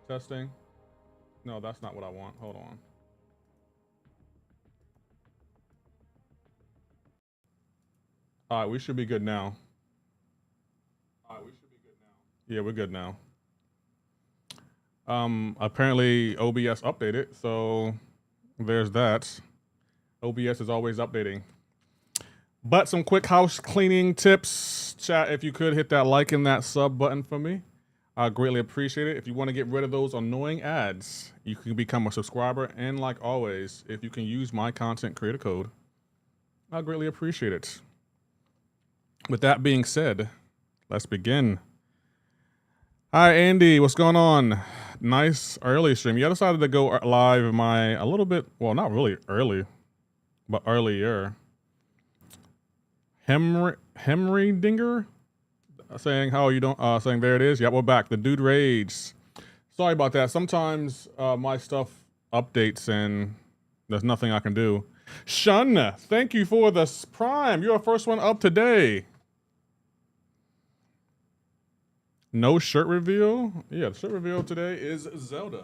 Testing. No, that's not what I want. Hold on. All right, we should be good now. Yeah, we're good now. Apparently OBS updated, so there's that. OBS is always updating. But some quick house cleaning tips. Chat, if you could hit that like and that sub button for me, I greatly appreciate it. If you want to get rid of those annoying ads, you can become a subscriber. And like always, if you can use my content creator code, I greatly appreciate it. With that being said, let's begin. Hi, Andy. What's going on? Nice early stream. You decided to go live a little bit, well, not really early, but earlier. Henry Dinger saying how you don't, saying there it is. Yeah, we're back. The dude rage. Sorry about that. Sometimes my stuff updates and there's nothing I can do. Shun, thank you for the prime. You're the first one up today. No shirt reveal? Yeah, the shirt reveal today is Zelda.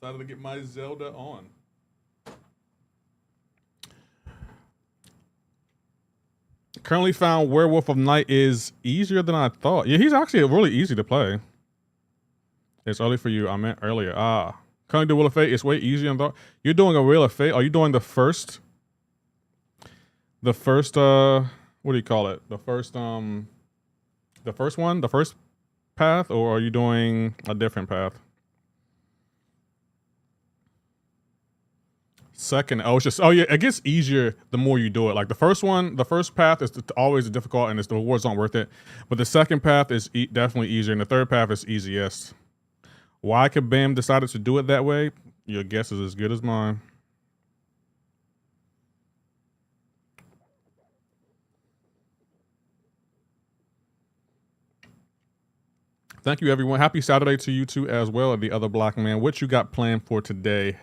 Decided to get my Zelda on. Currently found Werewolf of Night is easier than I thought. Yeah, he's actually really easy to play. It's early for you. I meant earlier. Currently do Wheel of Fate. It's way easier than I thought. You're doing a Wheel of Fate. Are you doing the first, what do you call it? The first one? The first path? Or are you doing a different path? Second, it's just, oh yeah, it gets easier the more you do it. Like the first path is always difficult and the rewards aren't worth it. But the second path is definitely easier and the third path is easiest. Why Kabam decided to do it that way? Your guess is as good as mine. Thank you, everyone. Happy Saturday to you too as well, and the other black man. What you got planned for today?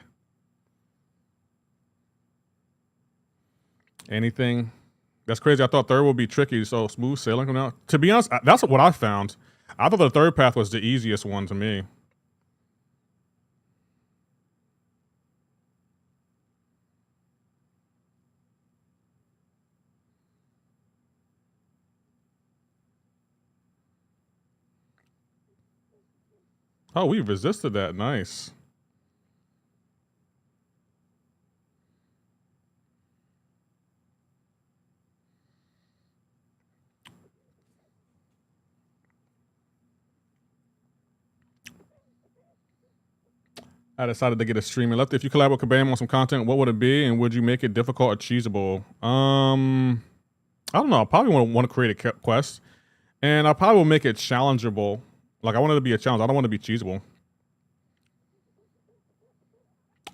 Anything? That's crazy. I thought third would be tricky, so smooth sailing from now. To be honest, that's what I found. I thought the third path was the easiest one to me. Oh, we resisted that. Nice. I decided to get a streaming left. If you collab with Kabam on some content, what would it be, and would you make it difficult or cheesable? I don't know. I probably want to create a quest, and I probably will make it challengeable. Like I want it to be a challenge. I don't want to be cheesable.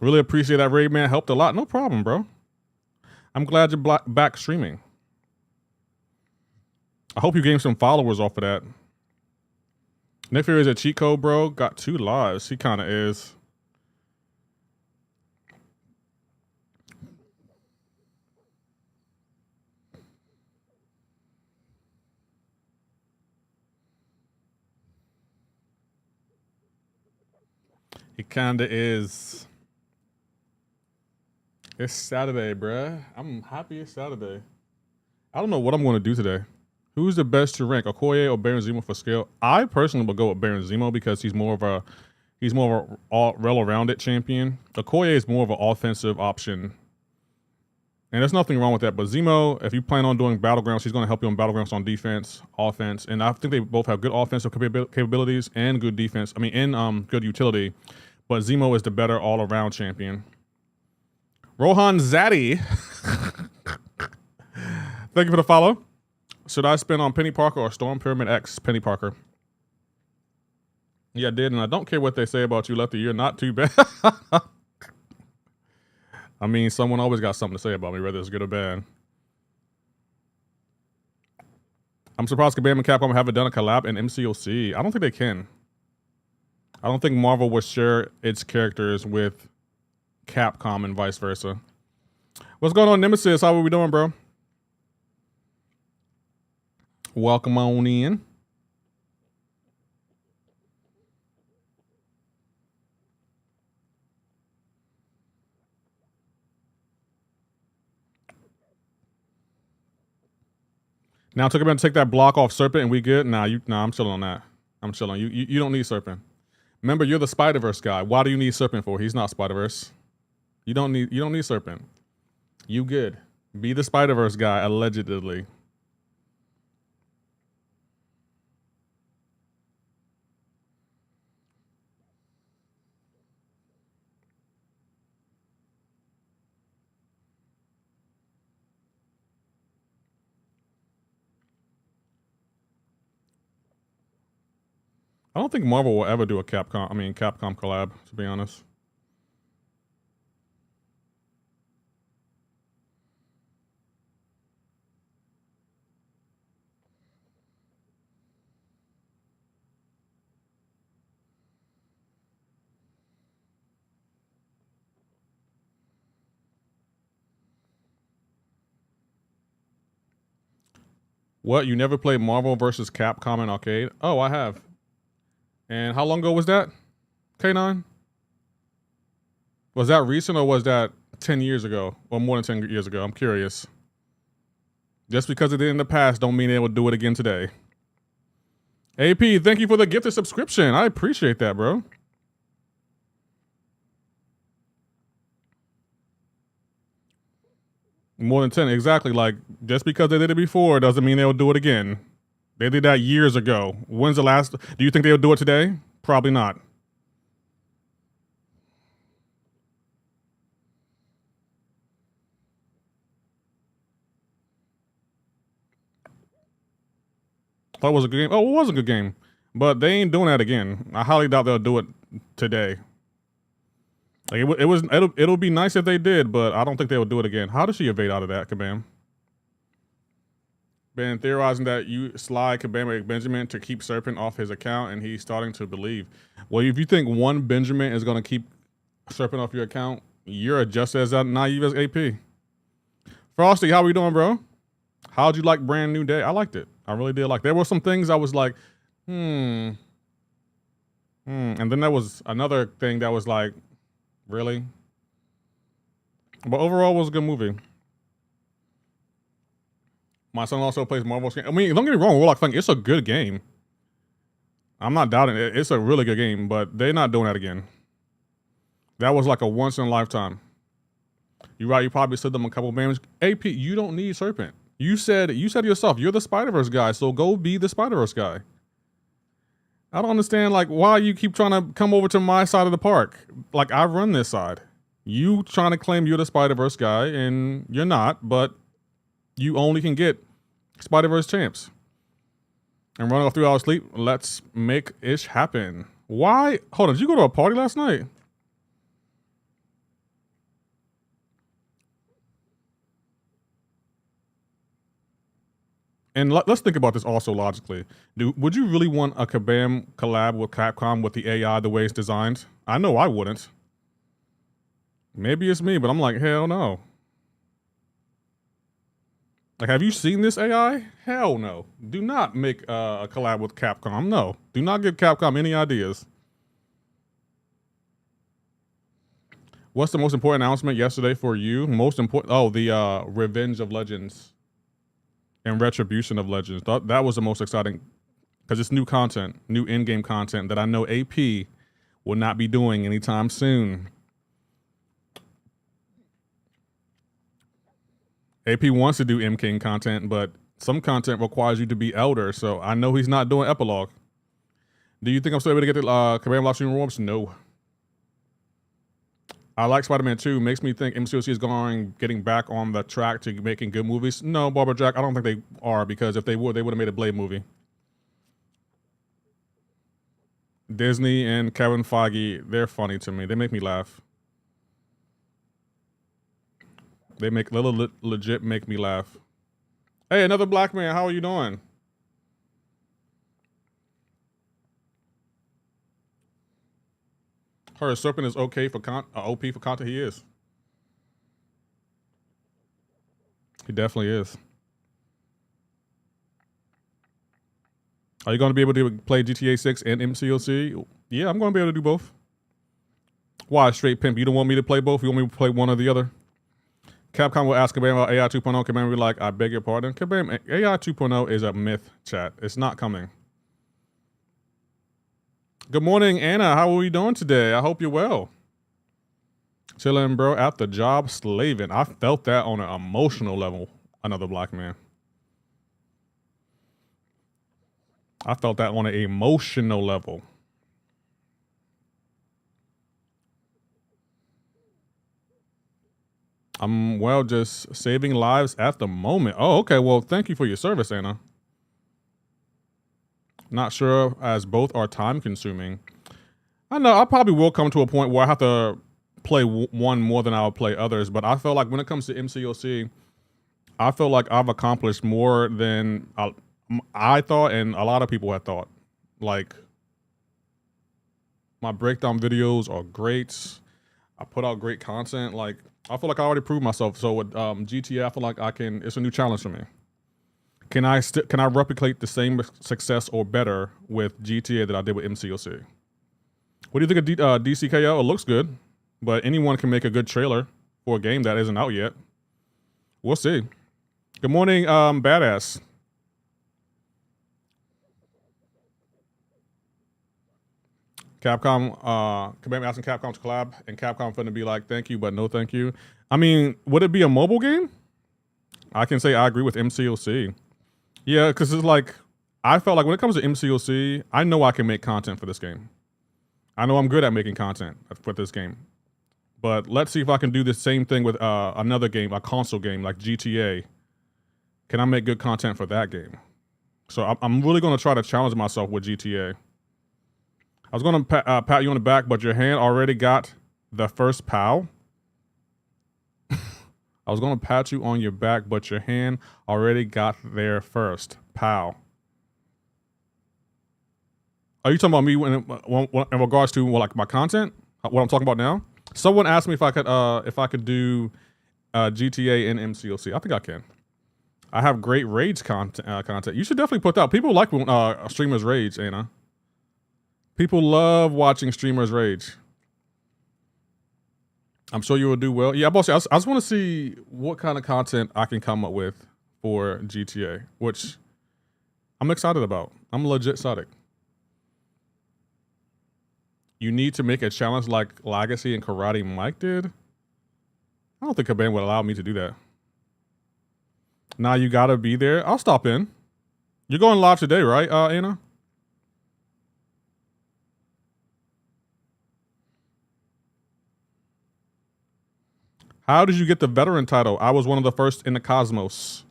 Really appreciate that raid, man. Helped a lot. No problem, bro. I'm glad you're back streaming. I hope you gained some followers off of that. Nick Fury is a cheat code, bro. Got 2 lives. He kind of is. He kinda is. It's Saturday, bruh. I'm happy it's Saturday. I don't know what I'm going to do today. Who's the best to rank, Okoye or Baron Zemo for scale? I personally will go with Baron Zemo because he's more of a all well-rounded champion. Okoye is more of an offensive option. And there's nothing wrong with that. But Zemo, if you plan on doing Battlegrounds, he's going to help you on Battlegrounds on defense, offense. And I think they both have good offensive capabilities and good defense. I mean, and good utility. But Zemo is the better all-around champion. Rohan Zaddy. Thank you for the follow. Should I spin on Penny Parker or Storm Pyramid X Penny Parker? Yeah, I did, and I don't care what they say about you, Lefty. You're not too bad. I mean, someone always got something to say about me, whether it's good or bad. I'm surprised Kabam and Capcom haven't done a collab in MCoC. I don't think they can. I don't think Marvel will share its characters with Capcom and vice versa. What's going on, Nemesis? How are we doing, bro? Welcome on in. Now took him to take that block off Serpent and we good? Nah, I'm chilling on that. I'm chilling. You don't need Serpent. Remember, you're the Spider-Verse guy. Why do you need Serpent for? He's not Spider-Verse. You don't need Serpent. You good. Be the Spider-Verse guy, allegedly. I don't think Marvel will ever do a Capcom collab, to be honest. What? You never played Marvel versus Capcom in arcade? Oh, I have. And how long ago was that? K9? Was that recent or was that 10 years ago? Or more than 10 years ago? I'm curious. Just because it did in the past don't mean they will do it again today. AP, thank you for the gifted subscription. I appreciate that, bro. More than 10, exactly. Like, just because they did it before doesn't mean they'll do it again. They did that years ago. When's the last? Do you think they'll do it today? Probably not. Thought it was a good game. Oh, it was a good game. But they ain't doing that again. I highly doubt they'll do it today. Like it'll be nice if they did, but I don't think they will do it again. How does she evade out of that, Kabam? Been theorizing that you slide Kabam Benjamin to keep Serpent off his account, and he's starting to believe. Well, if you think one Benjamin is going to keep Serpent off your account, you're just as naive as AP. Frosty, how we doing, bro? How'd you like Brand New Day? I liked it. I really did like. There were some things I was like, and then there was another thing that was like, really? But overall, it was a good movie. My son also plays Marvel's game. I mean, don't get me wrong, Warlock Funk, it's a good game. I'm not doubting it. It's a really good game, but they're not doing that again. That was like a once in a lifetime. You're right, you probably slid them a couple of games. AP, you don't need Serpent. You said yourself, you're the Spider-Verse guy, so go be the Spider-Verse guy. I don't understand, like, why you keep trying to come over to my side of the park. Like, I run this side. You trying to claim you're the Spider-Verse guy, and you're not, but you only can get Spider-Verse champs. And running off 3 hours sleep, let's make ish happen. Why? Hold on, did you go to a party last night? And let's think about this also logically. Would you really want a Kabam collab with Capcom with the AI the way it's designed? I know I wouldn't. Maybe it's me, but I'm like, hell no. Like, have you seen this AI? Hell no. Do not make a collab with Capcom. No. Do not give Capcom any ideas. What's the most important announcement yesterday for you? Most important? Oh, the Revenge of Legends and Retribution of Legends. That was the most exciting because it's new content, new in-game content that I know AP will not be doing anytime soon. AP wants to do MCoC content, but some content requires you to be elder, so I know he's not doing epilogue. Do you think I'm still able to get the Kabam livestream rewards? No. I like Spider-Man 2. Makes me think MCoC is getting back on the track to making good movies. No, Barbara Jack, I don't think they are, because if they would have made a Blade movie. Disney and Kevin Feige, they're funny to me. They make me laugh. They legit make me laugh. Hey, another black man. How are you doing? Her Serpent is okay for OP for content. He is. He definitely is. Are you going to be able to play GTA 6 and MCoC? Yeah, I'm going to be able to do both. Why, straight pimp? You don't want me to play both? You want me to play one or the other? Capcom will ask Kabam about AI 2.0. Kabam will be like, I beg your pardon. Kabam, AI 2.0 is a myth, chat. It's not coming. Good morning, Anna. How are we doing today? I hope you're well. Chilling, bro, at the job, slaving. I felt that on an emotional level, another black man. I felt that on an emotional level. I'm, well, just saving lives at the moment. Oh, okay. Well, thank you for your service, Anna. Not sure, as both are time consuming. I know I probably will come to a point where I have to play one more than I'll play others, but I feel like when it comes to MCoC, I feel like I've accomplished more than I thought and a lot of people had thought. Like, my breakdown videos are great. I put out great content. Like, I feel like I already proved myself. So with GTA, I feel like I can. It's a new challenge for me. Can I replicate the same success or better with GTA that I did with MCoC? What do you think of DCKO? It looks good, but anyone can make a good trailer for a game that isn't out yet. We'll see. Good morning, Badass. Capcom, Kabam asking Capcom to collab, and Capcom finna be like, thank you, but no thank you. I mean, would it be a mobile game? I can say I agree with MCoC. Yeah, because it's like, I felt like when it comes to MCoC, I know I can make content for this game. I know I'm good at making content for this game. But let's see if I can do the same thing with another game, a console game like GTA. Can I make good content for that game? So I'm really going to try to challenge myself with GTA. I was going to pat you on the back, but your hand already got the first POW. I was going to pat you on your back, but your hand already got there first. POW. Are you talking about me in regards to like my content? What I'm talking about now? Someone asked me if I could do GTA and MCoC. I think I can. I have great rage content. You should definitely put that out. People like when streamers rage, Anna. People love watching streamers rage. I'm sure you will do well. Yeah, boss. I just want to see what kind of content I can come up with for GTA, which I'm excited about. I'm legit excited. You need to make a challenge like Legacy and Karate Mike did? I don't think Kabam would allow me to do that. Now you gotta be there. I'll stop in. You're going live today, right, Anna? How did you get the veteran title? I was one of the first in the cosmos.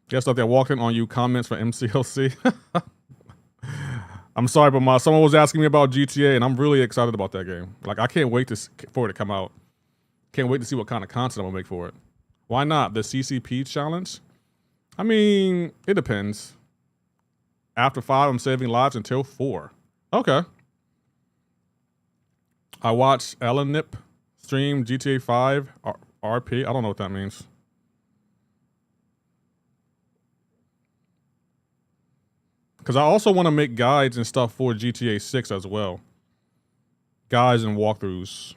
Guess that they're walking on you. Comments for MCoC. I'm sorry, but someone was asking me about GTA, and I'm really excited about that game. Like, I can't wait for it to come out. Can't wait to see what kind of content I'm gonna make for it. Why not? The CCP challenge? I mean, it depends. After 5, I'm saving lives until 4. Okay. I watched Ellen Nip stream GTA 5 RP. I don't know what that means. Because I also want to make guides and stuff for GTA 6 as well. Guides and walkthroughs.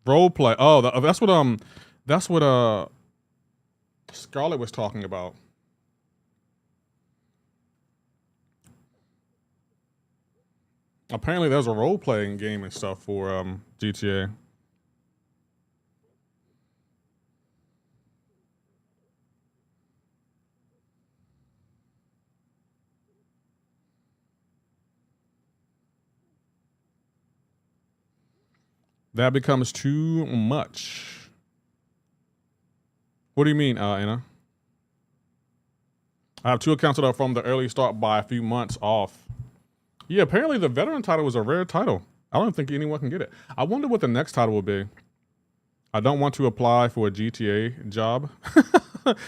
Roleplay. Oh, that's what Scarlett was talking about. Apparently there's a role-playing game and stuff for GTA. That becomes too much. What do you mean, Anna? I have 2 accounts that are from the early start by a few months off. Yeah, apparently the veteran title was a rare title. I don't think anyone can get it. I wonder what the next title will be. I don't want to apply for a GTA job.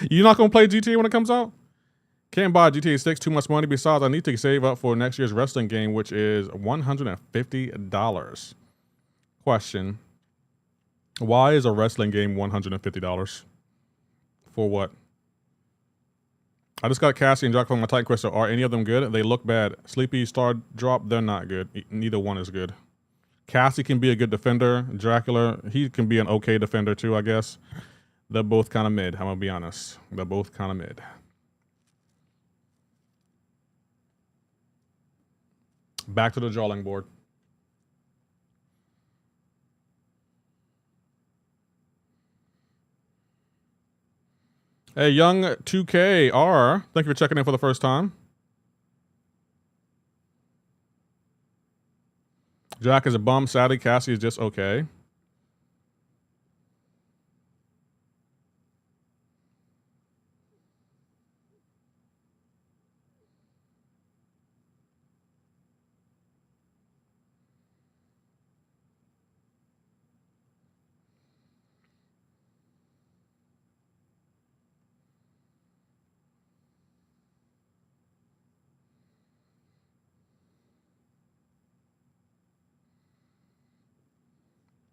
You're not going to play GTA when it comes out? Can't buy GTA 6, too much money. Besides, I need to save up for next year's wrestling game, which is $150. Question. Why is a wrestling game $150? For what? I just got Cassie and Jack on my Titan Crystal. Are any of them good? They look bad. Sleepy, Star Drop, they're not good. Neither one is good. Cassie can be a good defender. Dracula, he can be an okay defender too, I guess. They're both kind of mid, I'm gonna be honest. They're both kind of mid. Back to the drawing board. Hey, Young 2KR, thank you for checking in for the first time. Jack is a bum. Sadly, Cassie is just okay.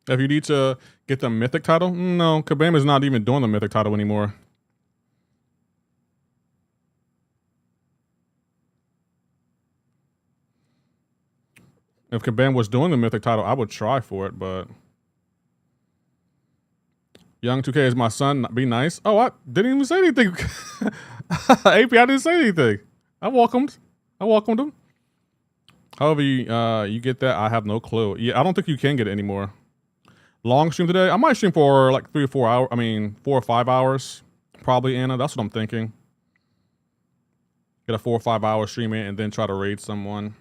If you need to get the mythic title, no, Kabam is not even doing the mythic title anymore. If Kabam was doing the mythic title, I would try for it, but Young 2K is my son. Be nice. Oh, I didn't even say anything. AP, I didn't say anything. I welcomed him. However, you get that, I have no clue. Yeah, I don't think you can get it anymore. Long stream today? I might stream for like 3 or 4 hours. I mean, 4 or 5 hours. Probably, Anna. That's what I'm thinking. Get a 4 or 5 hour stream in and then try to raid someone.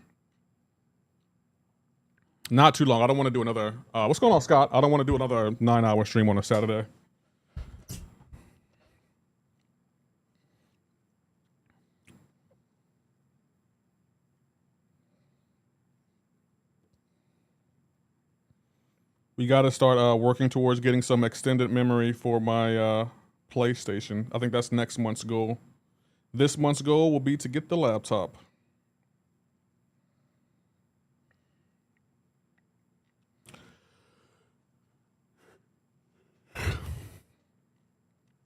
Not too long. I don't want to do another. What's going on, Scott? I don't want to do another 9-hour stream on a Saturday. We got to start working towards getting some extended memory for my PlayStation. I think that's next month's goal. This month's goal will be to get the laptop.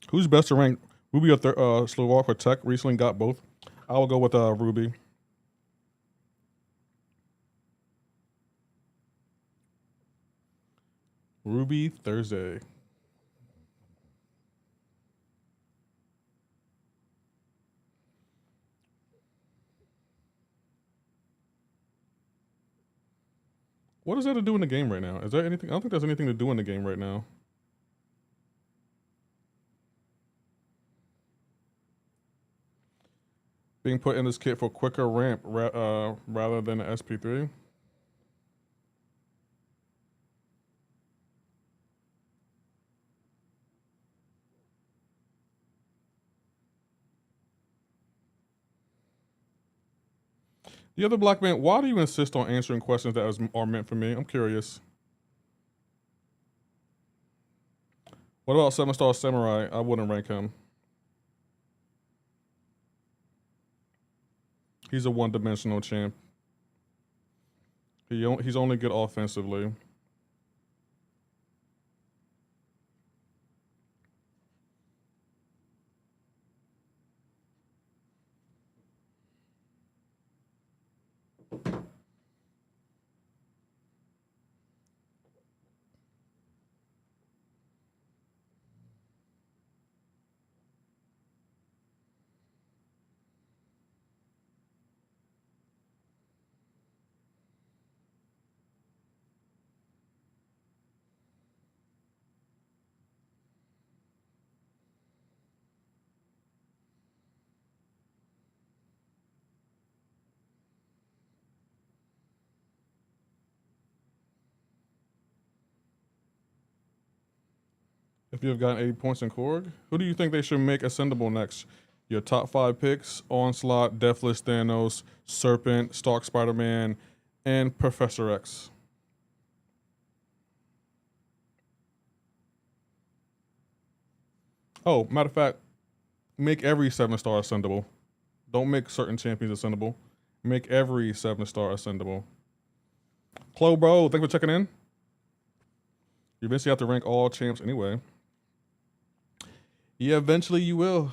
Who's best to rank? Ruby or Slovak for tech? Recently got both. I will go with Ruby. Ruby Thursday. What is there to do in the game right now? Is there anything? I don't think there's anything to do in the game right now. Being put in this kit for quicker ramp rather than the SP3. The other black man, why do you insist on answering questions that are meant for me? I'm curious. What about 7-star Samurai? I wouldn't rank him. He's a one-dimensional champ. He's only good offensively. If you have gotten 80 points in Korg, who do you think they should make ascendable next? Your top 5 picks: Onslaught, Deathless Thanos, Serpent, Stark Spider-Man, and Professor X. Oh, matter of fact, make every 7-star ascendable. Don't make certain champions ascendable. Make every 7-star ascendable. Chloe, bro, thanks for checking in. You eventually have to rank all champs anyway. Yeah, eventually you will.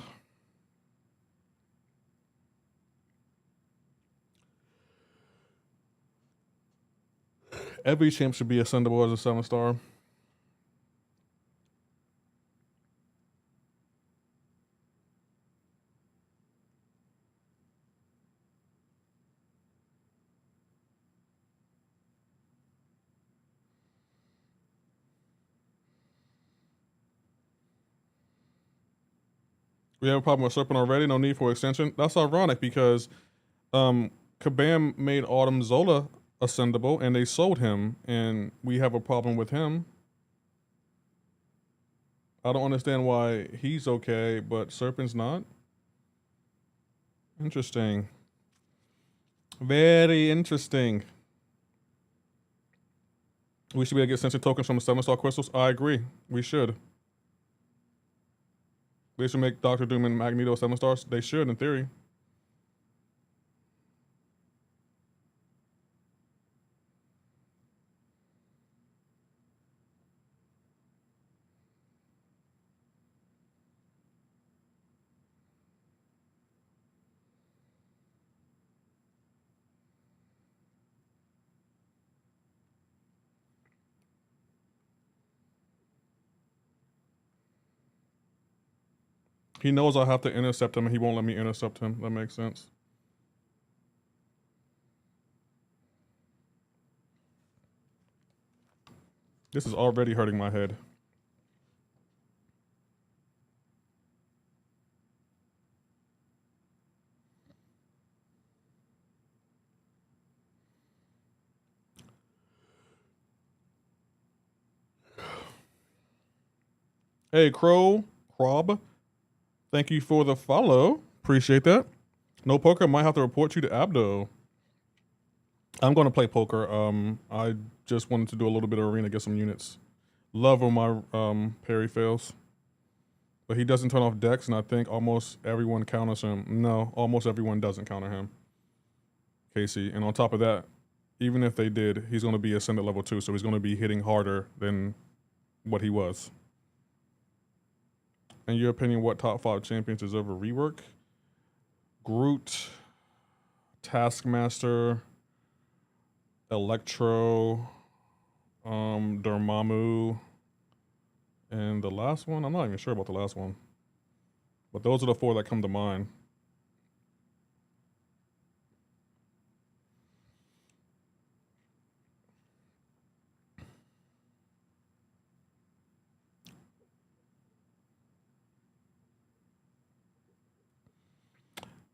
Every champ should be ascendable as a 7-star. We have a problem with Serpent already. No need for extension. That's ironic because Kabam made Autumn Zola ascendable and they sold him, and we have a problem with him. I don't understand why he's okay, but Serpent's not. Interesting. Very interesting. We should be able to get sensor tokens from the 7-star crystals. I agree. We should. They should make Doctor Doom and Magneto 7 stars. They should, in theory. He knows I have to intercept him, and he won't let me intercept him. That makes sense. This is already hurting my head. Hey, Crob, thank you for the follow. Appreciate that. No poker, might have to report you to Abdo. I'm going to play poker. I just wanted to do a little bit of arena, get some units. Love when my parry fails. But he doesn't turn off decks, and I think almost everyone counters him. No, almost everyone doesn't counter him. Casey. And on top of that, even if they did, he's going to be ascended level 2, so he's going to be hitting harder than what he was. In your opinion, what top 5 champions deserve a rework? Groot, Taskmaster, Electro, Dormammu, and the last one, I'm not even sure about the last one. But those are the 4 that come to mind.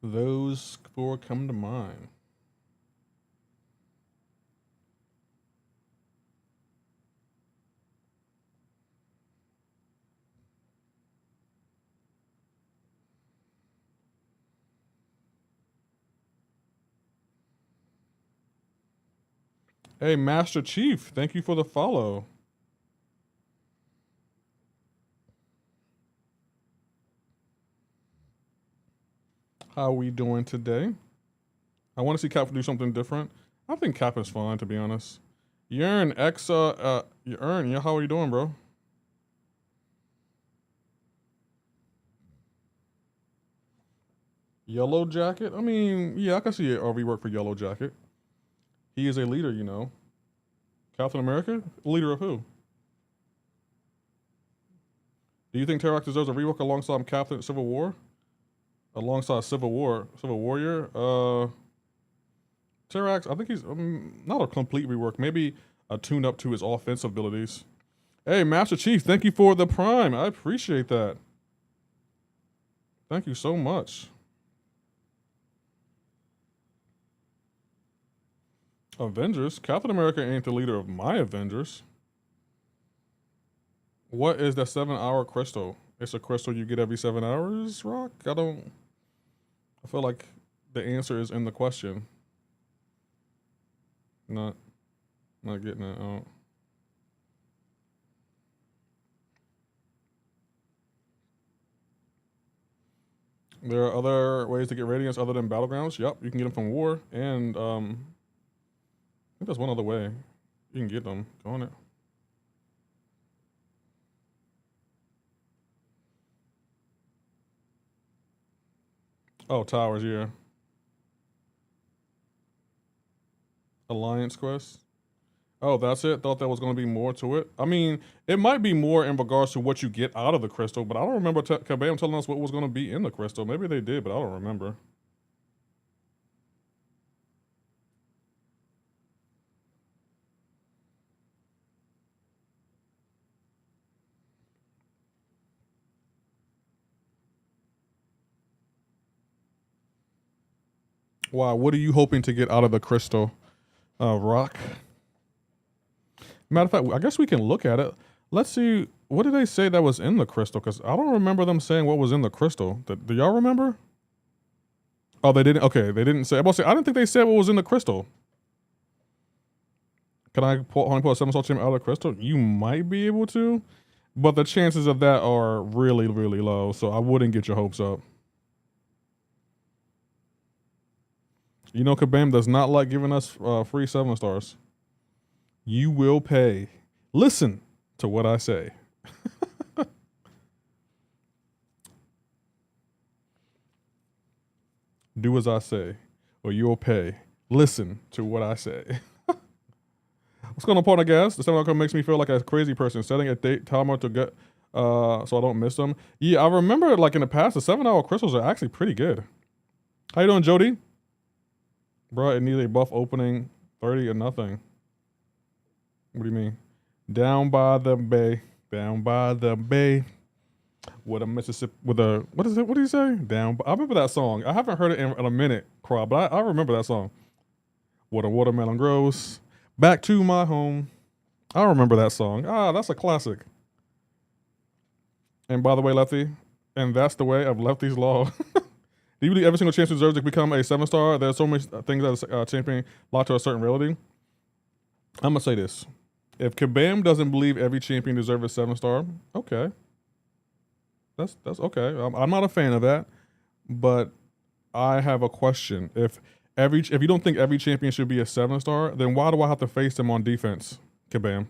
Those 4 come to mind. Hey, Master Chief, thank you for the follow. How are we doing today? I want to see Cap do something different. I think Cap is fine, to be honest. Yearn, Yearn, yeah, how are you doing, bro? Yellow Jacket? I mean, yeah, I can see a rework for Yellow Jacket. He is a leader, you know. Captain America? Leader of who? Do you think Terrax deserves a rework alongside Captain Civil War? Alongside Civil Warrior? Terrax, I think he's not a complete rework. Maybe a tune up to his offensive abilities. Hey, Master Chief, thank you for the prime. I appreciate that. Thank you so much. Avengers? Captain America ain't the leader of my Avengers. What is the 7-hour crystal? It's a crystal you get every 7 hours, Rock? I feel like the answer is in the question. Not getting it out. There are other ways to get radiance other than Battlegrounds. Yep, you can get them from War, and I think there's one other way you can get them. Go on it. Oh, towers, yeah. Alliance quest. Oh, that's it? Thought there was going to be more to it. I mean, it might be more in regards to what you get out of the crystal, but I don't remember Kabam telling us what was going to be in the crystal. Maybe they did, but I don't remember. Why? What are you hoping to get out of the crystal, Rock? Matter of fact, I guess we can look at it. Let's see. What did they say that was in the crystal? Because I don't remember them saying what was in the crystal. Do y'all remember? Oh, they didn't. Okay, they didn't say. I didn't think they said what was in the crystal. Can I only pull a 7-star champion out of the crystal? You might be able to, but the chances of that are really, really low. So I wouldn't get your hopes up. You know, Kabam does not like giving us free 7 stars. You will pay. Listen to what I say. Do as I say, or you'll pay. Listen to what I say. What's going on, partner guys? The 7 makes me feel like a crazy person. Setting a date timer to get so I don't miss them. Yeah, I remember like in the past, the 7-hour crystals are actually pretty good. How you doing, Jody? Bro, it needs a buff opening 30 or nothing. What do you mean? Down by the bay. Down by the bay. With a Mississippi, with a, what is it? What do you say? Down. I remember that song. I haven't heard it in a minute, Crob, but I remember that song. What a watermelon grows. Back to my home. I remember that song. Ah, that's a classic. And by the way, Lefty, and that's the way of Lefty's Law. Do you believe every single champion deserves to become a 7-star? There's so many things that a champion locked to a certain reality. I'm gonna say this: if Kabam doesn't believe every champion deserves a 7-star, okay, that's okay. I'm not a fan of that, but I have a question. If you don't think every champion should be a 7-star, then why do I have to face them on defense, Kabam?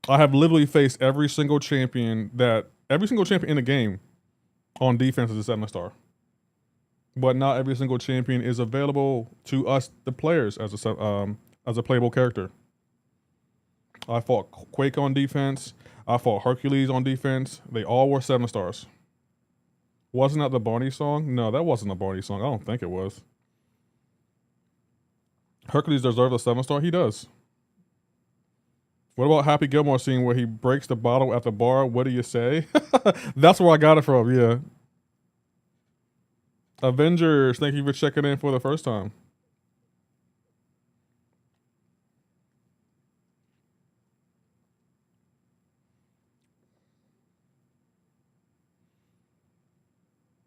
I have literally faced every single champion in the game on defense as a 7-star. But not every single champion is available to us, the players, as a playable character. I fought Quake on defense. I fought Hercules on defense. They all were 7 stars. Wasn't that the Barney song? No, that wasn't a Barney song. I don't think it was. Hercules deserves a 7-star. He does. What about Happy Gilmore scene where he breaks the bottle at the bar? What do you say? That's where I got it from. Yeah. Avengers, thank you for checking in for the first time.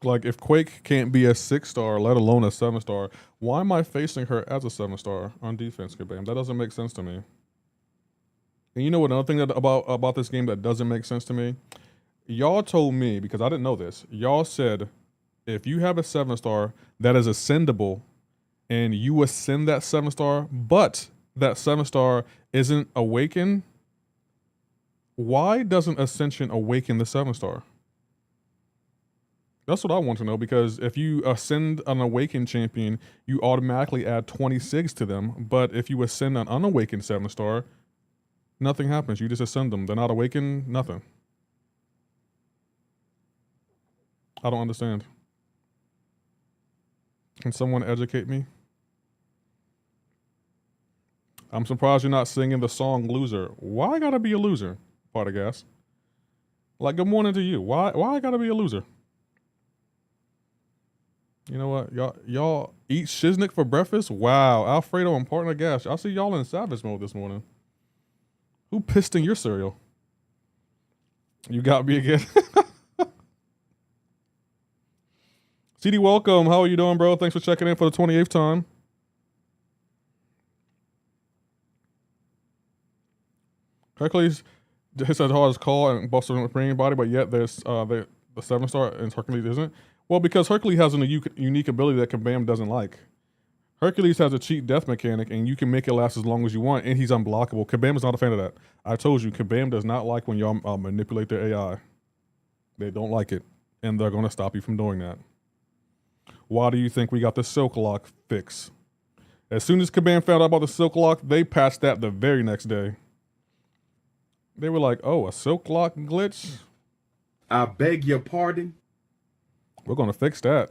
Like, if Quake can't be a 6-star, let alone a 7-star, why am I facing her as a 7-star on defense, Kabam? That doesn't make sense to me. And you know what? Another thing about this game that doesn't make sense to me? Y'all told me, because I didn't know this, y'all said if you have a 7-star that is ascendable and you ascend that 7-star, but that 7-star isn't awakened, why doesn't Ascension awaken the 7-star? That's what I want to know, because if you ascend an awakened champion, you automatically add 26 to them, but if you ascend an unawakened 7-star, nothing happens. You just ascend them. They're not awakened, nothing. I don't understand. Can someone educate me? I'm surprised you're not singing the song Loser. Why I gotta be a loser, part of gas? Like, good morning to you. Why I gotta be a loser? You know what? Y'all eat shiznik for breakfast? Wow. Alfredo and partner gas. I see y'all in savage mode this morning. Who pissed in your cereal? You got me again. CD, welcome. How are you doing, bro? Thanks for checking in for the 28th time. Hercules hits as hard as call and busts the ring body, but yet there's the 7-star and Hercules isn't. Well, because Hercules has a unique ability that Kabam doesn't like. Hercules has a cheat death mechanic, and you can make it last as long as you want, and he's unblockable. Kabam is not a fan of that. I told you, Kabam does not like when y'all manipulate their AI. They don't like it, and they're going to stop you from doing that. Why do you think we got the Silk Lock fix? As soon as Kabam found out about the Silk Lock, they patched that the very next day. They were like, oh, a Silk Lock glitch? I beg your pardon? We're going to fix that.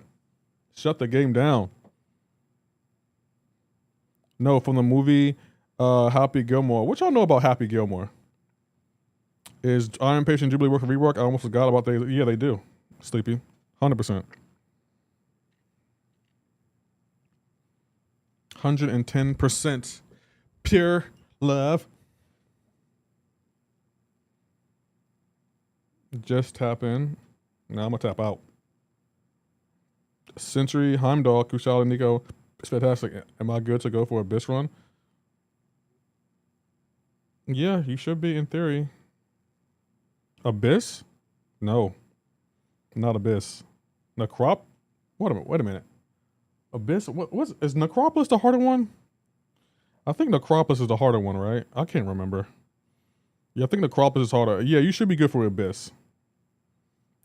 Shut the game down. No, from the movie Happy Gilmore. What y'all know about Happy Gilmore? Is Iron Patient Jubilee work a rework? I almost forgot about they. Yeah, they do. Sleepy. 100%. 110% pure love. Just tap in. Now I'm going to tap out. Century, Heimdall, Kushala, Nico. It's fantastic. Am I good to go for Abyss run? Yeah, you should be in theory. Abyss? No. Not Abyss. Necrop? Wait a minute. Abyss? Is Necropolis the harder one? I think Necropolis is the harder one, right? I can't remember. Yeah, I think Necropolis is harder. Yeah, you should be good for Abyss.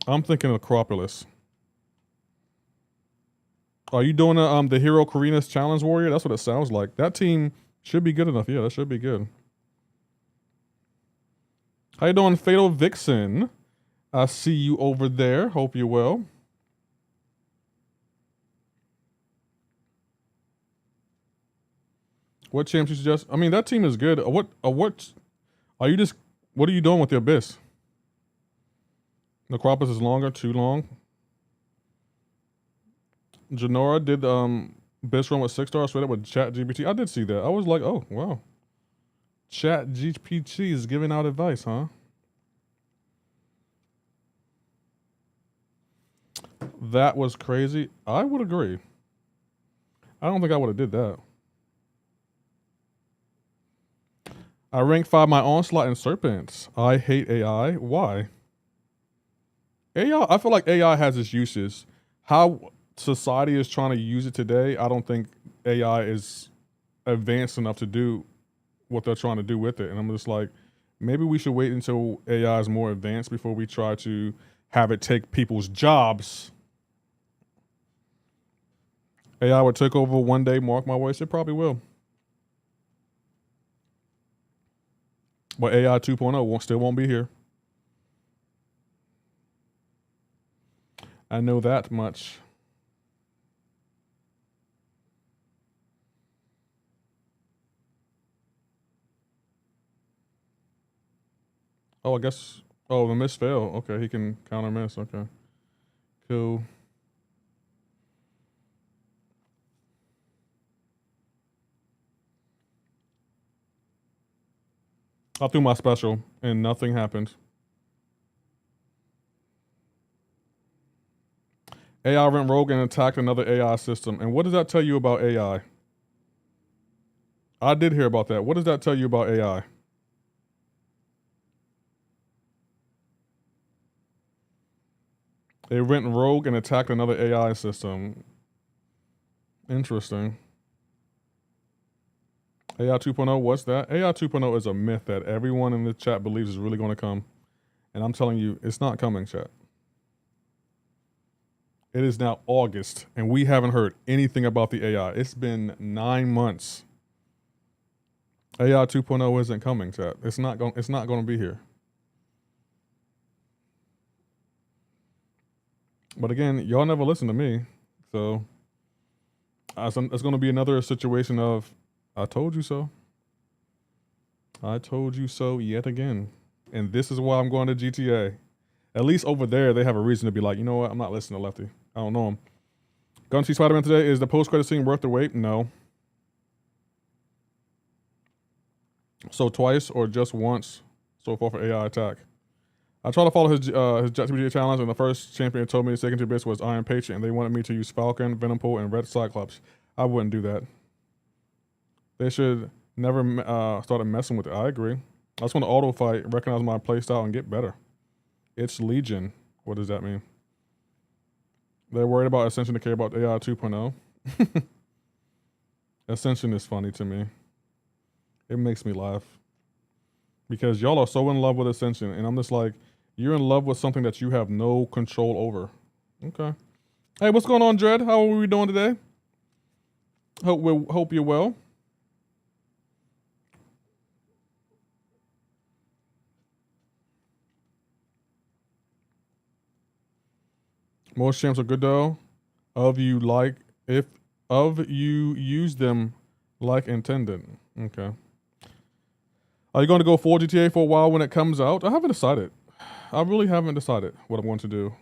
I'm thinking Necropolis. Are you doing the Hero Karina's Challenge Warrior? That's what it sounds like. That team should be good enough. Yeah, that should be good. How you doing, Fatal Vixen? I see you over there. Hope you're well. What champs you suggest? I mean, that team is good. What are you doing with the Abyss? Necropolis is longer, too long. Janora did Abyss run with 6 stars straight up with Chat GPT. I did see that. I was like, oh wow. Chat GPT is giving out advice, huh? That was crazy. I would agree. I don't think I would have did that. I rank 5 my Onslaught and Serpents. I hate AI. Why? AI, I feel like AI has its uses. How society is trying to use it today, I don't think AI is advanced enough to do what they're trying to do with it. And I'm just like, maybe we should wait until AI is more advanced before we try to have it take people's jobs. AI would take over one day, mark my words. It probably will. But AI 2.0 still won't be here. I know that much. Oh, I guess. Oh, the miss fail. Okay, he can counter miss. Okay. Cool. I threw my special and nothing happened. AI went rogue and attacked another AI system. And what does that tell you about AI? I did hear about that. What does that tell you about AI? It went rogue and attacked another AI system. Interesting. AI 2.0, what's that? AI 2.0 is a myth that everyone in the chat believes is really going to come. And I'm telling you, it's not coming, chat. It is now August, and we haven't heard anything about the AI. It's been 9 months. AI 2.0 isn't coming, chat. It's not going to be here. But again, y'all never listen to me. So it's going to be another situation of, I told you so. I told you so yet again. And this is why I'm going to GTA. At least over there, they have a reason to be like, you know what? I'm not listening to Lefty. I don't know him. Going to see Spider-Man today. Is the post-credit scene worth the wait? No. So twice or just once so far for AI attack. I tried to follow his JetTBG challenge, and the first champion told me the second 2 bits was Iron Patient, and they wanted me to use Falcon, Venompool, and Red Cyclops. I wouldn't do that. They should never started messing with it. I agree. I just want to auto fight, recognize my playstyle, and get better. It's Legion. What does that mean? They're worried about Ascension to care about AI 2.0. Ascension is funny to me. It makes me laugh. Because y'all are so in love with Ascension, and I'm just like, you're in love with something that you have no control over. Okay. Hey, what's going on, Dread? How are we doing today? Hope you're well. Most champs are good though. If you use them like intended. Okay. Are you going to go full GTA for a while when it comes out? I haven't decided. I really haven't decided what I'm going to do.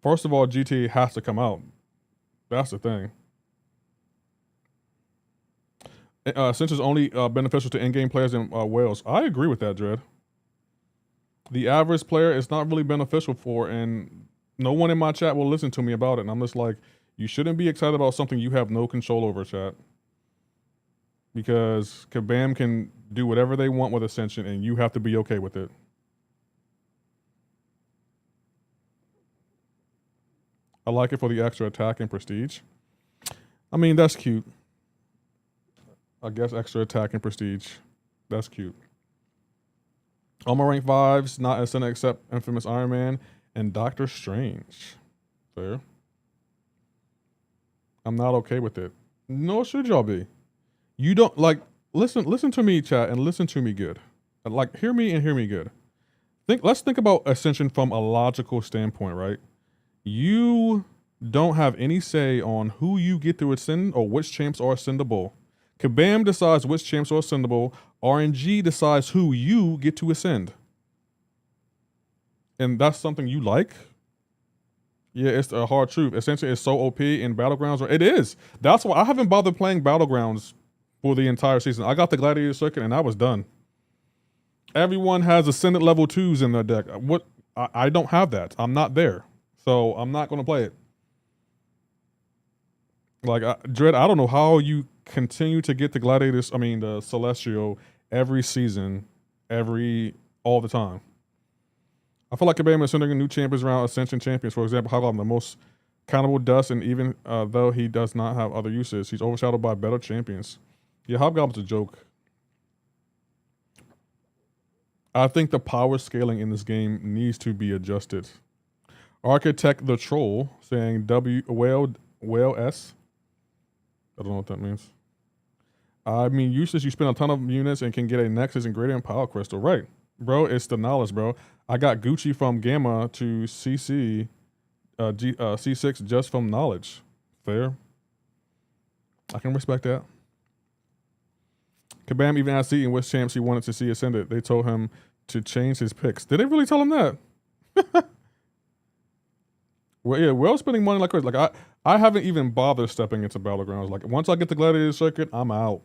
First of all, GTA has to come out. That's the thing. Since it's only beneficial to in-game players in Wales. I agree with that, Dread. The average player is not really beneficial for, and no one in my chat will listen to me about it. And I'm just like, you shouldn't be excited about something you have no control over, chat. Because Kabam can do whatever they want with Ascension, and you have to be okay with it. I like it for the extra attack and prestige. I mean, that's cute. I guess extra attack and prestige. That's cute. All my rank 5s, not Ascendant except Infamous Iron Man and Doctor Strange. Fair. I'm not okay with it. Nor should y'all be. You don't, like, listen to me, chat, and listen to me good. Like, hear me and hear me good. Let's think about Ascension from a logical standpoint, right? You don't have any say on who you get to ascend or which champs are ascendable. Kabam decides which champs are ascendable. RNG decides who you get to ascend. And that's something you like? Yeah, it's a hard truth. Essentially, it's so OP in Battlegrounds. It is. That's why I haven't bothered playing Battlegrounds for the entire season. I got the Gladiator circuit and I was done. Everyone has Ascendant level 2s in their deck. I don't have that. I'm not there. So I'm not going to play it. Like, Dread, I don't know how you continue to get the Gladiators, the Celestial every season, all the time. I feel like Kabam is sending new champions around Ascension champions. For example, how about the most countable dust, and even though he does not have other uses, he's overshadowed by better champions. Yeah, Hobgoblin's a joke. I think the power scaling in this game needs to be adjusted. Architect the Troll saying whale S. I don't know what that means. I mean, useless, you spend a ton of units and can get a Nexus and Gradient Power Crystal. Right. Bro, it's the knowledge, bro. I got Gucci from Gamma to CC, C6 just from knowledge. Fair. I can respect that. Kabam even asked Seaton which champs he wanted to see ascended. They told him to change his picks. Did they really tell him that? Well, yeah, we're all spending money like crazy. Like, I haven't even bothered stepping into Battlegrounds. Like, once I get the Gladiator circuit, I'm out.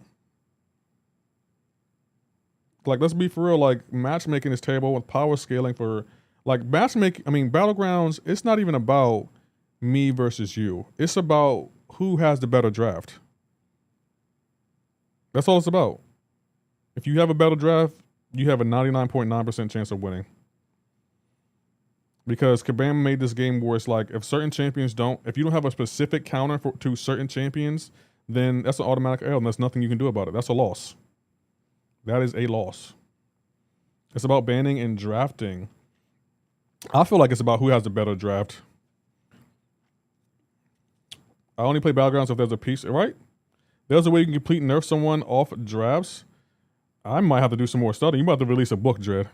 Like, let's be for real. Like, matchmaking is terrible with power scaling for, like, Battlegrounds, it's not even about me versus you. It's about who has the better draft. That's all it's about. If you have a better draft, you have a 99.9% chance of winning. Because Kabam made this game where it's like, if certain champions if you don't have a specific counter to certain champions, then that's an automatic L and there's nothing you can do about it. That's a loss. That is a loss. It's about banning and drafting. I feel like it's about who has the better draft. I only play Battlegrounds if there's a piece, right? There's a way you can complete nerf someone off drafts. I might have to do some more study. You might have to release a book, Dread.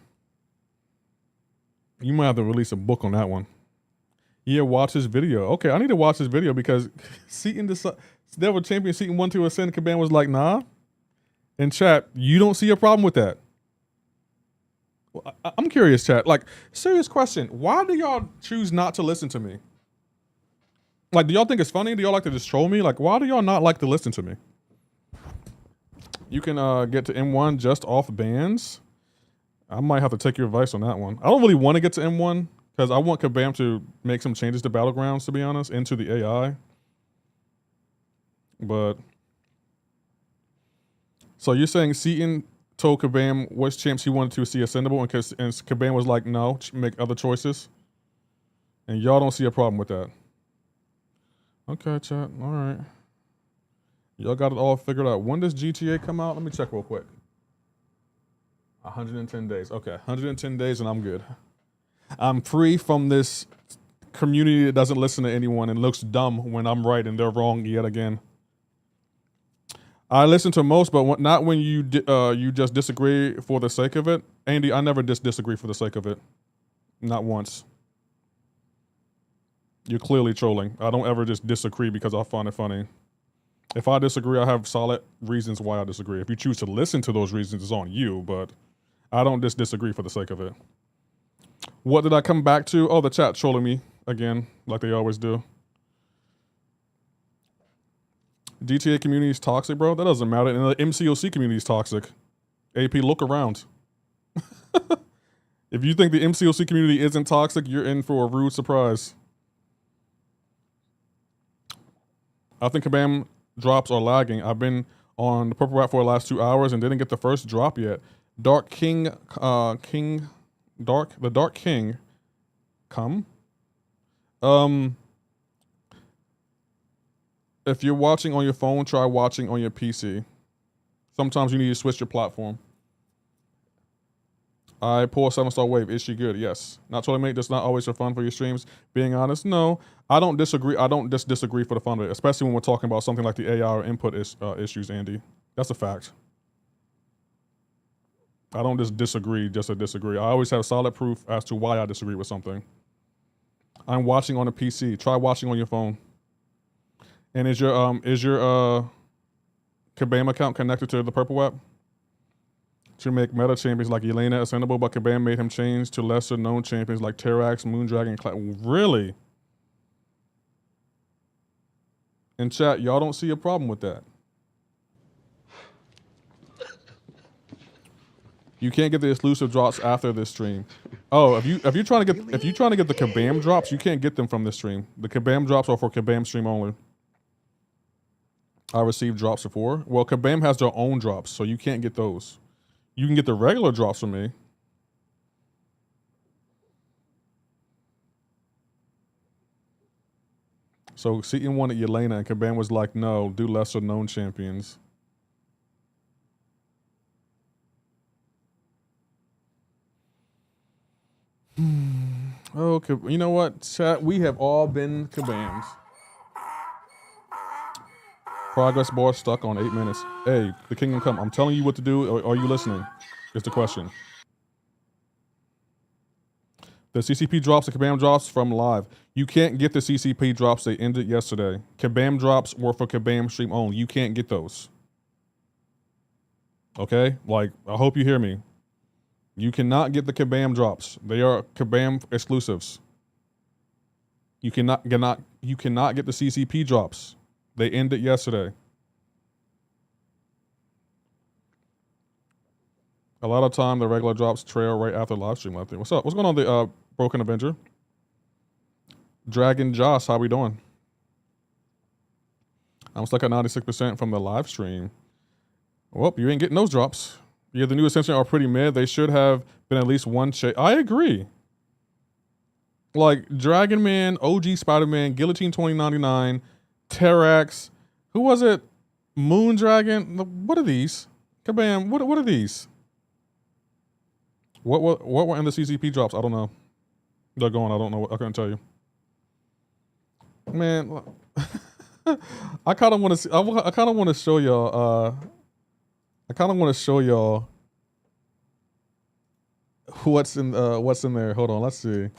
You might have to release a book on that one. Yeah, watch this video. Okay, I need to watch this video because Seaton Devil Champion Seaton 1 to ascend. Kabam was like, nah. In chat, you don't see a problem with that. Well, I'm curious, chat. Like, serious question. Why do y'all choose not to listen to me? Like, do y'all think it's funny? Do y'all like to just troll me? Like, why do y'all not like to listen to me? You can get to M1 just off bans. I might have to take your advice on that one. I don't really want to get to M1 because I want Kabam to make some changes to Battlegrounds, to be honest, into the AI. But so you're saying Seaton told Kabam which champs he wanted to see ascendable, and Kabam was like, no, make other choices. And y'all don't see a problem with that. Okay, chat. All right. Y'all got it all figured out. When does GTA come out? Let me check real quick. 110 days. Okay, 110 days and I'm good. I'm free from this community that doesn't listen to anyone and looks dumb when I'm right and they're wrong yet again. I listen to most, but not when you you just disagree for the sake of it. Andy, I never disagree for the sake of it. Not once. You're clearly trolling. I don't ever just disagree because I find it funny. If I disagree, I have solid reasons why I disagree. If you choose to listen to those reasons, it's on you, but I don't just disagree for the sake of it. What did I come back to? Oh, the chat trolling me again, like they always do. GTA community is toxic, bro. That doesn't matter. And the MCoC community is toxic. AP, look around. If you think the MCoC community isn't toxic, you're in for a rude surprise. I think Kabam drops are lagging. I've been on the purple wrap for the last 2 hours and didn't get the first drop yet. Dark King, the Dark King, come. If you're watching on your phone, try watching on your PC. Sometimes you need to switch your platform. I pull a 7-star wave. Is she good? Yes. Not totally, mate. That's not always for fun for your streams. Being honest, no. I don't disagree. I don't just disagree for the fun of it, especially when we're talking about something like the AI or input issues, Andy. That's a fact. I don't just disagree just to disagree. I always have solid proof as to why I disagree with something. I'm watching on a PC. Try watching on your phone. And is your Kabam account connected to the purple web? To make meta champions like Yelena ascendable, but Kabam made him change to lesser known champions like Terrax, Moondragon, Really? In chat, y'all don't see a problem with that. You can't get the exclusive drops after this stream. Oh, if you're trying to get the Kabam drops, you can't get them from this stream. The Kabam drops are for Kabam stream only. I received drops before. Well, Kabam has their own drops, so you can't get those. You can get the regular drops from me. So Seaton wanted Yelena, and Kabam was like, no, do lesser known champions. Okay, you know what, chat? We have all been Kabams. Progress bar stuck on 8 minutes. Hey, the kingdom come. I'm telling you what to do. Or are you listening? Is the question. The CCP drops, the Kabam drops from live. You can't get the CCP drops. They ended yesterday. Kabam drops were for Kabam stream only. You can't get those. Okay? Like, I hope you hear me. You cannot get the Kabam drops. They are Kabam exclusives. You cannot get the CCP drops. They ended yesterday. A lot of time, the regular drops trail right after live stream. What's up? What's going on, the Broken Avenger? Dragon Joss, how we doing? I'm stuck at 96% from the live stream. Well, you ain't getting those drops. Yeah, the new Ascension are pretty mid. They should have been at least one I agree. Like, Dragon Man, OG Spider-Man, Guillotine 2099, Terrax. Who was it? Moondragon. What are these? Kabam. What are these? What were in the CCP drops? I don't know. They're going. I don't know. I couldn't tell you. Man, I kind of want to. I kind of want to show y'all. I kind of want to show y'all what's in there. Hold on. Let's see.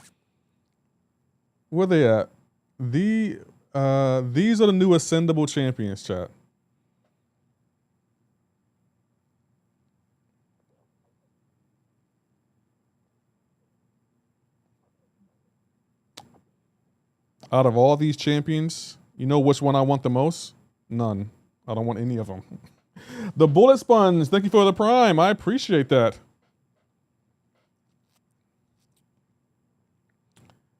Where they at? These are the new ascendable champions, chat. Out of all these champions, you know which one I want the most? None. I don't want any of them. The Bullet Sponge, thank you for the prime. I appreciate that.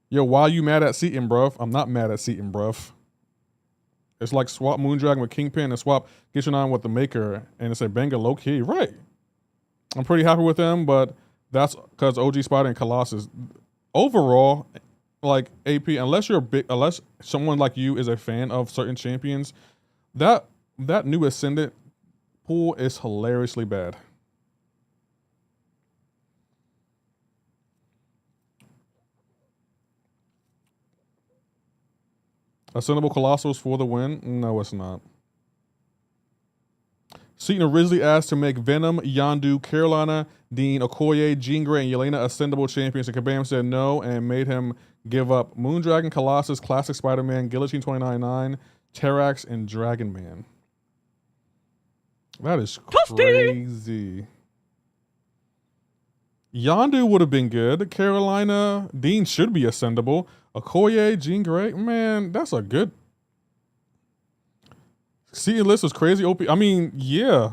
Yo, why are you mad at Seaton, bruv? I'm not mad at Seaton, bruv. It's like swap Moondragon with Kingpin and swap Gishinon with the Maker, and it's a banger low key. Right. I'm pretty happy with them, but that's because OG Spider and Colossus. Overall, like AP, unless someone like you is a fan of certain champions, that new Ascendant pool is hilariously bad. Ascendable Colossals for the win? No, it's not. Seton originally asked to make Venom, Yondu, Carolina, Dean, Okoye, Jean Grey, and Yelena ascendable champions, and Kabam said no and made him give up Moondragon, Colossus, Classic Spider-Man, Guillotine 299, Terrax, and Dragon Man. That is crazy. Yondu would have been good. Carolina, Dean should be ascendable. Okoye, Jean Grey, man, that's a good. See, list was crazy. OP. I mean, yeah.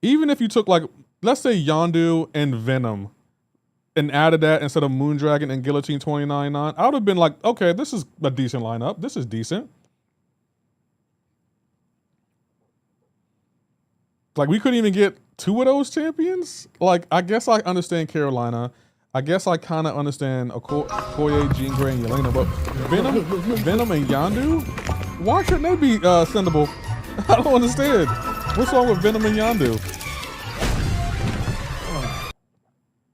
Even if you took like, let's say Yondu and Venom, and added that instead of Moondragon and Guillotine 299, I would have been like, okay, this is a decent lineup. This is decent. Like, we couldn't even get 2 of those champions? Like, I guess I understand Carolina. I guess I kind of understand Okoye, Jean Grey, and Yelena, but Venom and Yondu? Why couldn't they be ascendable? I don't understand. What's wrong with Venom and Yondu?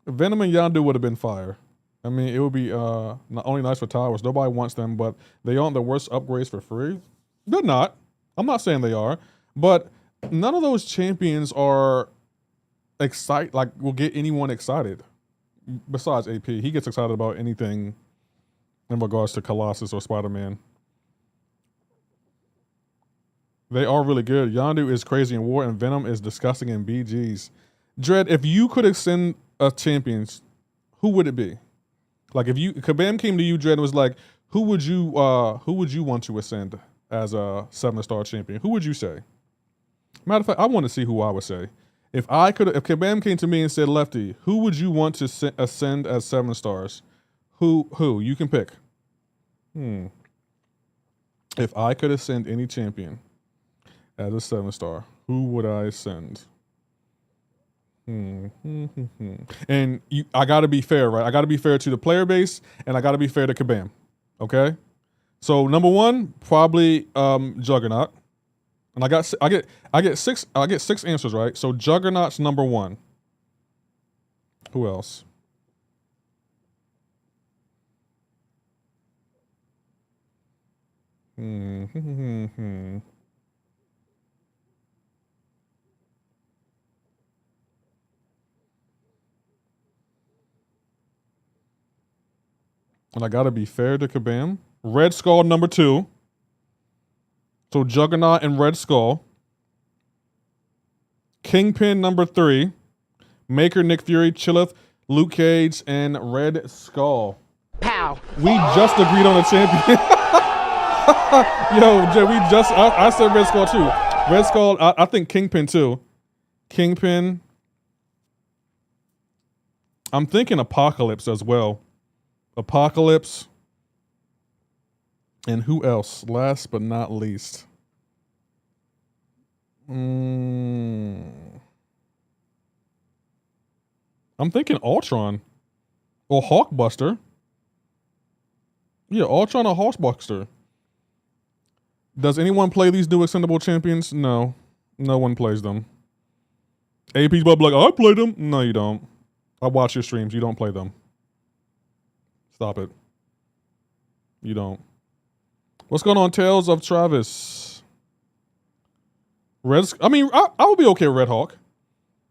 Venom and Yondu would have been fire. I mean, it would be not only nice for towers. Nobody wants them, but they aren't the worst upgrades for free. They're not. I'm not saying they are, but none of those champions are will get anyone excited. Besides AP, he gets excited about anything in regards to Colossus or Spider-Man. They are really good. Yondu is crazy in war, and Venom is disgusting in BGs. Dread, if you could ascend a champions, who would it be? Like, if Kabam came to you, Dread, and was like, who would you want to ascend as a 7-star champion? Who would you say? Matter of fact, I want to see who I would say. If Kabam came to me and said, Lefty, who would you want to ascend as 7 stars? Who? You can pick. If I could ascend any champion as a 7-star, who would I ascend? And I got to be fair, right? I got to be fair to the player base, and I got to be fair to Kabam. Okay? So number 1, probably Juggernaut. And I get 6 answers, right? So Juggernaut's number 1. Who else? And I gotta be fair to Kabam. Red Skull number 2. So Juggernaut and Red Skull. Kingpin number 3. Maker, Nick Fury, Chillith, Luke Cage, and Red Skull. Pow! We just agreed on a champion. Yo, Jay, I said Red Skull too. Red Skull, I think Kingpin too. Kingpin. I'm thinking Apocalypse as well. Apocalypse. And who else? Last but not least. I'm thinking Ultron. Or Hawkbuster. Yeah, Ultron or Hawkbuster. Does anyone play these new Ascendable champions? No. No one plays them. AP's about like, I play them. No, you don't. I watch your streams. You don't play them. Stop it. You don't. What's going on, Tales of Travis? I would be okay with Red Hawk.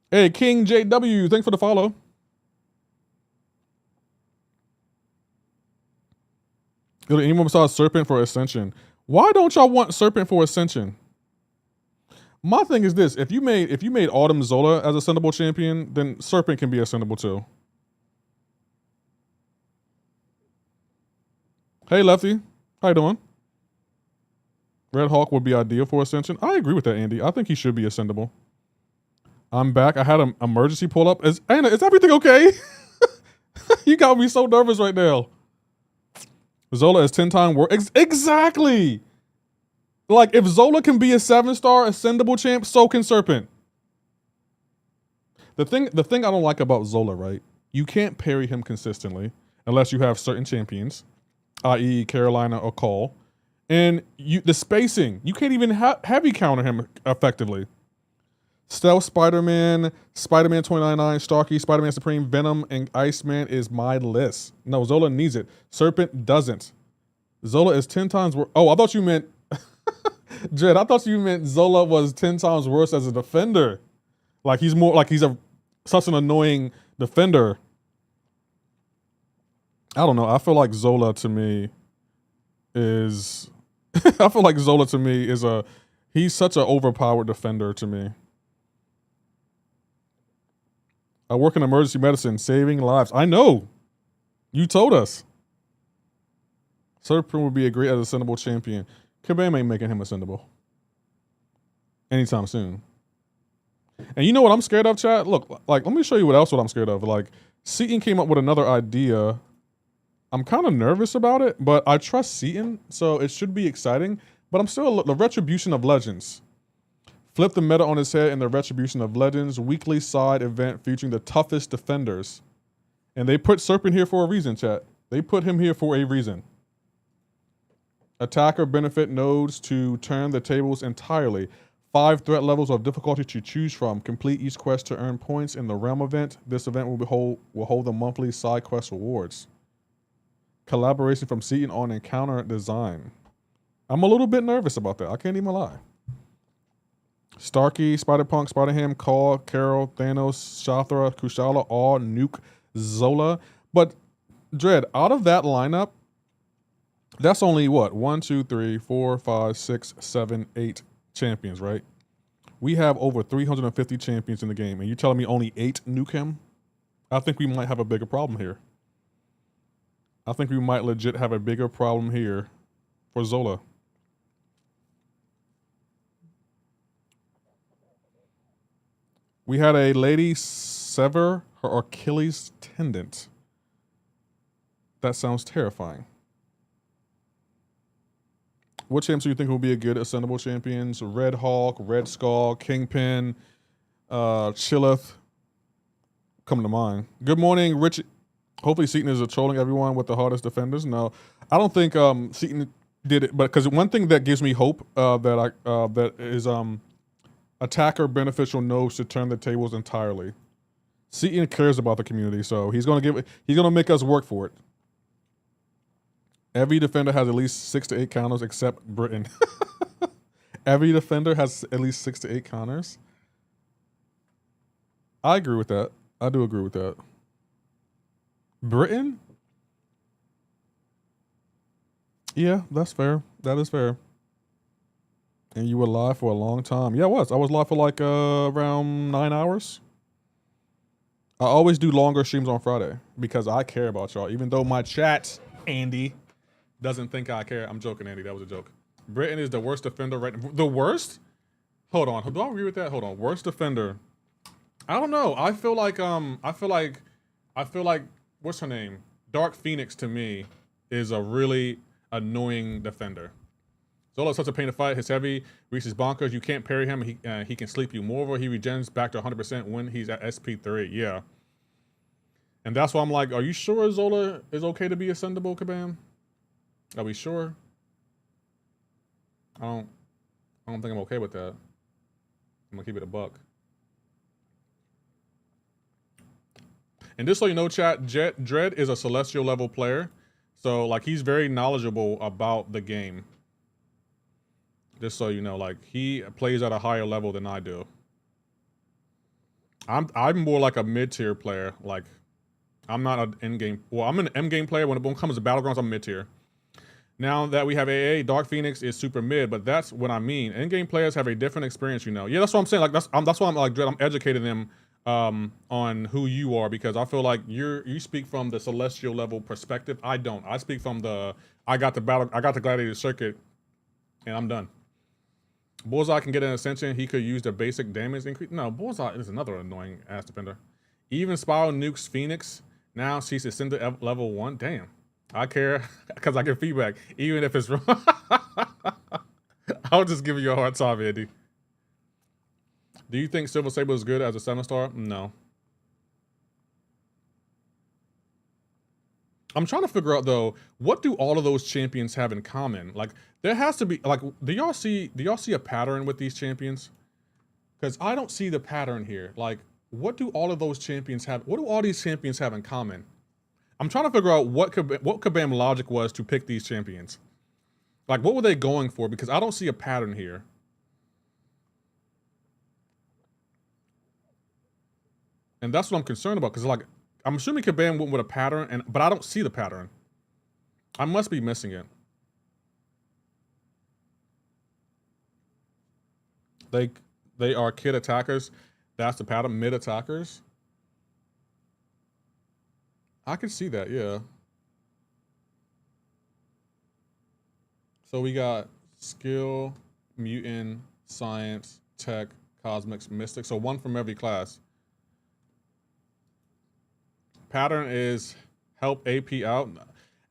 Hey, King JW, thanks for the follow. Anyone besides Serpent for Ascension? Why don't y'all want Serpent for Ascension? My thing is this: if you made Autumn Zola as Ascendable champion, then Serpent can be Ascendable too. Hey, Lefty, how you doing? Red Hawk would be ideal for Ascension. I agree with that, Andy. I think he should be Ascendable. I'm back. I had an emergency pull up. Anna, is everything okay? You got me so nervous right now. Zola is 10 times worse. Exactly. Like, if Zola can be a 7-star Ascendable champ, so can Serpent. The thing I don't like about Zola, right? You can't parry him consistently unless you have certain champions, i.e. Carolina or Cole. And the spacing, you can't even heavy counter him effectively. Stealth Spider-Man, Spider-Man 299, Starkey, Spider-Man Supreme, Venom, and Iceman is my list. No, Zola needs it. Serpent doesn't. Zola is 10 times worse. Oh, I thought you meant Jed, I thought you meant Zola was 10 times worse as a defender. Like he's more like he's such an annoying defender. I don't know. I feel like Zola to me is I feel like Zola to me is he's such an overpowered defender to me. I work in emergency medicine, saving lives. I know. You told us. Serpent would be a great as ascendable champion. Kabam ain't making him ascendable anytime soon. And you know what I'm scared of, chat? Look, like, let me show you what I'm scared of. Like, Seaton came up with another idea. I'm kind of nervous about it, but I trust Seaton, so it should be exciting. But I'm still, the Retribution of Legends. Flip the meta on his head in the Retribution of Legends weekly side event featuring the toughest defenders. And they put Serpent here for a reason, chat. They put him here for a reason. Attacker benefit nodes to turn the tables entirely. 5 threat levels of difficulty to choose from. Complete each quest to earn points in the Realm event. This event will hold the monthly side quest rewards. Collaboration from Seaton on encounter design. I'm a little bit nervous about that. I can't even lie. Starkey, Spider-Punk, Spider-Ham, Call, Carol, Thanos, Shathra, Kushala, all nuke Zola. But, Dredd, out of that lineup, that's only what? 1, 2, 3, 4, 5, 6, 7, 8 champions, right? We have over 350 champions in the game, and you're telling me only 8 nuke him? I think we might have a bigger problem here. I think we might legit have a bigger problem here for Zola. We had a lady sever her Achilles tendon. That sounds terrifying. What champs do you think will be a good ascendable champions? Red Hawk, Red Skull, Kingpin, Chillith. Come to mind. Good morning, Rich. Hopefully Seaton is trolling everyone with the hardest defenders. No, I don't think Seaton did it, but because one thing that gives me hope that is attacker beneficial nodes to turn the tables entirely. Seaton cares about the community, so he's gonna make us work for it. Every defender has at least 6 to 8 counters except Britain. Every defender has at least 6 to 8 counters. I agree with that. I do agree with that. Britain? Yeah, that's fair. That is fair. And you were live for a long time. Yeah, I was. I was live for like around 9 hours. I always do longer streams on Friday because I care about y'all. Even though my chat, Andy, doesn't think I care. I'm joking, Andy. That was a joke. Britain is the worst defender right now. The worst? Hold on. Do I agree with that? Hold on. Worst defender. I don't know. I feel like what's her name? Dark Phoenix to me is a really annoying defender. Zola's such a pain to fight. His heavy reaches bonkers. You can't parry him. He can sleep you more. He regens back to 100% when he's at SP3. Yeah. And that's why I'm like, are you sure Zola is okay to be ascendable, Kabam? Are we sure? I don't think I'm okay with that. I'm gonna keep it a buck. And just so you know, chat, Dredd is a celestial level player. So like he's very knowledgeable about the game. Just so you know, like he plays at a higher level than I do. I'm more like a mid-tier player. Like I'm not an end-game. Well, I'm an M-game player. When it comes to Battlegrounds, I'm mid-tier. Now that we have AA, Dark Phoenix is super mid, but that's what I mean. End-game players have a different experience, you know. Yeah, that's what I'm saying. Like that's why I'm like Dredd. I'm educating them on who you are because I feel like you speak from the celestial level perspective. I don't. I speak from I got the Gladiator circuit, and I'm done. Bullseye can get an ascension. He could use the basic damage increase. No, Bullseye is another annoying ass defender. Even Spiral nukes Phoenix. Now she's ascended level 1. Damn. I care because I get feedback, even if it's wrong. I'll just give you a hard time, Andy. Do you think Silver Sable is good as a 7-star? No. I'm trying to figure out though, what do all of those champions have in common? Like there has to be like, do y'all see a pattern with these champions? Because I don't see the pattern here. Like, what do all of those champions have? What do all these champions have in common? I'm trying to figure out what Kabam logic was to pick these champions. Like, what were they going for? Because I don't see a pattern here. And that's what I'm concerned about. Because, like, I'm assuming Kabam went with a pattern, but I don't see the pattern. I must be missing it. They are kid attackers. That's the pattern. Mid attackers. I can see that, yeah. So we got skill, mutant, science, tech, cosmics, mystic. So one from every class. Pattern is help AP out.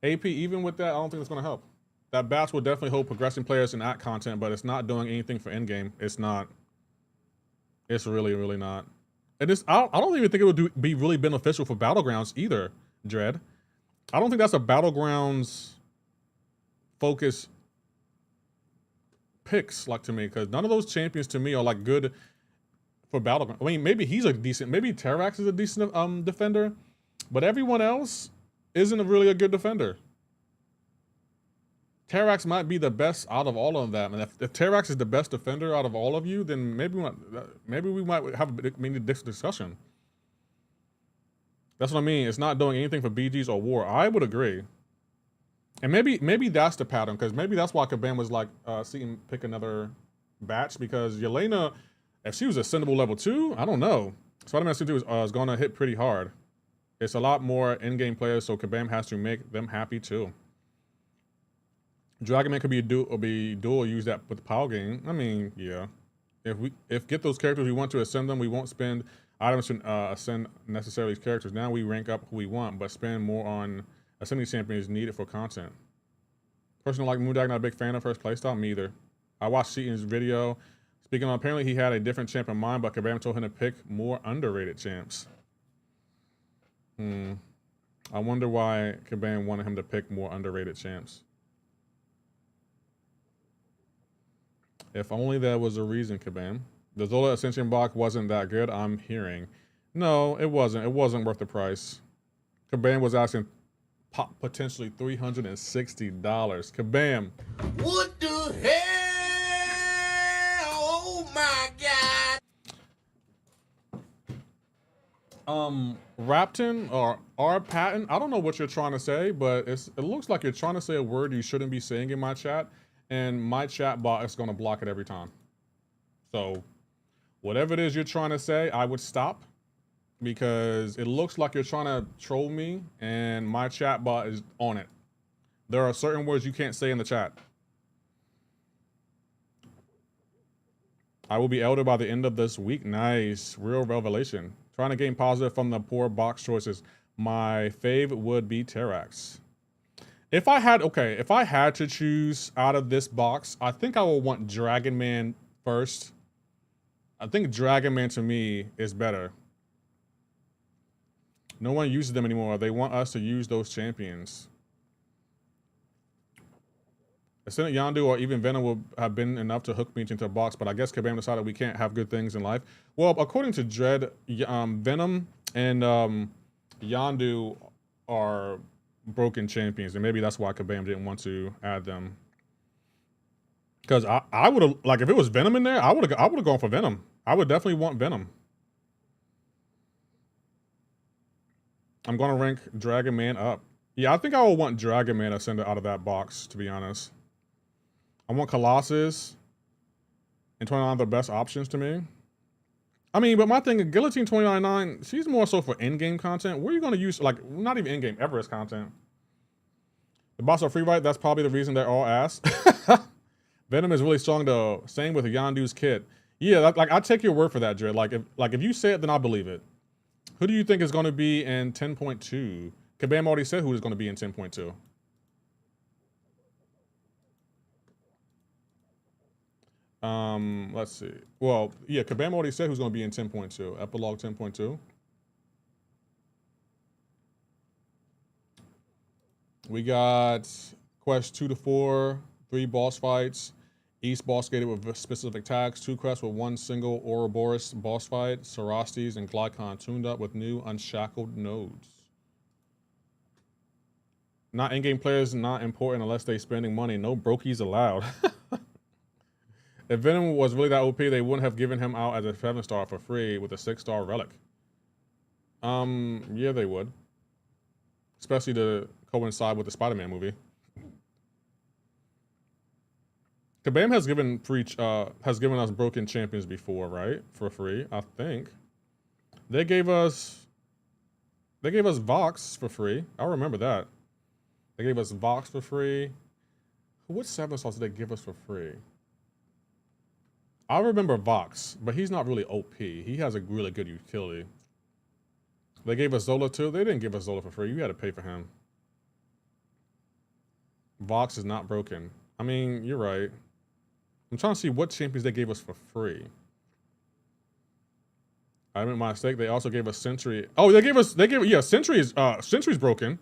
AP, even with that, I don't think it's going to help. That bats will definitely help progressing players in that content, but it's not doing anything for endgame. It's not. It's really, really not. And it's, I don't even think it would be really beneficial for Battlegrounds either, Dread. I don't think that's a Battlegrounds focus picks, like, to me, because none of those champions to me are like good for Battlegrounds. I mean, maybe he's a decent, maybe Terrax is a decent defender, but everyone else isn't really a good defender. Terrax might be the best out of all of them, and if Terrax is the best defender out of all of you, then maybe we might have a mini discussion. That's what I mean. It's not doing anything for BGs or war. I would agree. And maybe that's the pattern, because maybe that's why Kabam was like, see him pick another batch, because Yelena, if she was ascendable level 2, I don't know. Spider-Man C2 is going to hit pretty hard. It's a lot more in-game players, so Kabam has to make them happy too. Dragonman could be dual, use that with the power game. I mean, yeah. If get those characters we want to ascend them, we won't spend items to ascend necessarily characters. Now we rank up who we want, but spend more on ascending champions needed for content. Personally, like Moondag, not a big fan of her playstyle. Me either. I watched Seaton's video. Speaking of, apparently he had a different champ in mind, but Kabam told him to pick more underrated champs. I wonder why Kabam wanted him to pick more underrated champs. If only there was a reason, Kabam. The Zola Ascension box wasn't that good, I'm hearing. No, it wasn't. It wasn't worth the price. Kabam was asking potentially $360. Kabam. What the hell? Oh my God. Rapton or R Patton, I don't know what you're trying to say, but it looks like you're trying to say a word you shouldn't be saying in my chat, and my chat bot is going to block it every time. So whatever it is you're trying to say, I would stop, because it looks like you're trying to troll me, and my chat bot is on it. There are certain words you can't say in the chat. I will be elder by the end of this week. Nice. Real revelation. Trying to gain positive from the poor box choices. My fave would be Terrax. If I had to choose out of this box, I think I would want Dragon Man first. I think Dragon Man to me is better. No one uses them anymore. They want us to use those champions. Ascendant Yondu or even Venom would have been enough to hook me into a box, but I guess Kabam decided we can't have good things in life. Well, according to Dread, Venom and Yondu are broken champions, and maybe that's why Kabam didn't want to add them. Because I would have, like, if it was Venom in there, I would have gone for Venom. I would definitely want Venom. I'm gonna rank Dragon Man up. Yeah, I think I would want Dragon Man ascended out of that box, to be honest. I want Colossus and 29 the best options to me. I mean, but my thing is, Guillotine 29.9, she's more so for in-game content. Where are you going to use, like, not even in-game, Everest content? The boss are free right, that's probably the reason they're all ass. Venom is really strong though. Same with Yondu's kit. Yeah, like I take your word for that, Dread. Like if you say it, then I believe it. Who do you think is going to be in 10.2? Kabam already said who is going to be in 10.2. Let's see. Well, yeah, Kabam already said who's going to be in 10.2. Epilogue 10.2. We got quest 2 to 4, 3 boss fights. East boss gated with specific tags, 2 quests with 1 single Ouroboros boss fight, Cerastes and Glycon tuned up with new unshackled nodes. Not in-game players, not important unless they spending money. No brokies allowed. If Venom was really that OP, they wouldn't have given him out as a 7-star for free with a 6-star relic. Yeah, they would. Especially to coincide with the Spider-Man movie. Kabam has given us broken champions before, right? For free, I think. They gave us Vox for free. I remember that. They gave us Vox for free. Which 7-stars did they give us for free? I remember Vox, but he's not really OP. He has a really good utility. They gave us Zola too. They didn't give us Zola for free. You had to pay for him. Vox is not broken. I mean, you're right. I'm trying to see what champions they gave us for free. I made my mistake. They also gave us Sentry. Oh, yeah, Sentry's broken.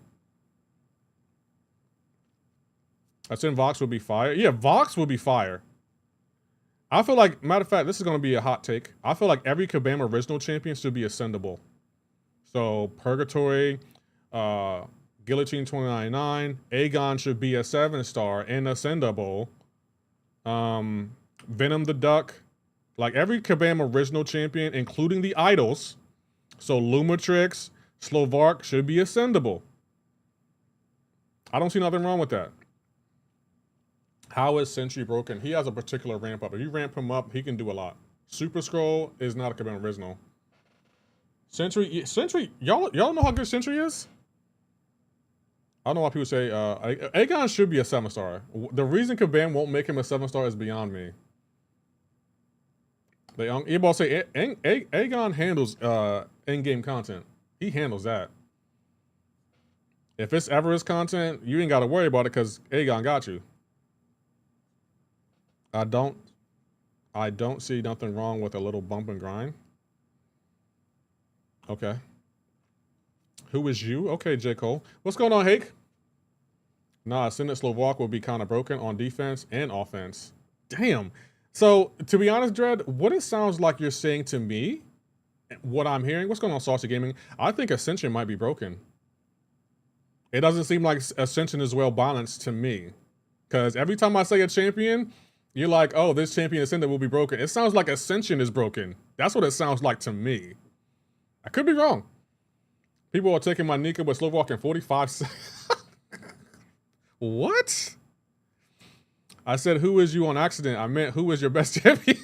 I said Vox would be fire. Yeah, Vox would be fire. I feel like, matter of fact, this is going to be a hot take. I feel like every Kabam original champion should be ascendable. So, Purgatory, Guillotine 2099, Aegon should be a 7-star and ascendable. Venom the Duck. Like, every Kabam original champion, including the idols, so Lumatrix, Slovark, should be ascendable. I don't see nothing wrong with that. How is Sentry broken? He has a particular ramp up. If you ramp him up, he can do a lot. Super Scroll is not a Kabam original. Sentry, y'all know how good Sentry is? I don't know why people say, Aegon should be a 7-star. The reason Kabam won't make him a 7-star is beyond me. They say Aegon handles in-game content. He handles that. If it's ever his content, you ain't got to worry about it because Aegon got you. I don't see nothing wrong with a little bump and grind. Okay. Who is you? Okay, J. Cole. What's going on, Hake? Nah, Ascendant Slovak will be kind of broken on defense and offense. Damn. So, to be honest, Dread, what it sounds like you're saying to me, what I'm hearing, what's going on, Saucy Gaming? I think Ascension might be broken. It doesn't seem like Ascension is well balanced to me. Because every time I say a champion, you're like, oh, this champion Ascendant will be broken. It sounds like Ascension is broken. That's what it sounds like to me. I could be wrong. People are taking my Nika with Slovak in 45 seconds. What? I said, who is you on accident? I meant, who is your best champion?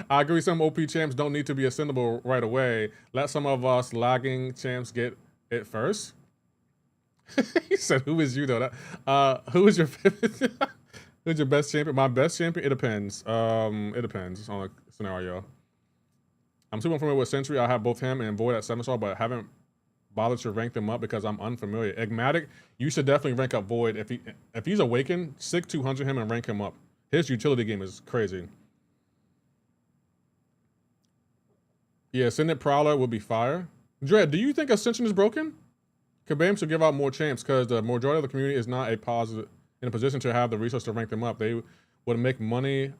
I agree, some OP champs don't need to be ascendable right away. Let some of us lagging champs get it first. He said, who is you though? Who is your who's your best champion? My best champion? It depends. It depends on the scenario. I'm super familiar with Sentry. I have both him and Void at 7-star, but haven't bothered to rank them up because I'm unfamiliar. Egmatic, you should definitely rank up Void. If he's awakened, sick 200 him and rank him up. His utility game is crazy. Yeah, Ascendant Prowler will be fire. Dread, do you think Ascension is broken? Kabam should give out more champs because the majority of the community is not in a position to have the resource to rank them up. They would make money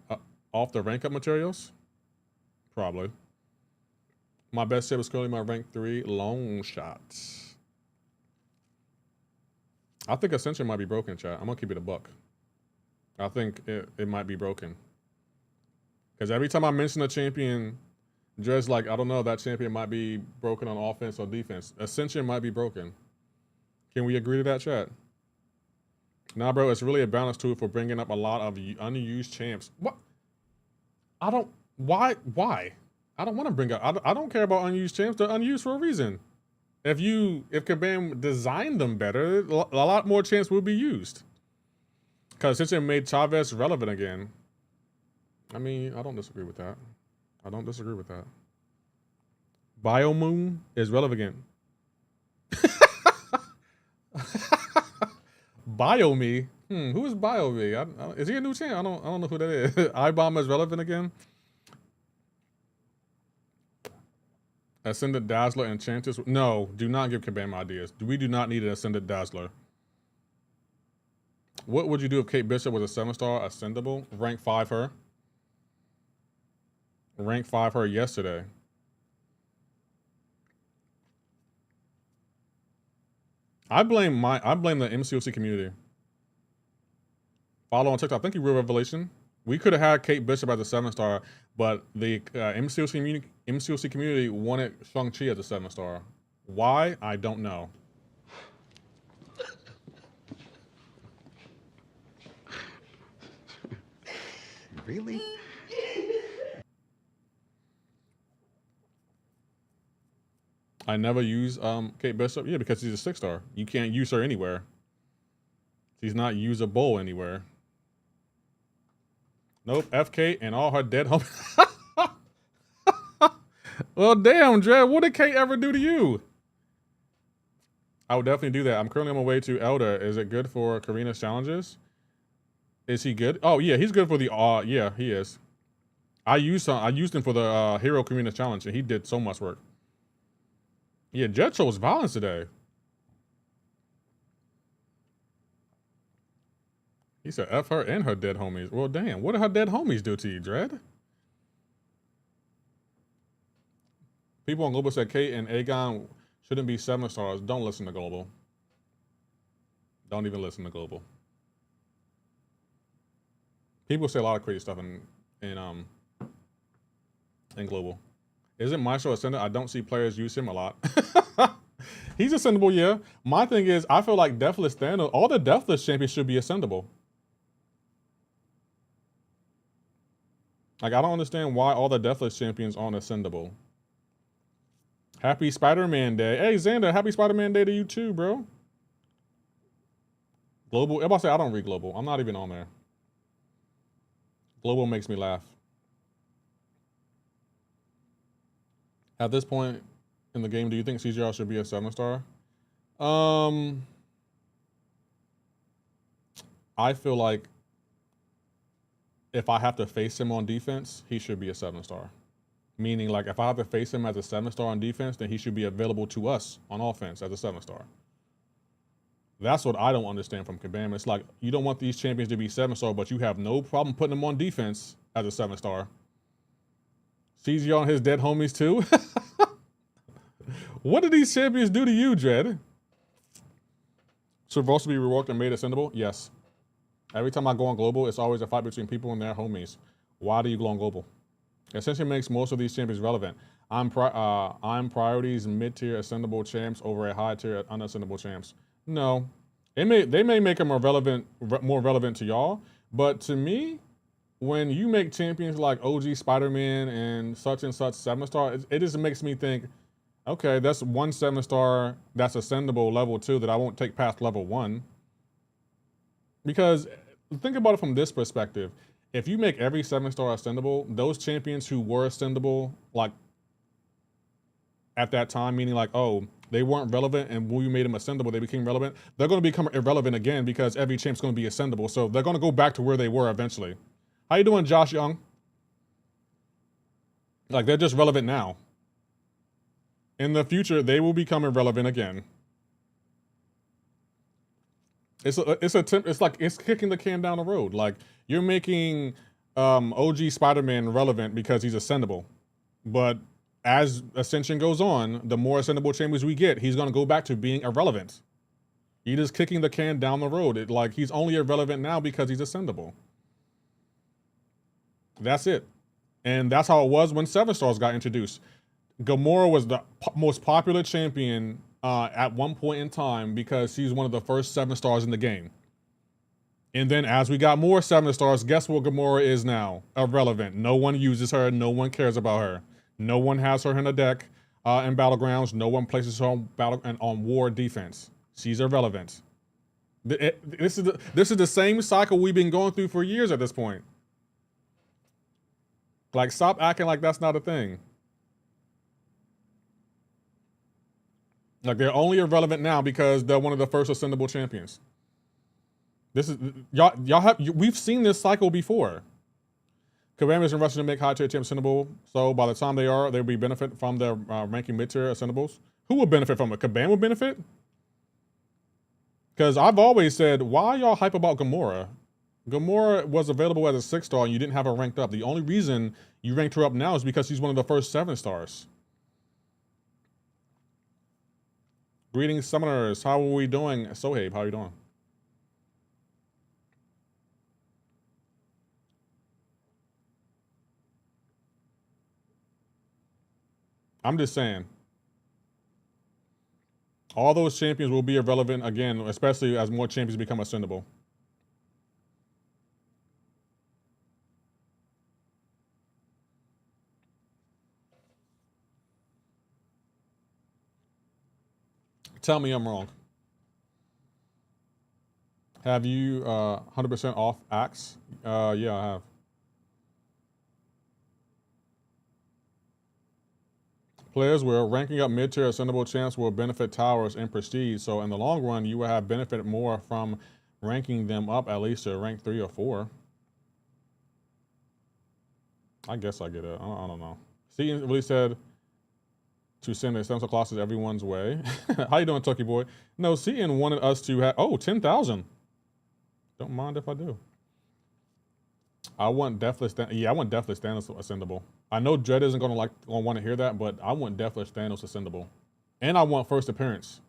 off the rank up materials? Probably. My best tip is currently my rank 3 long shots. I think Ascension might be broken, chat. I'm gonna keep it a buck. I think it might be broken. Because every time I mention a champion, Dre's like, I don't know, that champion might be broken on offense or defense. Ascension might be broken. Can we agree to that, chat? Nah, bro, it's really a balance tool for bringing up a lot of unused champs. What? Why? I don't want to bring up, I don't care about unused champs. They're unused for a reason. If Kabam designed them better, a lot more champs will be used. Because since it made Chavez relevant again. I mean, I don't disagree with that. I don't disagree with that. Biomoon is relevant again. Biome? Who is Biome? Is he a new champ? I don't know who that is. iBomb is relevant again. Ascendant Dazzler and Enchantress. No, do not give Kabam ideas. We do not need an Ascendant Dazzler. What would you do if Kate Bishop was a 7-star ascendable? Rank 5 her. Rank 5 her yesterday. I blame the MCoC community. Follow on TikTok. Thank you, Real Revelation. We could have had Kate Bishop as a 7-star, but the MCoC community wanted Shang-Chi as a 7-star. Why? I don't know. Really? I never use Kate Bishop. Yeah, because she's a 6-star. You can't use her anywhere. She's not usable anywhere. Nope, FK and all her dead homies. Well, damn, Dred, what did Kate ever do to you? I would definitely do that. I'm currently on my way to Elder. Is it good for Karina's challenges? Is he good? Oh yeah, he's good for the yeah, he is. I used him for the Hero Karina's challenge, and he did so much work. Yeah, Jet shows violence today. He said F her and her dead homies. Well, damn, what did her dead homies do to you, Dred? People on Global said Kate and Aegon shouldn't be 7-stars. Don't listen to Global. Don't even listen to Global. People say a lot of crazy stuff in Global. Isn't Maestro ascended? I don't see players use him a lot. He's ascendable, yeah. My thing is, I feel like Deathless Thanos, all the Deathless champions should be ascendable. Like, I don't understand why all the Deathless champions aren't ascendable. Happy Spider-Man Day. Hey, Xander, happy Spider-Man Day to you too, bro. Global, everybody say I don't read Global. I'm not even on there. Global makes me laugh. At this point in the game, do you think CGR should be a 7-star? I feel like if I have to face him on defense, he should be a 7-star. Meaning, like, if I have to face him as a 7-star on defense, then he should be available to us on offense as a 7-star. That's what I don't understand from Kabam. It's like, you don't want these champions to be 7-star, but you have no problem putting them on defense as a 7-star. CGR and his dead homies too? What did these champions do to you, Dred? Supposed to be reworked and made ascendable? Yes. Every time I go on Global, it's always a fight between people and their homies. Why do you go on Global? Essentially makes most of these champions relevant. I'm priorities mid-tier ascendable champs over a high-tier unascendable champs. No. They may make them more relevant to y'all, but to me, when you make champions like OG Spider-Man and such 7-star, it just makes me think, okay, that's one 7-star that's ascendable level 2 that I won't take past level 1. Because think about it from this perspective. If you make every 7-star ascendable, those champions who were ascendable, like, at that time, meaning like, oh, they weren't relevant, and when we made them ascendable, they became relevant, they're going to become irrelevant again because every champ's going to be ascendable. So they're going to go back to where they were eventually. How you doing, Josh Young? Like, they're just relevant now. In the future, they will become irrelevant again. It's like it's kicking the can down the road. Like, you're making OG Spider-Man relevant because he's ascendable, but as Ascension goes on, the more ascendable champions we get, he's gonna go back to being irrelevant. You're just kicking the can down the road. Like, he's only irrelevant now because he's ascendable. That's it. And that's how it was when 7-stars got introduced. Gamora was the most popular champion at one point in time because she's one of the first 7-stars in the game. And then as we got more 7-stars, guess what Gamora is now? Irrelevant. No one uses her. No one cares about her. No one has her in a deck in Battlegrounds. No one places her on war defense. She's irrelevant. This is the same cycle we've been going through for years at this point. Like, stop acting like that's not a thing. Like, they're only irrelevant now because they're one of the first ascendable champions. This is we've seen this cycle before. Kabam is in rushing to make high-tier champs ascendable, so by the time they are, they'll be benefit from their ranking mid-tier ascendables. Who will benefit from it? Kabam will benefit? Because I've always said, why y'all hype about Gamora? Gamora was available as a 6-star and you didn't have her ranked up. The only reason you ranked her up now is because she's one of the first 7-stars. Greetings, summoners. How are we doing? Sohaib, how are you doing? I'm just saying. All those champions will be irrelevant again, especially as more champions become ascendable. Tell me I'm wrong. Have you 100% off Axe? Yeah, I have. Players where ranking up mid-tier ascendable champs will benefit towers and prestige, so in the long run, you will have benefited more from ranking them up at least to rank 3 or 4. I guess I get it. I don't know. See, really said to send the essential classes everyone's way. How you doing, Tucky boy? No, CN wanted us to have 10,000. Don't mind if I do. I want Deathless I want Deathless Thanos ascendable. I know Dread isn't gonna want to hear that, but I want Deathless Thanos ascendable. And I want first appearance.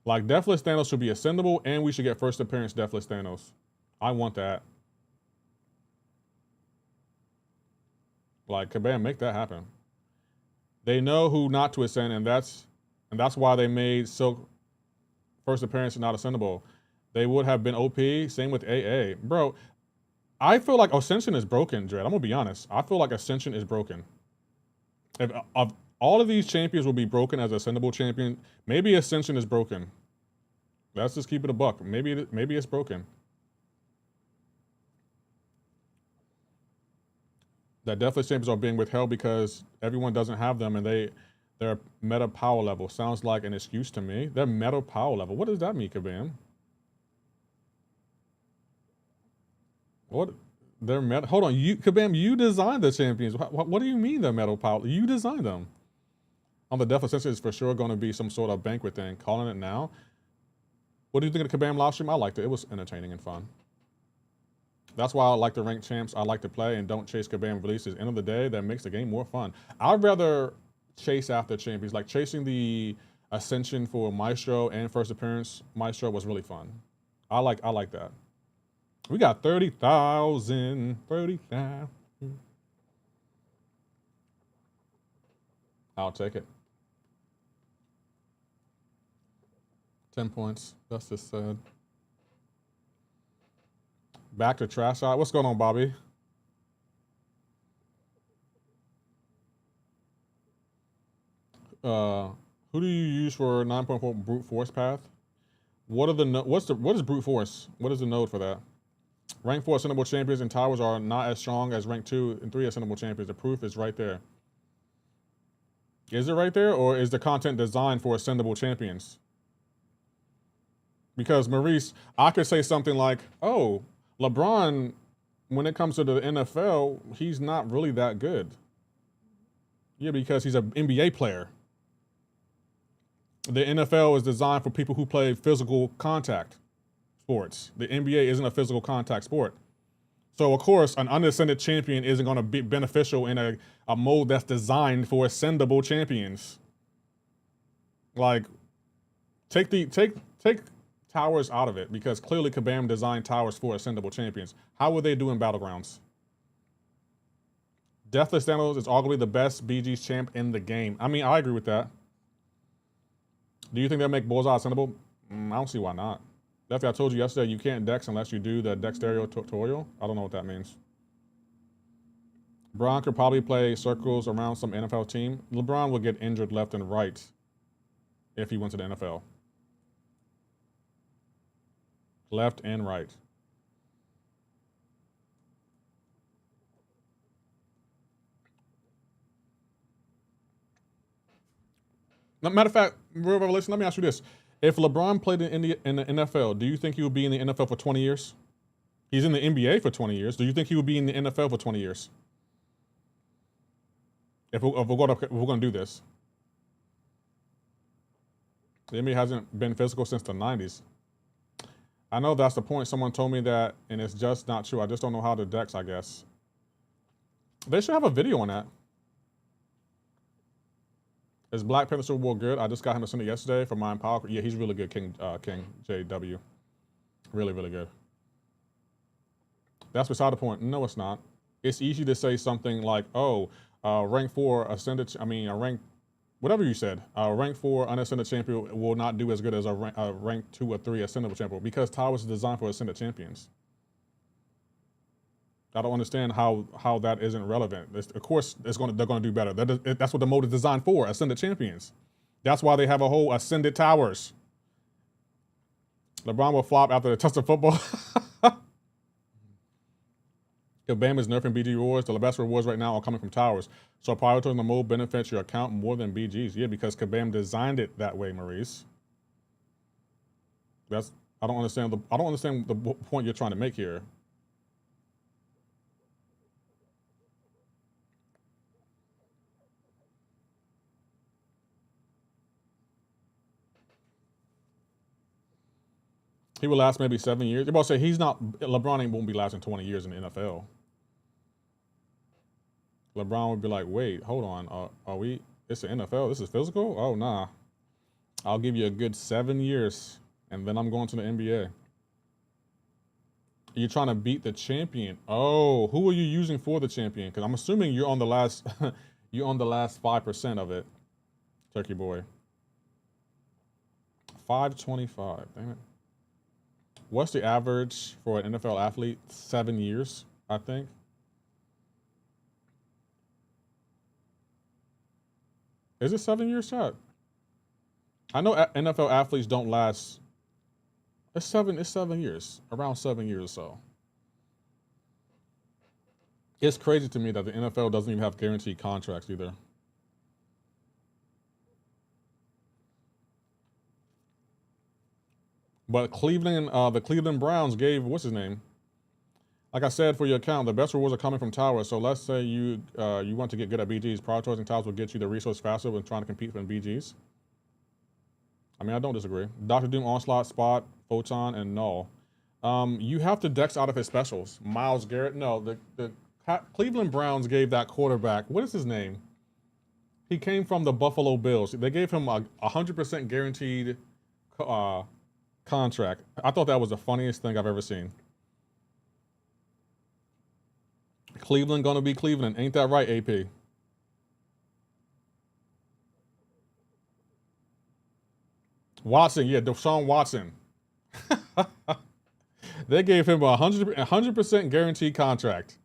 Like Deathless Thanos should be ascendable and we should get first appearance Deathless Thanos. I want that. Like Kabam, make that happen. They know who not to ascend, and that's why they made Silk first appearance not ascendable. They would have been OP. Same with AA, bro. I feel like Ascension is broken, Dread. I'm gonna be honest. I feel like Ascension is broken. If all of these champions will be broken as ascendable champion, maybe Ascension is broken. Let's just keep it a buck. Maybe it's broken. That Deathless champions are being withheld because everyone doesn't have them, and their meta power level sounds like an excuse to me. Their meta power level. What does that mean, Kabam? What? Their meta? Hold on, Kabam, you designed the champions. What do you mean their meta power? You designed them. On the Deathless Ascension is for sure going to be some sort of banquet thing. Calling it now. What do you think of the Kabam live stream? I liked it. It was entertaining and fun. That's why I like the ranked champs I like to play and don't chase Kabam releases. End of the day, that makes the game more fun. I'd rather chase after champions. Like chasing the Ascension for Maestro and first appearance Maestro was really fun. I like that. We got 30,000. 30,000. I'll take it. 10 points. That's just sad. Back to trash out. What's going on, Bobby? Who do you use for 9.4 brute force path? What is brute force? What is the node for that? Rank 4 ascendable champions and towers are not as strong as rank 2 and 3 ascendable champions. The proof is right there. Is it right there, or is the content designed for ascendable champions? Because Maurice, I could say something like, oh, LeBron, when it comes to the NFL, he's not really that good. Yeah, because he's an NBA player. The NFL is designed for people who play physical contact sports. The NBA isn't a physical contact sport. So, of course, an unascended champion isn't going to be beneficial in a mode that's designed for ascendable champions. Like, take towers out of it, because clearly Kabam designed towers for ascendable champions. How would they do in Battlegrounds? Deathless Thanos is arguably the best BG's champ in the game. I mean, I agree with that. Do you think they'll make Bullseye ascendable? I don't see why not. Lefty, I told you yesterday you can't dex unless you do the dexterity tutorial. I don't know what that means. LeBron could probably play circles around some NFL team. LeBron will get injured left and right if he went to the NFL. Left and right. Matter of fact, real revelation, let me ask you this. If LeBron played in the NFL, do you think he would be in the NFL for 20 years? He's in the NBA for 20 years. Do you think he would be in the NFL for 20 years? If we're going to do this. The NBA hasn't been physical since the 90s. I know that's the point. Someone told me that, and it's just not true. I just don't know how to dex, I guess. They should have a video on that. Is Black Panther Super Bowl good? I just got him to send it yesterday for my MCoC. Yeah, he's really good, King JW. Really, really good. That's beside the point. No, it's not. It's easy to say something like, oh, rank 4 ascended, a rank, whatever you said, rank 4 unascended champion will not do as good as a rank 2 or 3 ascended champion because towers is designed for ascended champions. I don't understand how that isn't relevant. Of course, they're going to do better. That's what the mode is designed for, ascended champions. That's why they have a whole ascended towers. LeBron will flop after the touch of football. Kabam is nerfing BG rewards. The best rewards right now are coming from towers. So prioritizing the mode benefits your account more than BG's. Yeah, because Kabam designed it that way, Maurice. I don't understand the point you're trying to make here. He will last maybe 7 years. You're about to say LeBron won't be lasting 20 years in the NFL. LeBron would be like, wait, hold on. It's the NFL, this is physical? Oh, nah. I'll give you a good 7 years, and then I'm going to the NBA. You're trying to beat the champion. Oh, who are you using for the champion? Because I'm assuming you're on the last, you're on the last 5% of it, Turkey boy. 525, damn it. What's the average for an NFL athlete? 7 years, I think. Is it 7 years, chat? I know NFL athletes don't last. It's 7 years, around 7 years or so. It's crazy to me that the NFL doesn't even have guaranteed contracts either. But Cleveland, the Cleveland Browns gave, what's his name? Like I said, for your account, the best rewards are coming from towers. So let's say you want to get good at BGs. Prioritizing towers will get you the resource faster when trying to compete for BGs. I mean, I don't disagree. Dr. Doom, Onslaught, Spot, Photon, and Null. You have to dex out of his specials. Myles Garrett, no. The Cleveland Browns gave that quarterback, what is his name? He came from the Buffalo Bills. They gave him a 100% guaranteed contract. I thought that was the funniest thing I've ever seen. Cleveland gonna be Cleveland. Ain't that right, AP? Watson, yeah, Deshaun Watson. They gave him a 100% guaranteed contract.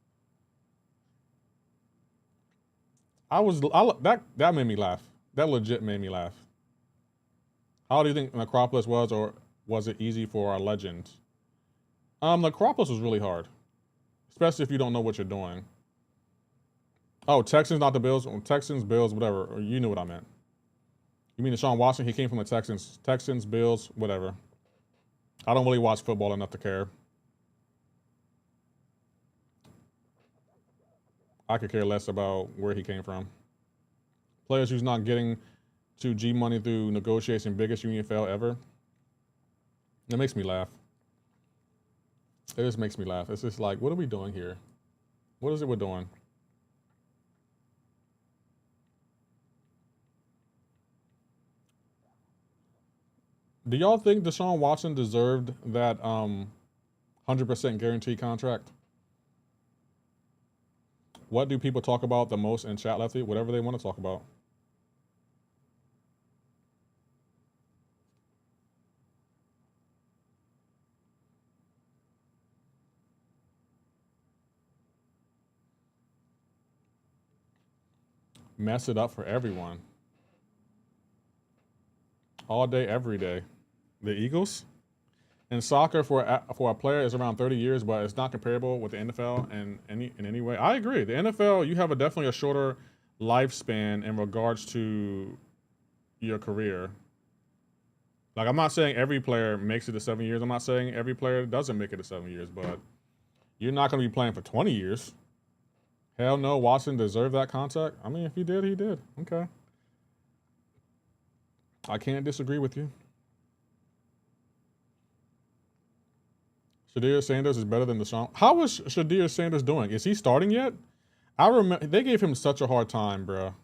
That made me laugh. That legit made me laugh. How do you think Necropolis was, or was it easy for our legend? Necropolis was really hard, especially if you don't know what you're doing. Oh, Texans, not the Bills. Texans, Bills, whatever. You knew what I meant. You mean Deshaun Watson? He came from the Texans. Texans, Bills, whatever. I don't really watch football enough to care. I could care less about where he came from. Players who's not getting to G money through negotiation, biggest union fail ever. It makes me laugh. It just makes me laugh. It's just like, what are we doing here? What is it we're doing? Do y'all think Deshaun Watson deserved that 100% guaranteed contract? What do people talk about the most in chat, Lefty? Whatever they want to talk about. Mess it up for everyone. All day, every day. The Eagles? In soccer, for a player, is around 30 years, but it's not comparable with the NFL in any way. I agree. The NFL, you have definitely a shorter lifespan in regards to your career. Like, I'm not saying every player makes it to 7 years. I'm not saying every player doesn't make it to 7 years, but you're not going to be playing for 20 years. Hell no, Watson deserved that contract. I mean, if he did, he did. Okay. I can't disagree with you. Shadir Sanders is better than Deshaun. How is Shadir Sanders doing? Is he starting yet? I remember they gave him such a hard time, bro.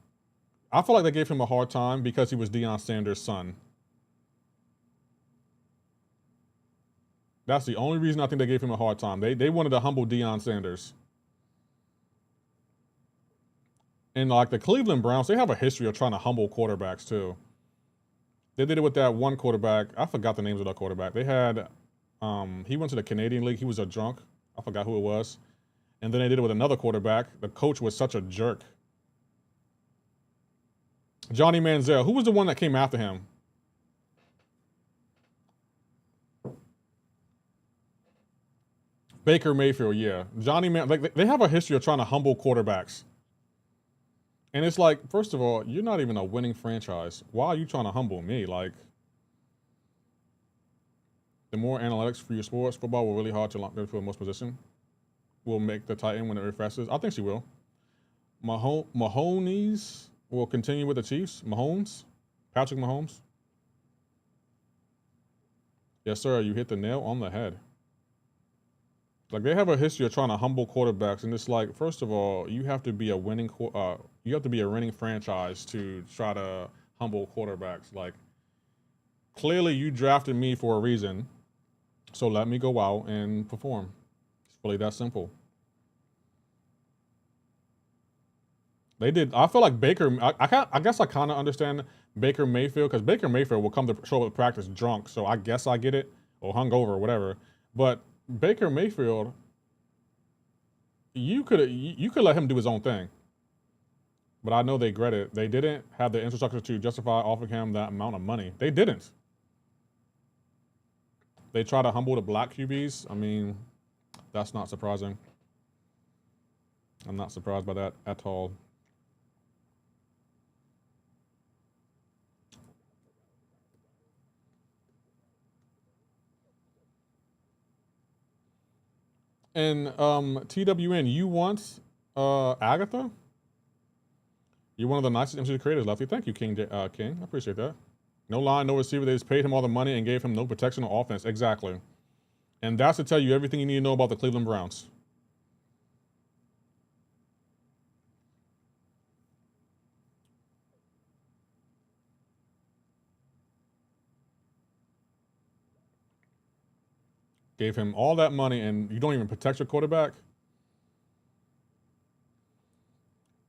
I feel like they gave him a hard time because he was Deion Sanders' son. That's the only reason I think they gave him a hard time. They wanted to humble Deion Sanders. And like the Cleveland Browns, they have a history of trying to humble quarterbacks too. They did it with that one quarterback. I forgot the names of that quarterback. They had, he went to the Canadian League. He was a drunk. I forgot who it was. And then they did it with another quarterback. The coach was such a jerk. Johnny Manziel. Who was the one that came after him? Baker Mayfield, yeah. Johnny Man. Like they have a history of trying to humble quarterbacks. And it's like, first of all, you're not even a winning franchise. Why are you trying to humble me? Like, the more analytics for your sports, football will really hard to lock for most position. Will make the tight end when it refreshes. I think she will. Mahomes will continue with the Chiefs. Patrick Mahomes. Yes, sir. You hit the nail on the head. Like they have a history of trying to humble quarterbacks, and it's like, first of all, you have to be a winning franchise to try to humble quarterbacks. Like, clearly you drafted me for a reason, so let me go out and perform. It's really that simple. They did. I feel like Baker. I guess I kind of understand Baker Mayfield because Baker Mayfield will come to show up at practice drunk, so I guess I get it, or hungover or whatever. But Baker Mayfield, you could let him do his own thing. But I know they regret it. They didn't have the infrastructure to justify offering him that amount of money. They didn't. They try to humble the black QBs. I mean, that's not surprising. I'm not surprised by that at all. And TWN, you want Agatha? You're one of the nicest MCoC creators, Lefty. Thank you, King. King. I appreciate that. No line, no receiver. They just paid him all the money and gave him no protection on offense. Exactly. And that's to tell you everything you need to know about the Cleveland Browns. Gave him all that money and you don't even protect your quarterback?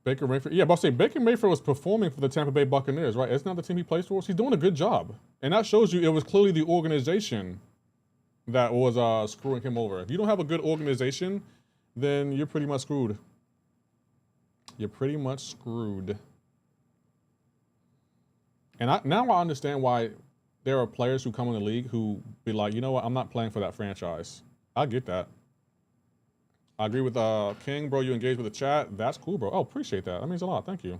Baker Mayfield. Yeah, but I'll say Baker Mayfield was performing for the Tampa Bay Buccaneers, right? Isn't that the team he plays for? He's doing a good job. And that shows you it was clearly the organization that was screwing him over. If you don't have a good organization, then you're pretty much screwed. You're pretty much screwed. And now I understand why there are players who come in the league who be like, you know what, I'm not playing for that franchise. I get that. I agree with King, bro. You engaged with the chat. That's cool, bro. Oh, appreciate that. That means a lot. Thank you.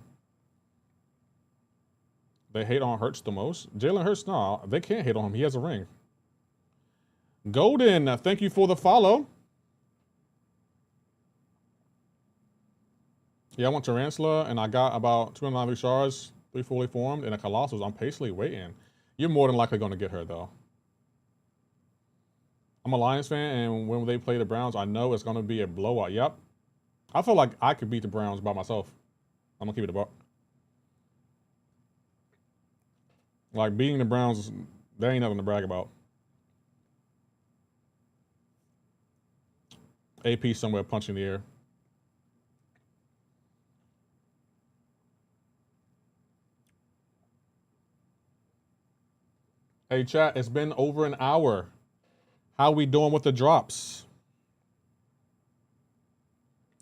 They hate on Hurts the most. Jalen Hurts, no, they can't hate on him. He has a ring. Golden, thank you for the follow. Yeah, I went to Ransler and I got about 290 shards, 3 fully formed, and a Colossus. I'm patiently waiting. You're more than likely going to get her, though. I'm a Lions fan, and when they play the Browns, I know it's going to be a blowout. Yep. I feel like I could beat the Browns by myself. I'm going to keep it a buck. Like, beating the Browns, there ain't nothing to brag about. AP somewhere punching the air. Hey, chat, it's been over an hour. How we doing with the drops?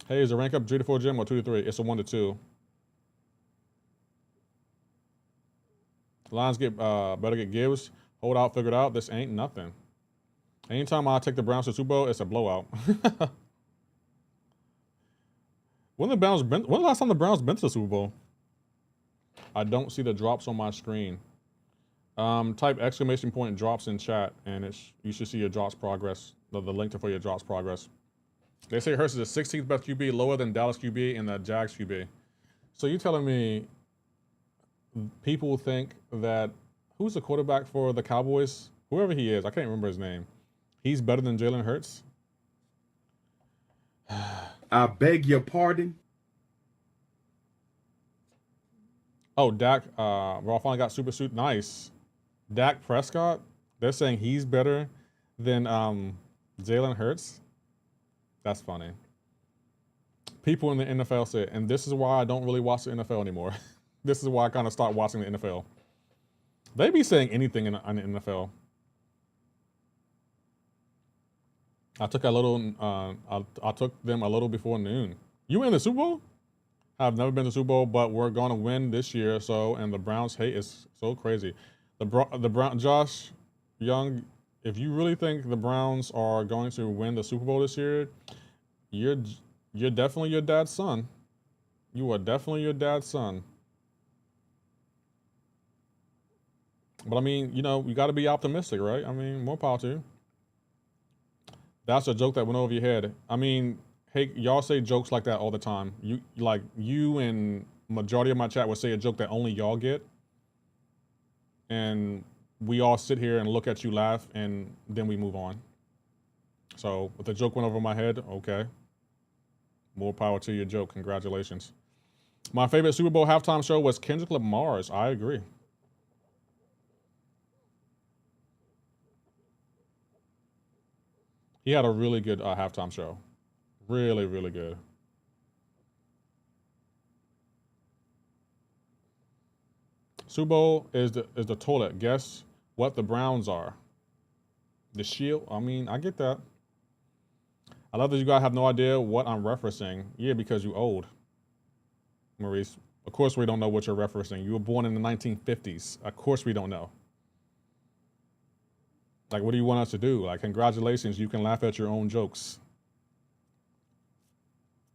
Hey, is the rank up 3 to 4 gym or 2 to 3? It's a 1 to 2. Lions get better get gives. Hold out, figure it out. This ain't nothing. Anytime I take the Browns to Super Bowl, it's a blowout. When the last time the Browns been to the Super Bowl? I don't see the drops on my screen. Type exclamation point drops in chat, and you should see your drops progress. The link for your drops progress. They say Hurts is the 16th best QB, lower than Dallas QB and the Jags QB. So you telling me people think that who's the quarterback for the Cowboys? Whoever he is, I can't remember his name. He's better than Jalen Hurts? I beg your pardon? Oh, Dak, well, I finally got Super Suit. Nice. Dak Prescott, they're saying he's better than Jalen Hurts. That's funny. People in the NFL say, and this is why I don't really watch the NFL anymore. This is why I kind of stopped watching the NFL. They be saying anything in the NFL. I took a little. I took them a little before noon. You in the Super Bowl? I've never been to the Super Bowl, but we're going to win this year. So, and the Browns hate is so crazy. The Brown Josh Young, if you really think the Browns are going to win the Super Bowl this year, you're definitely your dad's son. You are definitely your dad's son. But I mean, you know, you got to be optimistic, right? I mean, more power to you. That's a joke that went over your head. I mean, hey, y'all say jokes like that all the time. You and majority of my chat would say a joke that only y'all get, and we all sit here and look at you laugh, and then we move on. So if the joke went over my head, okay. More power to your joke. Congratulations. My favorite Super Bowl halftime show was Kendrick Lamar's. I agree. He had a really good halftime show. Really, really good. Super Bowl is the toilet. Guess what the Browns are? The Shield. I mean, I get that. I love that you guys have no idea what I'm referencing. Yeah, because you old, Maurice. Of course we don't know what you're referencing. You were born in the 1950s. Of course we don't know. Like, what do you want us to do? Like, congratulations, you can laugh at your own jokes.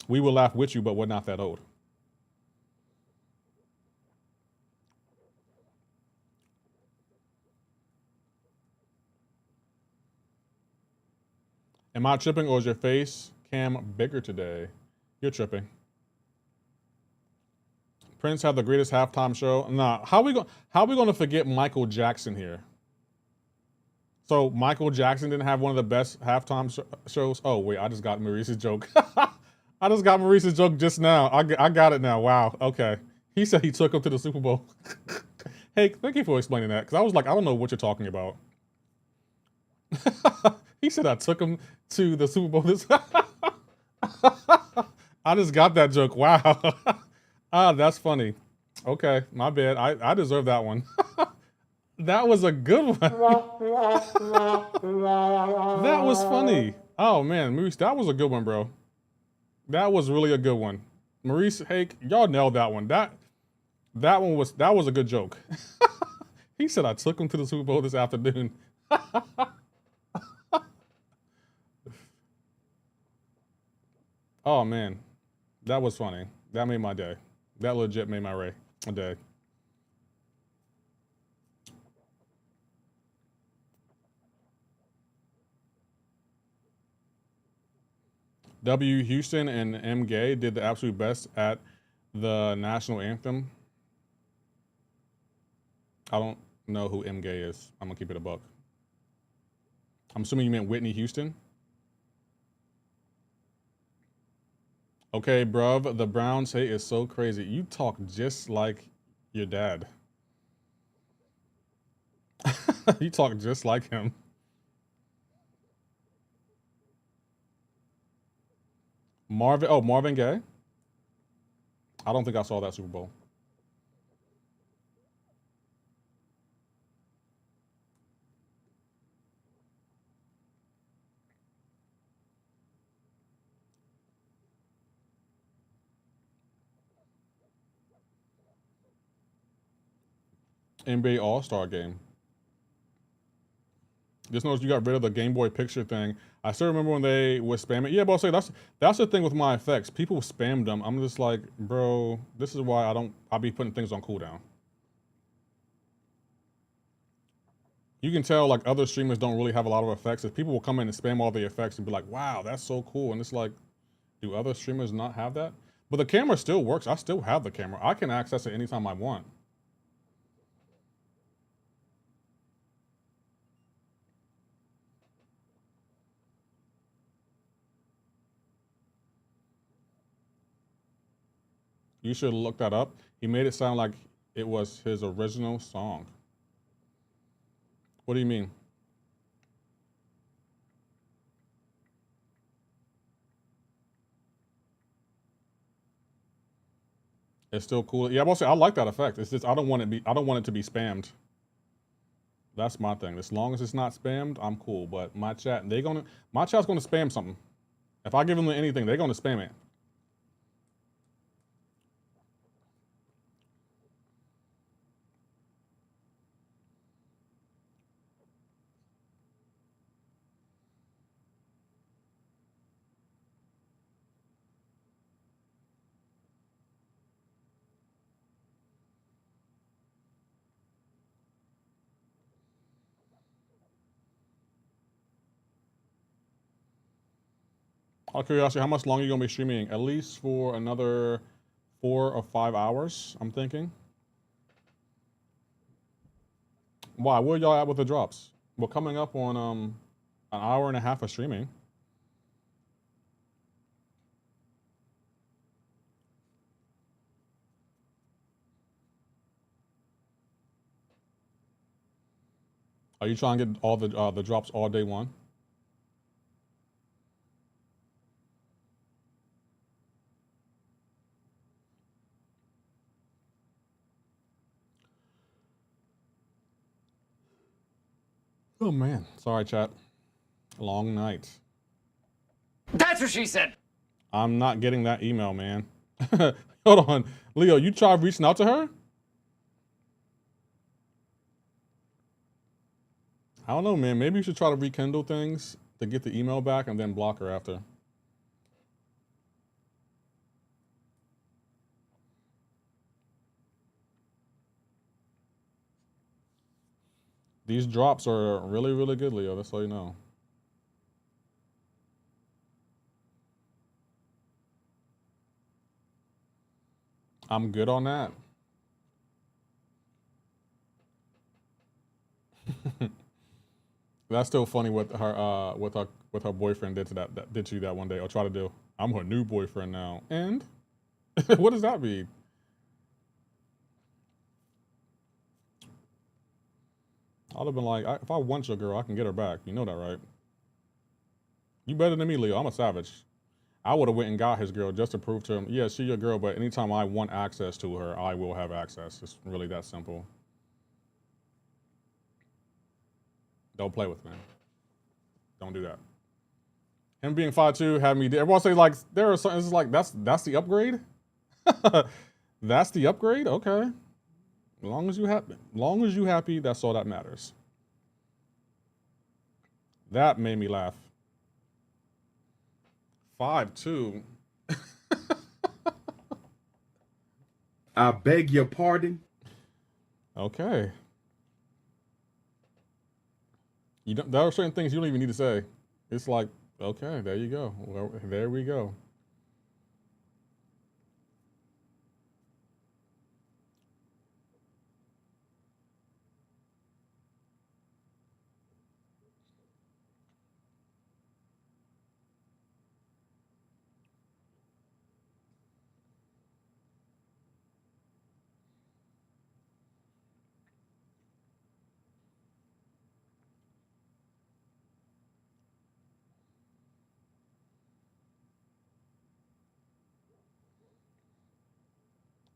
We will laugh with you, but we're not that old. Am I tripping or is your face cam bigger today? You're tripping. Prince had the greatest halftime show. Nah, how we gonna forget Michael Jackson here? So Michael Jackson didn't have one of the best halftime shows. Oh wait, I just got Maurice's joke. I just got Maurice's joke just now. I got it now. Wow. Okay. He said he took him to the Super Bowl. Hey, thank you for explaining that, because I was like, I don't know what you're talking about. He said I took him to the Super Bowl. I just got that joke. Wow. That's funny. Okay, my bad. I deserve that one. That was a good one. That was funny. Oh man, Maurice, that was a good one, bro. That was really a good one. Maurice, Hake, y'all nailed that one. That was a good joke. He said I took him to the Super Bowl this afternoon. Oh man, that was funny. That made my day. That legit made my day. W. Houston and M. Gay did the absolute best at the national anthem. I don't know who M. Gay is. I'm gonna keep it a buck. I'm assuming you meant Whitney Houston. Okay, bruv, the Browns hate is so crazy. You talk just like your dad. You talk just like him. Marvin Gaye? I don't think I saw that Super Bowl. NBA All-Star game. Just noticed you got rid of the Game Boy Picture thing. I still remember when they would spam it. Yeah, but I'll say that's the thing with my effects. People spammed them. I'm just like, bro, this is why I'll be putting things on cooldown. You can tell like other streamers don't really have a lot of effects. If people will come in and spam all the effects and be like, wow, that's so cool. And it's like, do other streamers not have that? But the camera still works. I still have the camera. I can access it anytime I want. You should look that up. He made it sound like It was his original song. What do you mean? It's still cool. Yeah, I'm also I like that effect. It's just I don't want it to be spammed. That's my thing. As long as it's not spammed, I'm cool. But my chat's gonna spam something. If I give them anything, they're gonna spam it. Out of curiosity, how much longer are you gonna be streaming? At least for another 4 or 5 hours, I'm thinking. Why? Where y'all at with the drops? We're coming up on an hour and a half of streaming. Are you trying to get all the drops all day one? Oh man, sorry chat. Long night. That's what she said. I'm not getting that email, man. Hold on, Leo. You tried reaching out to her? I don't know, man. Maybe you should try to rekindle things to get the email back and then block her after. These drops are really, really good, Leo. That's all you know. I'm good on that. That's still funny what her boyfriend did to you that one day, or try to do. I'm her new boyfriend now. And what does that mean? I'd have been like, if I want your girl, I can get her back. You know that, right? You better than me, Leo. I'm a savage. I would have went and got his girl just to prove to him, yeah, she's your girl, but anytime I want access to her, I will have access. It's really that simple. Don't play with me. Don't do that. Him being 5'2" had me. Everyone say like there are some. It's like that's the upgrade. That's the upgrade. Okay. As long as you happy, that's all that matters. That made me laugh. 5'2". I beg your pardon. Okay. There are certain things you don't even need to say. It's like, okay, there you go. Well, there we go.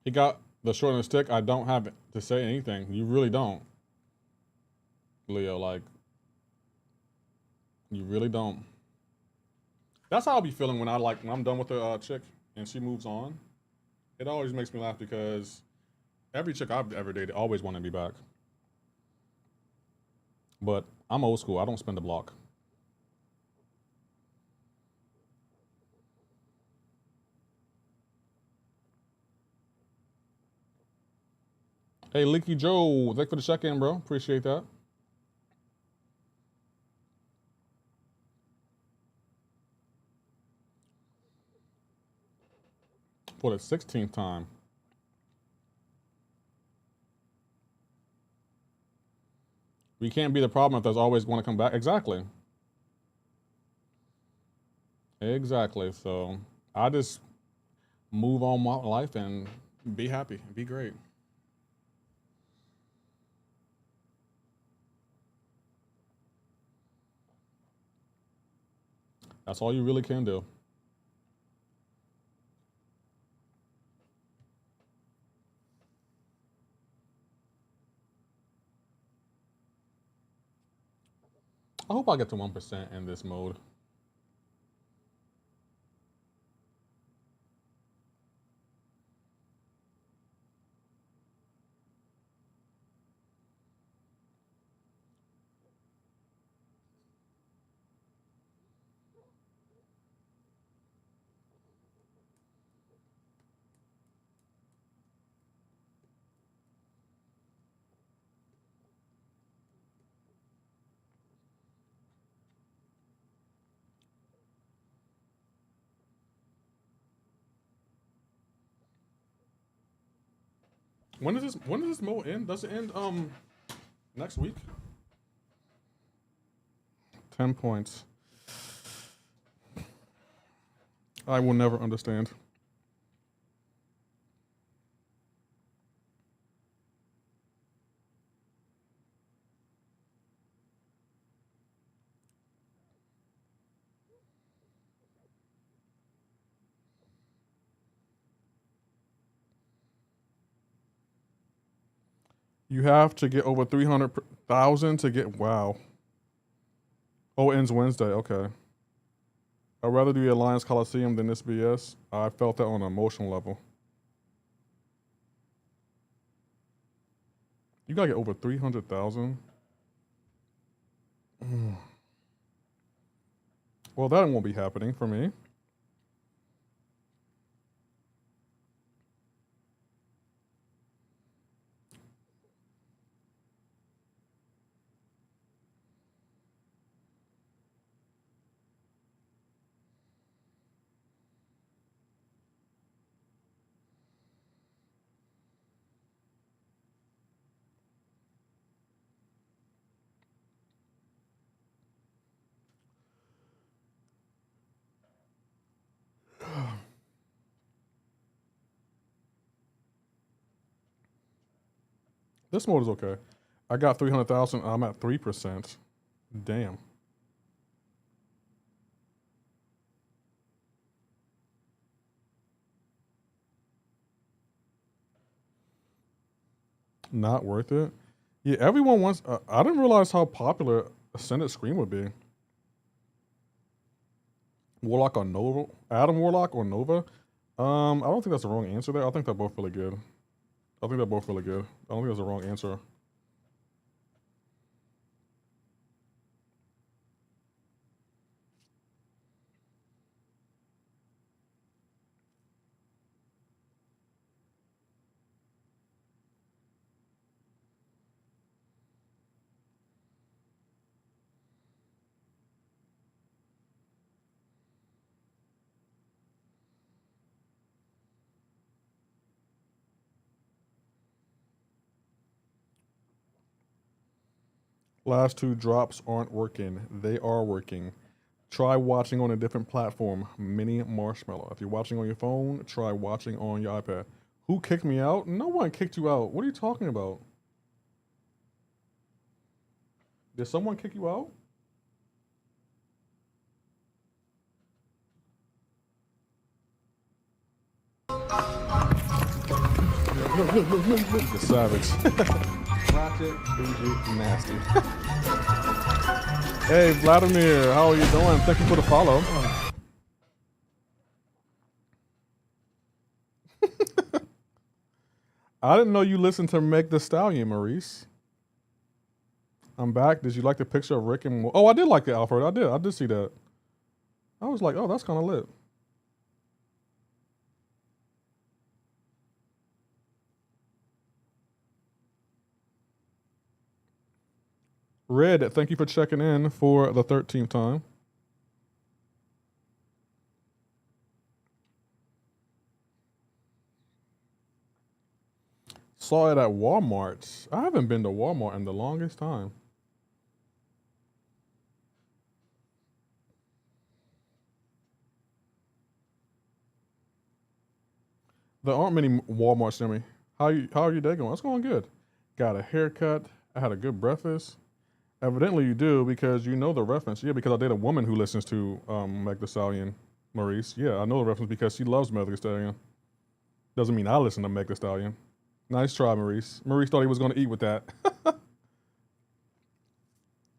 He got the short and the stick. I don't have to say anything. You really don't, Leo. Like, you really don't. That's how I'll be feeling when I'm done with the chick and she moves on. It always makes me laugh because every chick I've ever dated always wanted to be back. But I'm old school. I don't spend a block. Hey, Leaky Joe, thanks for the check-in, bro. Appreciate that. For the 16th time. We can't be the problem if there's always going to come back. Exactly. Exactly. So I just move on my life and be happy, be great. That's all you really can do. I hope I get to 1% in this mode. When does this mode end? Does it end next week? 10 points. I will never understand. You have to get over 300,000 to get, wow. Oh, it ends Wednesday, okay. I'd rather do the Alliance Coliseum than this BS. I felt that on an emotional level. You gotta get over 300,000. Well, that won't be happening for me. This mode is okay. I got 300,000. I'm at 3%. Damn. Not worth it. Yeah, everyone wants. I didn't realize how popular Ascended Scream would be. Warlock or Nova? Adam Warlock or Nova? I don't think that's the wrong answer there. I think they're both really good. I think they're both really good. I don't think that's the wrong answer. Last two drops aren't working. They are working. Try watching on a different platform. Mini Marshmallow. If you're watching on your phone, try watching on your iPad. Who kicked me out? No one kicked you out. What are you talking about? Did someone kick you out? Look, the savage. Ratchet, bougie, nasty. Hey, Vladimir, how are you doing? Thank you for the follow. I didn't know you listened to Meg the Stallion, Maurice. I'm back. Did you like the picture of Rick and... Oh, I did like it, Alfred. I did see that. I was like, oh, that's kind of lit. Red, thank you for checking in for the 13th time. Saw it at Walmart. I haven't been to Walmart in the longest time. There aren't many Walmarts near me. How are your day going? It's going good. Got a haircut. I had a good breakfast. Evidently you do because you know the reference. Yeah, because I date a woman who listens to Meg Thee Stallion, Maurice. Yeah, I know the reference because she loves Meg Thee Stallion. Doesn't mean I listen to Meg Thee Stallion. Nice try, Maurice. Maurice thought he was going to eat with that.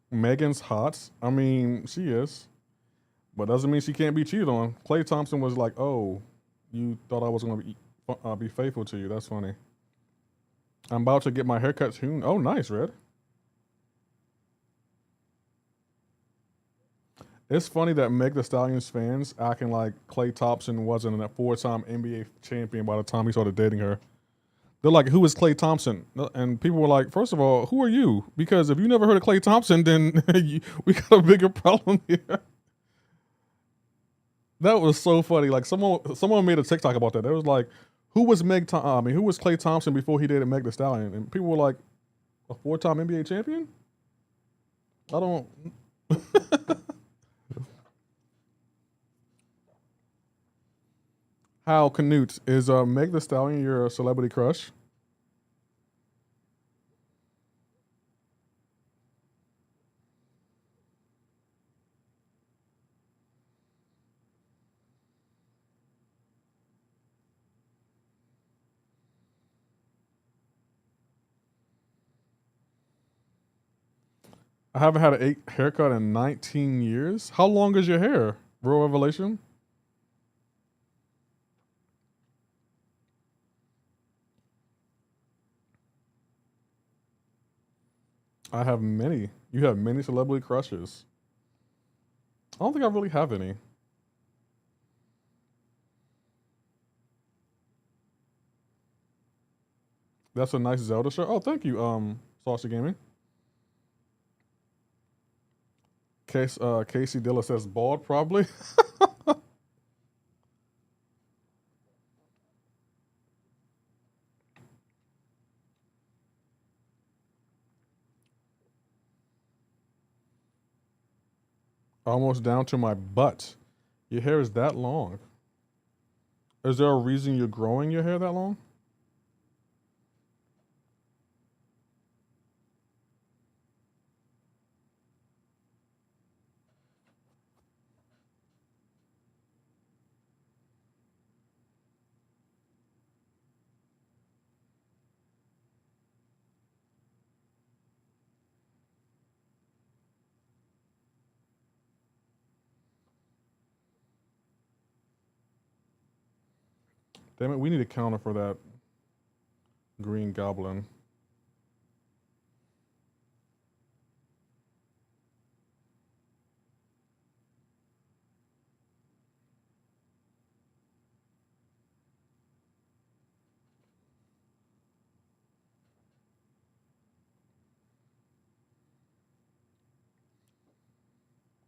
Megan's hot. I mean, she is. But doesn't mean she can't be cheated on. Klay Thompson was like, oh, you thought I was going to be faithful to you. That's funny. I'm about to get my haircut soon. Oh, nice, Red. It's funny that Meg Thee Stallion's fans acting like Klay Thompson wasn't a 4-time NBA champion by the time he started dating her. They're like, who is Klay Thompson? And people were like, first of all, who are you? Because if you never heard of Klay Thompson, then we got a bigger problem here. That was so funny. Like someone made a TikTok about that. It was like, who was who was Klay Thompson before he dated Meg Thee Stallion? And people were like, a 4-time NBA champion? I don't. How Canute is Meg Thee Stallion your celebrity crush? I haven't had an haircut in 19 years. How long is your hair? Real revelation? I have many. You have many celebrity crushes. I don't think I really have any. That's a nice Zelda shirt. Oh, thank you, Saucy Gaming. Casey Dilla says bald, probably. Almost down to my butt. Your hair is that long. Is there a reason you're growing your hair that long? Damn it, we need a counter for that green goblin.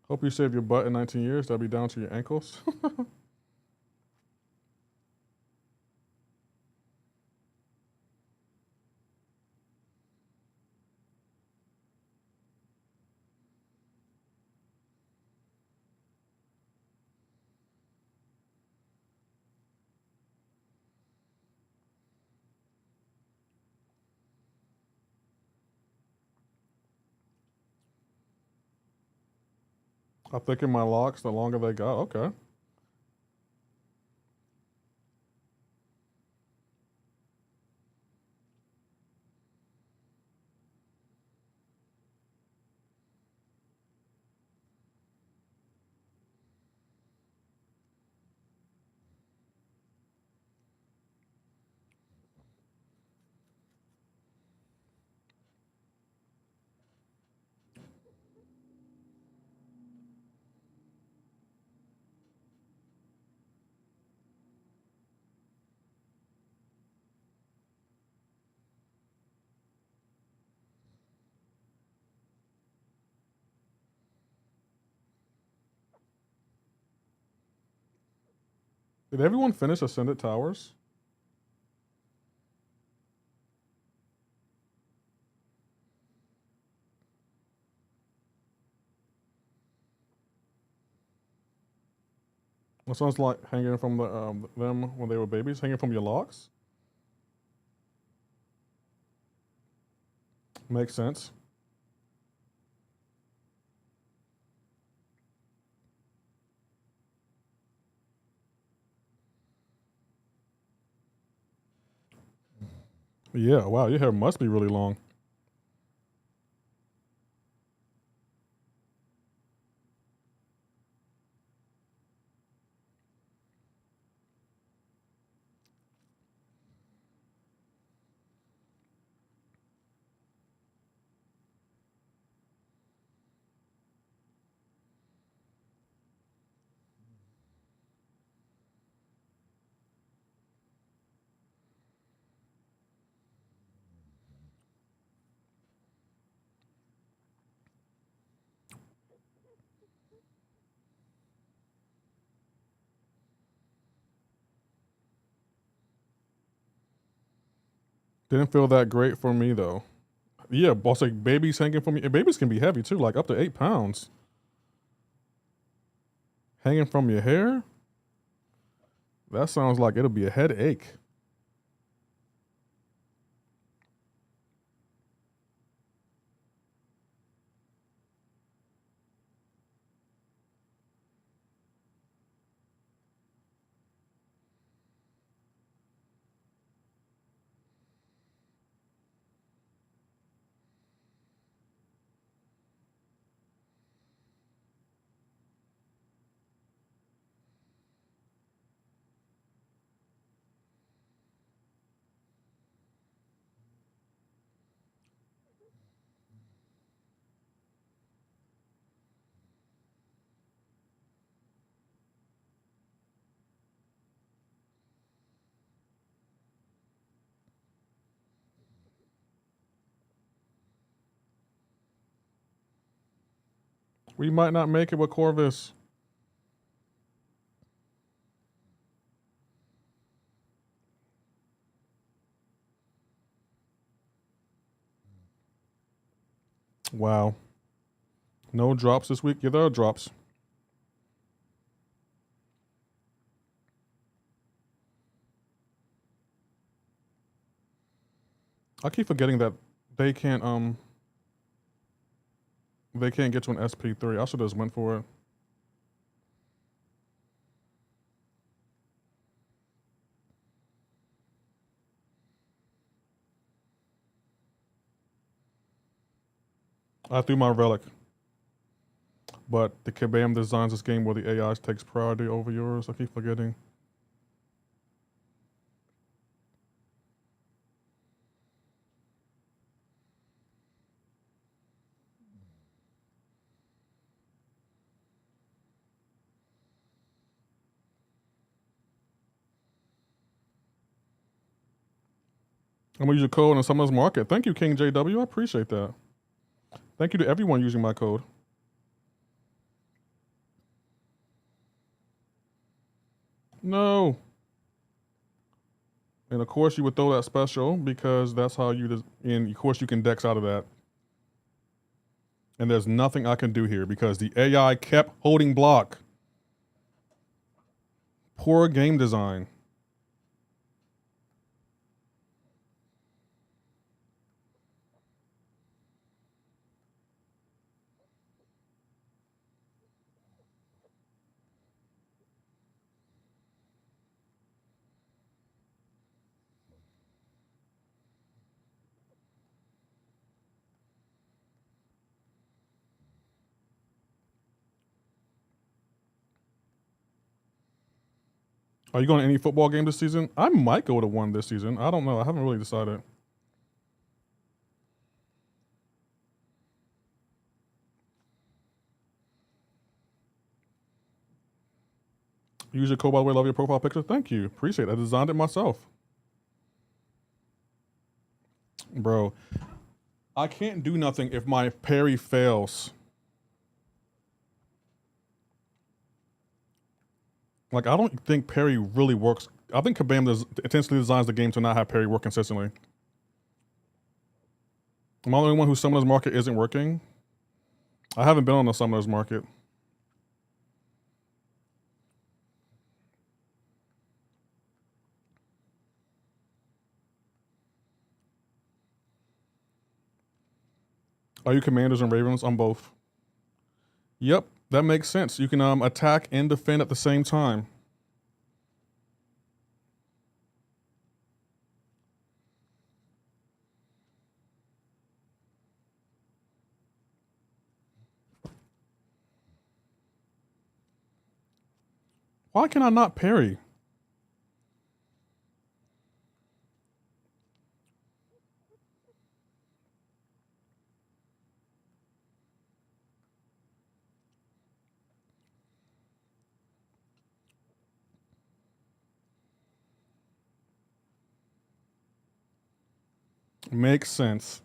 Hope you save your butt in 19 years. That'll be down to your ankles. I thicken my locks the longer they got. Okay. Did everyone finish Ascended Towers? That sounds like hanging from them when they were babies, hanging from your locks. Makes sense. Yeah, wow, your hair must be really long. Didn't feel that great for me though. Yeah, boss, like babies hanging from me. And babies can be heavy too, like up to 8 pounds. Hanging from your hair? That sounds like it'll be a headache. We might not make it with Corvus. Wow. No drops this week. Yeah, there are drops. I keep forgetting that they can't get to an SP3. I should have just went for it. I threw my relic. But the Kabam designs this game where the AI takes priority over yours. I keep forgetting. I'm gonna use your code in Summer's Market. Thank you, King JW. I appreciate that. Thank you to everyone using my code. No. And of course you would throw that special because that's how you, and of course you can dex out of that. And there's nothing I can do here because the AI kept holding block. Poor game design. Are you going to any football game this season? I might go to one this season. I don't know. I haven't really decided. Use your code, by the way. Love your profile picture. Thank you. Appreciate it. I designed it myself. Bro, I can't do nothing if my parry fails. Like, I don't think parry really works. I think Kabam intentionally designs the game to not have parry work consistently. Am I the only one whose Summoner's Market isn't working? I haven't been on the Summoner's Market. Are you Commanders and Ravens? On both. Yep, that makes sense. You can attack and defend at the same time. Why can I not parry? Makes sense.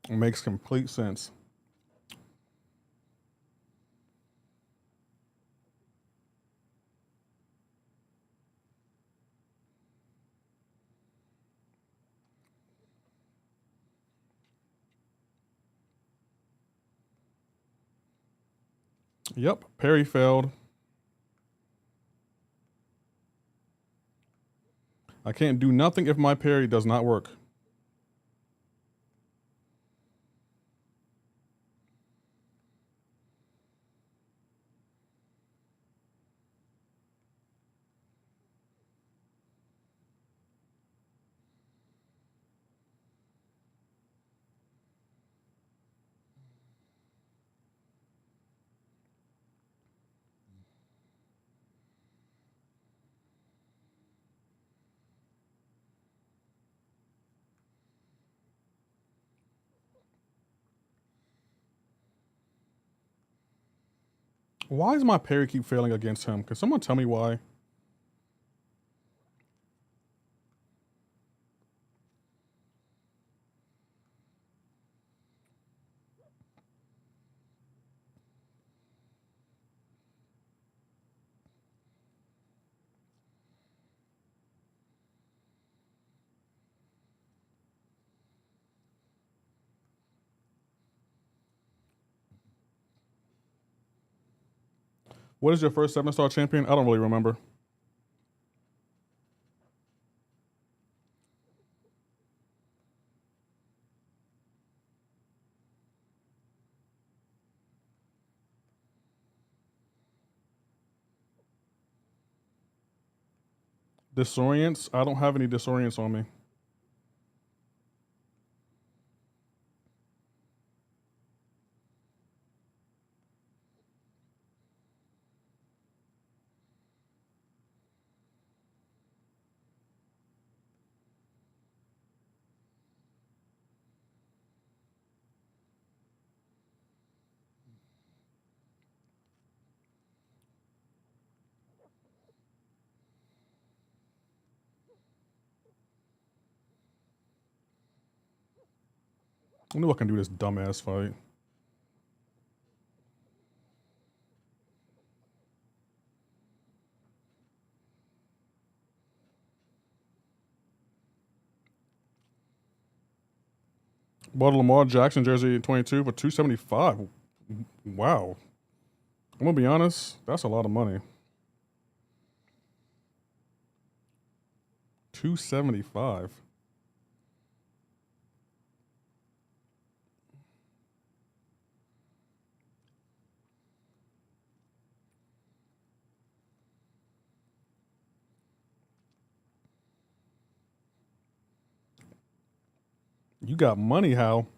Makes complete sense. Yep, parry failed. I can't do nothing if my parry does not work. Why does my parry keep failing against him? Can someone tell me why? What is your first 7-star champion? I don't really remember. Disorients? I don't have any disorients on me. I knew I can do this dumbass fight. Bought a Lamar Jackson jersey 22 for $275. Wow. I'm gonna be honest, that's a lot of money. $275. You got money, Hal.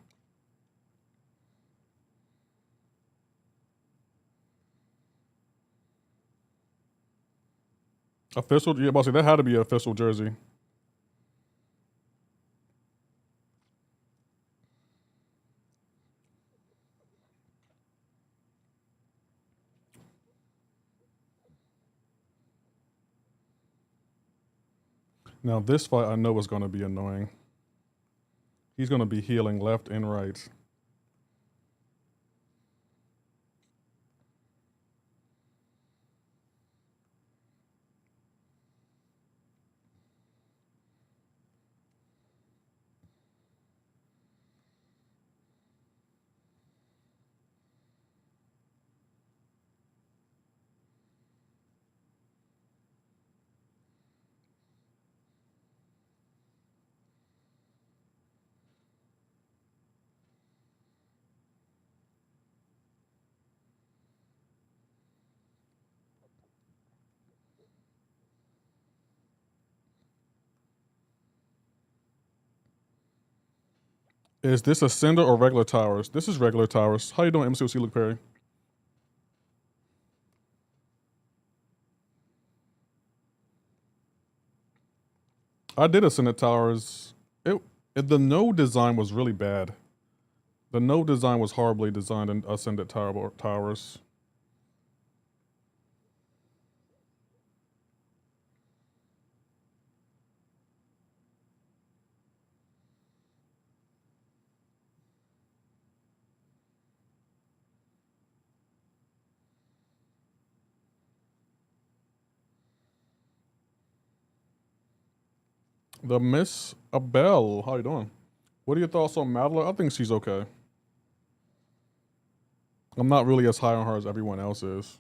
Official? Yeah, bossy, that had to be an official jersey. Now this fight I know is gonna be annoying. He's gonna be healing left and right. Is this a Cinder or regular towers? This is regular towers. How you doing, MCoC Luke Perry? I did Ascendant Towers. The node design was really bad. The node design was horribly designed in Ascendant Towers. The Miss Abel, how you doing? What are your thoughts on Madeline? I think she's okay. I'm not really as high on her as everyone else is.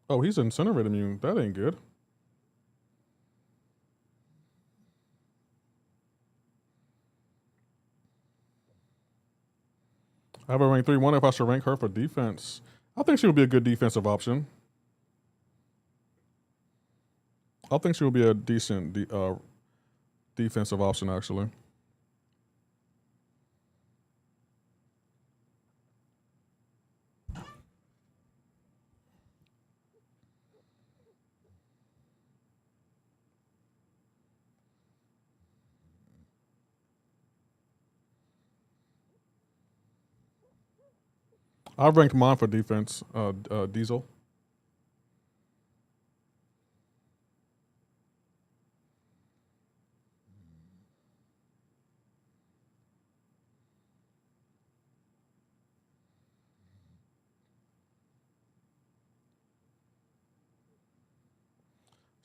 Oh, he's incinerated immune. That ain't good. I have a rank 3. Wonder if I should rank her for defense. I think she would be a good defensive option. I think she would be a decent defensive option, actually. I rank mine for defense, Diesel.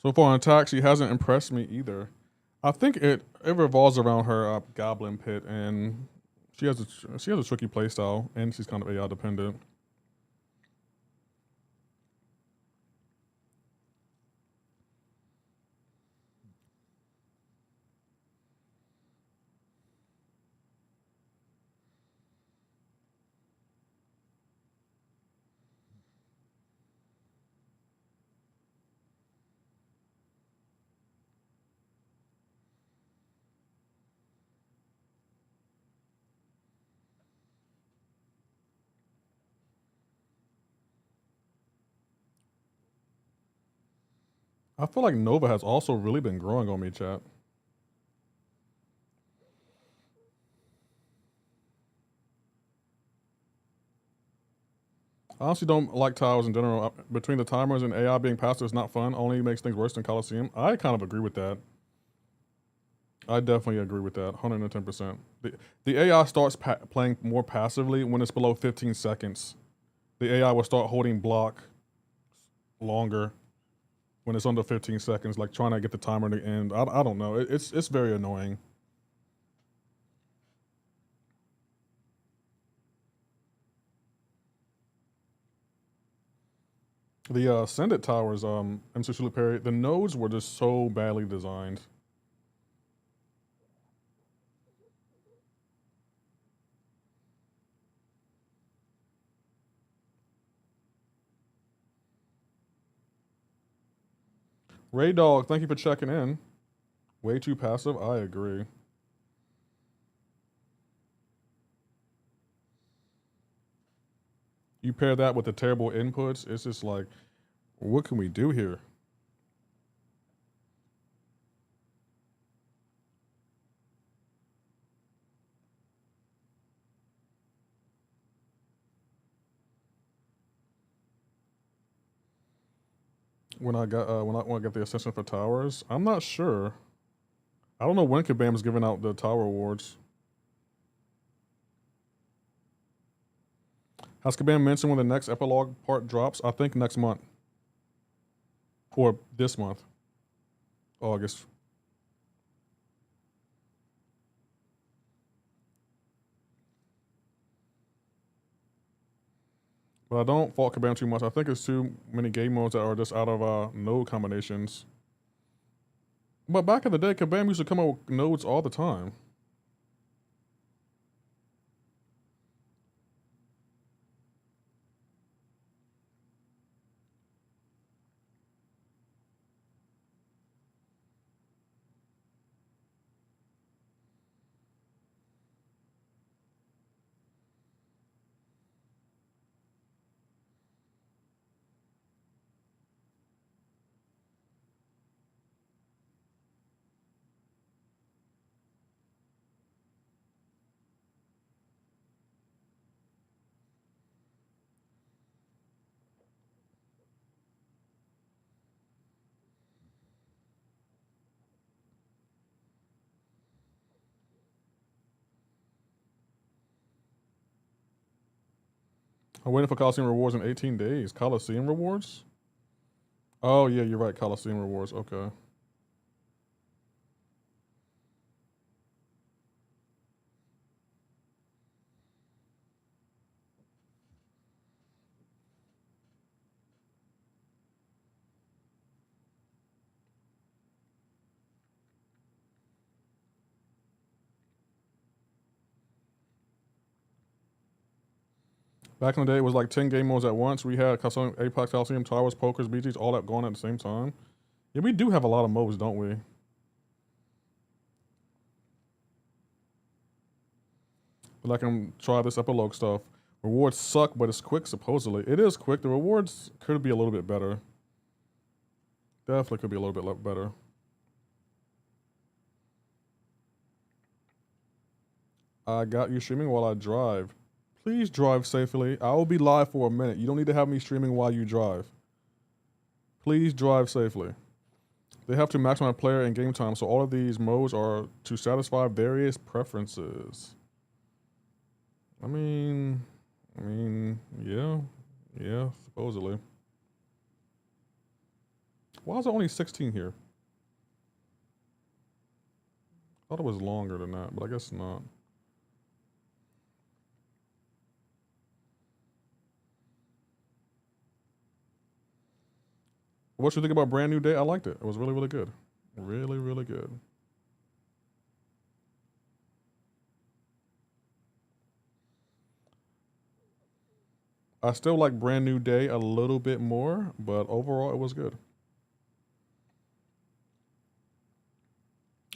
So far on attack, she hasn't impressed me either. I think it revolves around her Goblin Pit, and she has a tricky playstyle, and she's kind of AI dependent. I feel like Nova has also really been growing on me, chat. I honestly don't like towers in general. Between the timers and AI being passive is not fun. Only makes things worse than Coliseum. I kind of agree with that. I definitely agree with that, 110%. The AI starts playing more passively when it's below 15 seconds. The AI will start holding block longer when it's under 15 seconds, like trying to get the timer to end. I don't know. It's very annoying. The Ascendant Towers, MC Perry, the nodes were just so badly designed. Ray Dog, thank you for checking in. Way too passive. I agree. You pair that with the terrible inputs, it's just like, what can we do here? When I get the Ascension for Towers, I'm not sure. I don't know when Kabam is giving out the Tower Awards. Has Kabam mentioned when the next epilogue part drops? I think next month. Or this month. August. But I don't fault Kabam too much. I think it's too many game modes that are just out of node combinations. But back in the day, Kabam used to come out with nodes all the time. I'm waiting for Coliseum rewards in 18 days. Coliseum rewards? Oh, yeah, you're right. Coliseum rewards. Okay. Back in the day, it was like 10 game modes at once. We had Coliseum, Apex, Coliseum, Towers, Pokers, BGs, all that going at the same time. Yeah, we do have a lot of modes, don't we? But I can try this epilogue stuff. Rewards suck, but it's quick, supposedly. It is quick. The rewards could be a little bit better. Definitely could be a little bit better. I got you streaming while I drive. Please drive safely. I will be live for a minute. You don't need to have me streaming while you drive. Please drive safely. They have to maximize player and game time, so all of these modes are to satisfy various preferences. I mean, yeah, supposedly. Why is it only 16 here? I thought it was longer than that, but I guess not. What you think about Brand New Day? I liked it. It was really, really good. Really, really good. I still like Brand New Day a little bit more, but overall it was good.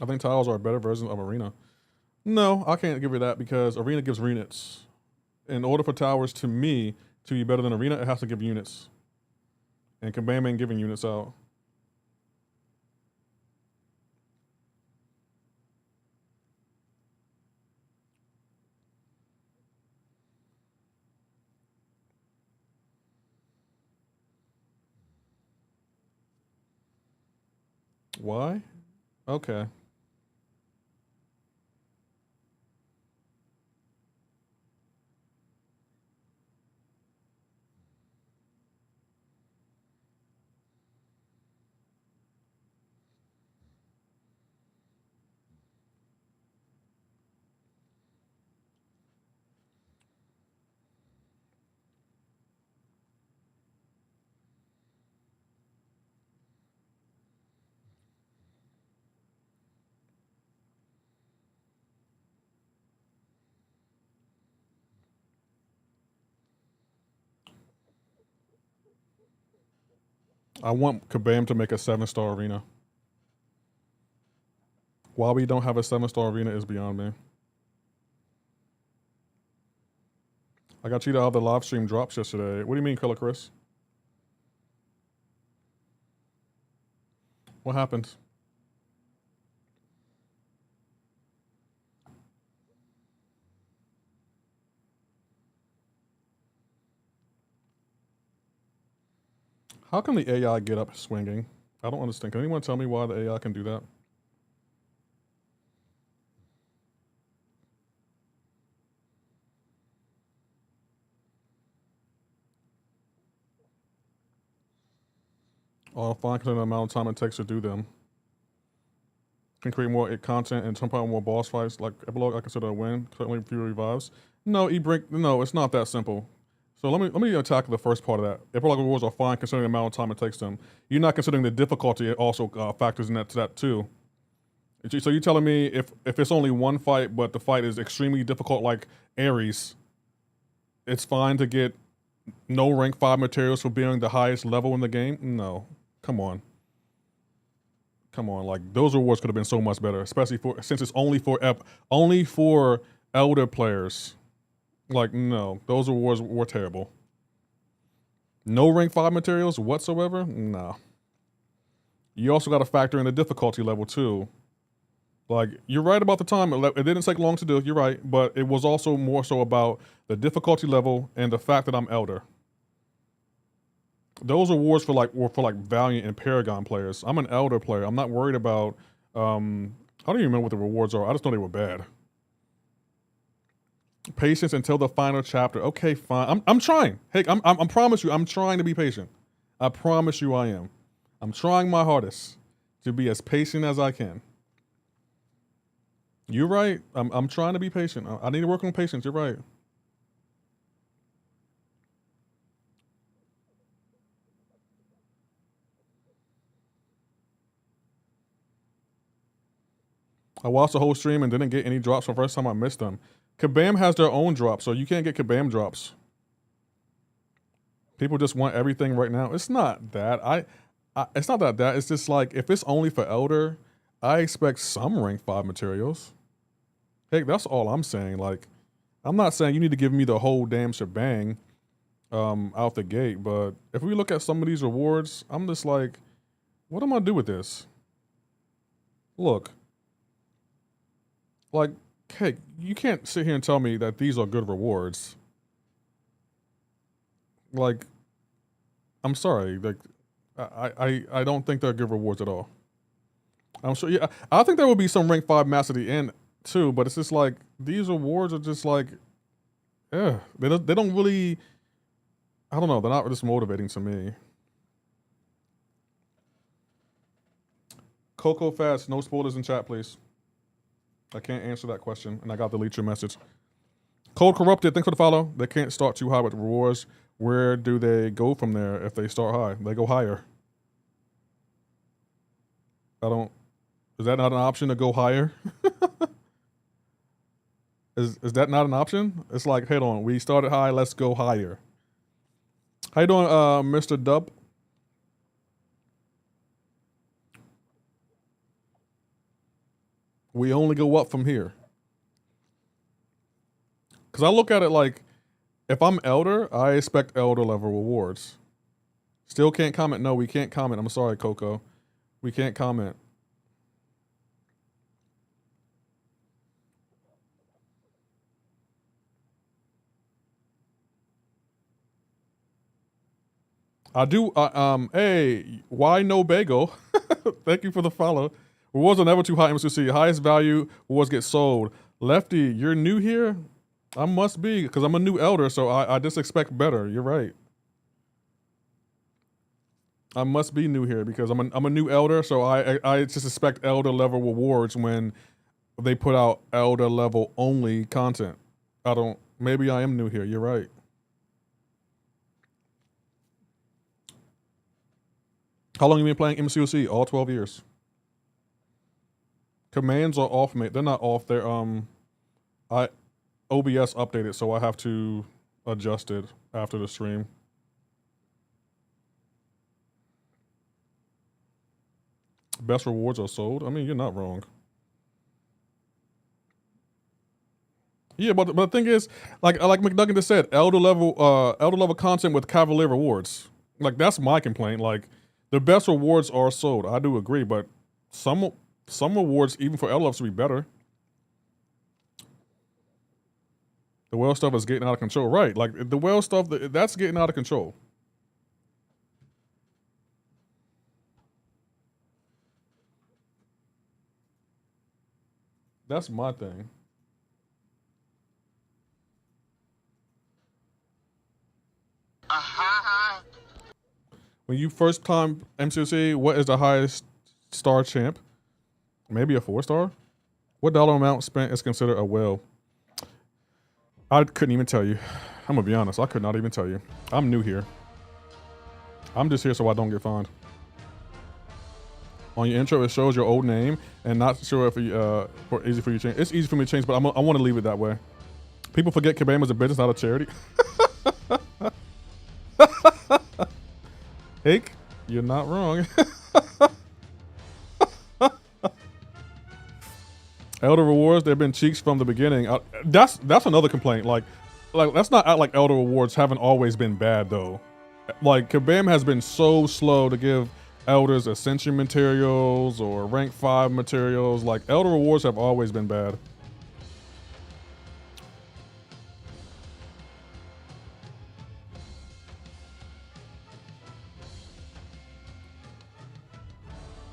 I think tiles are a better version of Arena. No, I can't give you that because Arena gives units. In order for towers to me to be better than Arena, it has to give units. And Kabam ain't giving units out. Why? Okay. I want Kabam to make a 7-star arena. Why we don't have a 7-star arena is beyond me. I got cheated out of the live stream drops yesterday. What do you mean, Killer Chris? What happened? How can the AI get up swinging? I don't understand. Can anyone tell me why the AI can do that? I'll find the amount of time it takes to do them. Can create more content and jump out more boss fights. Like epilogue, I consider a win. Certainly few revives. No, no, it's not that simple. So let me attack the first part of that. Epilogue rewards are fine considering the amount of time it takes them. You're not considering the difficulty. It also factors in that to that too. So you're telling me if it's only one fight, but the fight is extremely difficult, like Ares, it's fine to get no rank 5 materials for being the highest level in the game? No, come on. Come on, like those rewards could have been so much better, especially since it's only for elder players. Like no, those rewards were terrible. No rank 5 materials whatsoever? Nah. You also got to factor in the difficulty level too. Like, you're right about the time. It didn't take long to do, you're right, but it was also more so about the difficulty level and the fact that I'm elder. Those awards were for like Valiant and Paragon players. I'm an elder player. I'm not worried about, I don't even remember what the rewards are. I just know they were bad. Patience until the final chapter. Okay, fine. I'm trying. Hey, I promise you, I'm trying to be patient. I promise you I am. I'm trying my hardest to be as patient as I can. You're right. I'm trying to be patient. I need to work on patience. You're right. I watched the whole stream and didn't get any drops from the first time I missed them. Kabam has their own drops, so you can't get Kabam drops. People just want everything right now. It's not that. It's not that. It's just like, if it's only for Elder, I expect some rank 5 materials. Hey, that's all I'm saying. Like, I'm not saying you need to give me the whole damn shebang out the gate, but if we look at some of these rewards, I'm just like, what am I do with this? Look. Like, hey, you can't sit here and tell me that these are good rewards. Like, I'm sorry. Like, I don't think they're good rewards at all. I'm sure, yeah, I think there will be some rank 5 mass at the end too, but it's just like, these awards are just like, yeah, they don't really, I don't know, they're not just motivating to me. Coco Fast, no spoilers in chat, please. I can't answer that question, and I got to delete your message. Cold Corrupted, thanks for the follow. They can't start too high with rewards. Where do they go from there if they start high? They go higher. Is that not an option to go higher? Is that not an option? It's like, hold on, we started high, let's go higher. How you doing, Mr. Dub? We only go up from here. Because I look at it like, if I'm Elder, I expect Elder level rewards. Still can't comment. No, we can't comment. I'm sorry, Coco. We can't comment. I do, hey, why no bagel? Thank you for the follow. Rewards are never too high, MCoC. Highest value rewards get sold. Lefty, you're new here? I must be, because I'm a new elder, so I just expect better. You're right. I must be new here because I'm a new elder, so I just expect elder level rewards when they put out elder level only content. Maybe I am new here. You're right. How long have you been playing MCoC? All 12 years. Commands are off, mate. They're not off. They're OBS updated, so I have to adjust it after the stream. Best rewards are sold. I mean, you're not wrong. Yeah, but the thing is, like McDuggan just said, elder level content with Cavalier rewards. Like, that's my complaint. Like, the best rewards are sold. I do agree, but some rewards, even for elder levels, should be better. The whale stuff is getting out of control. Right, like the whale stuff, that's getting out of control. That's my thing. When you first climb MCoC, what is the highest star champ? Maybe a 4-star? What dollar amount spent is considered a whale? I couldn't even tell you. I'm gonna be honest, I could not even tell you. I'm new here. I'm just here so I don't get fined. On your intro, it shows your old name, and not sure if easy for you to change. It's easy for me to change, but I want to leave it that way. People forget Kabam is a business, not a charity. Hake, you're not wrong. Elder Rewards, they've been cheeks from the beginning. That's another complaint. Like let's not act like Elder Rewards haven't always been bad though. Like Kabam has been so slow to give Elders Ascension materials or rank 5 materials. Like Elder Rewards have always been bad.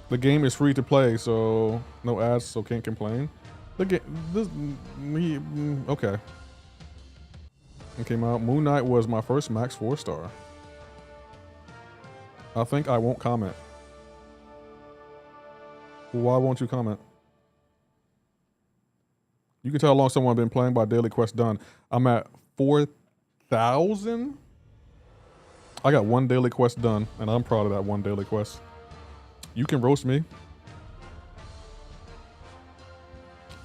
The game is free to play, so no ads, so can't complain. The game, okay. It came out. Moon Knight was my first max 4-star. I think I won't comment. Why won't you comment? You can tell how long someone been playing by daily quest done. I'm at 4,000. I got 1 daily quest done, and I'm proud of that 1 daily quest. You can roast me.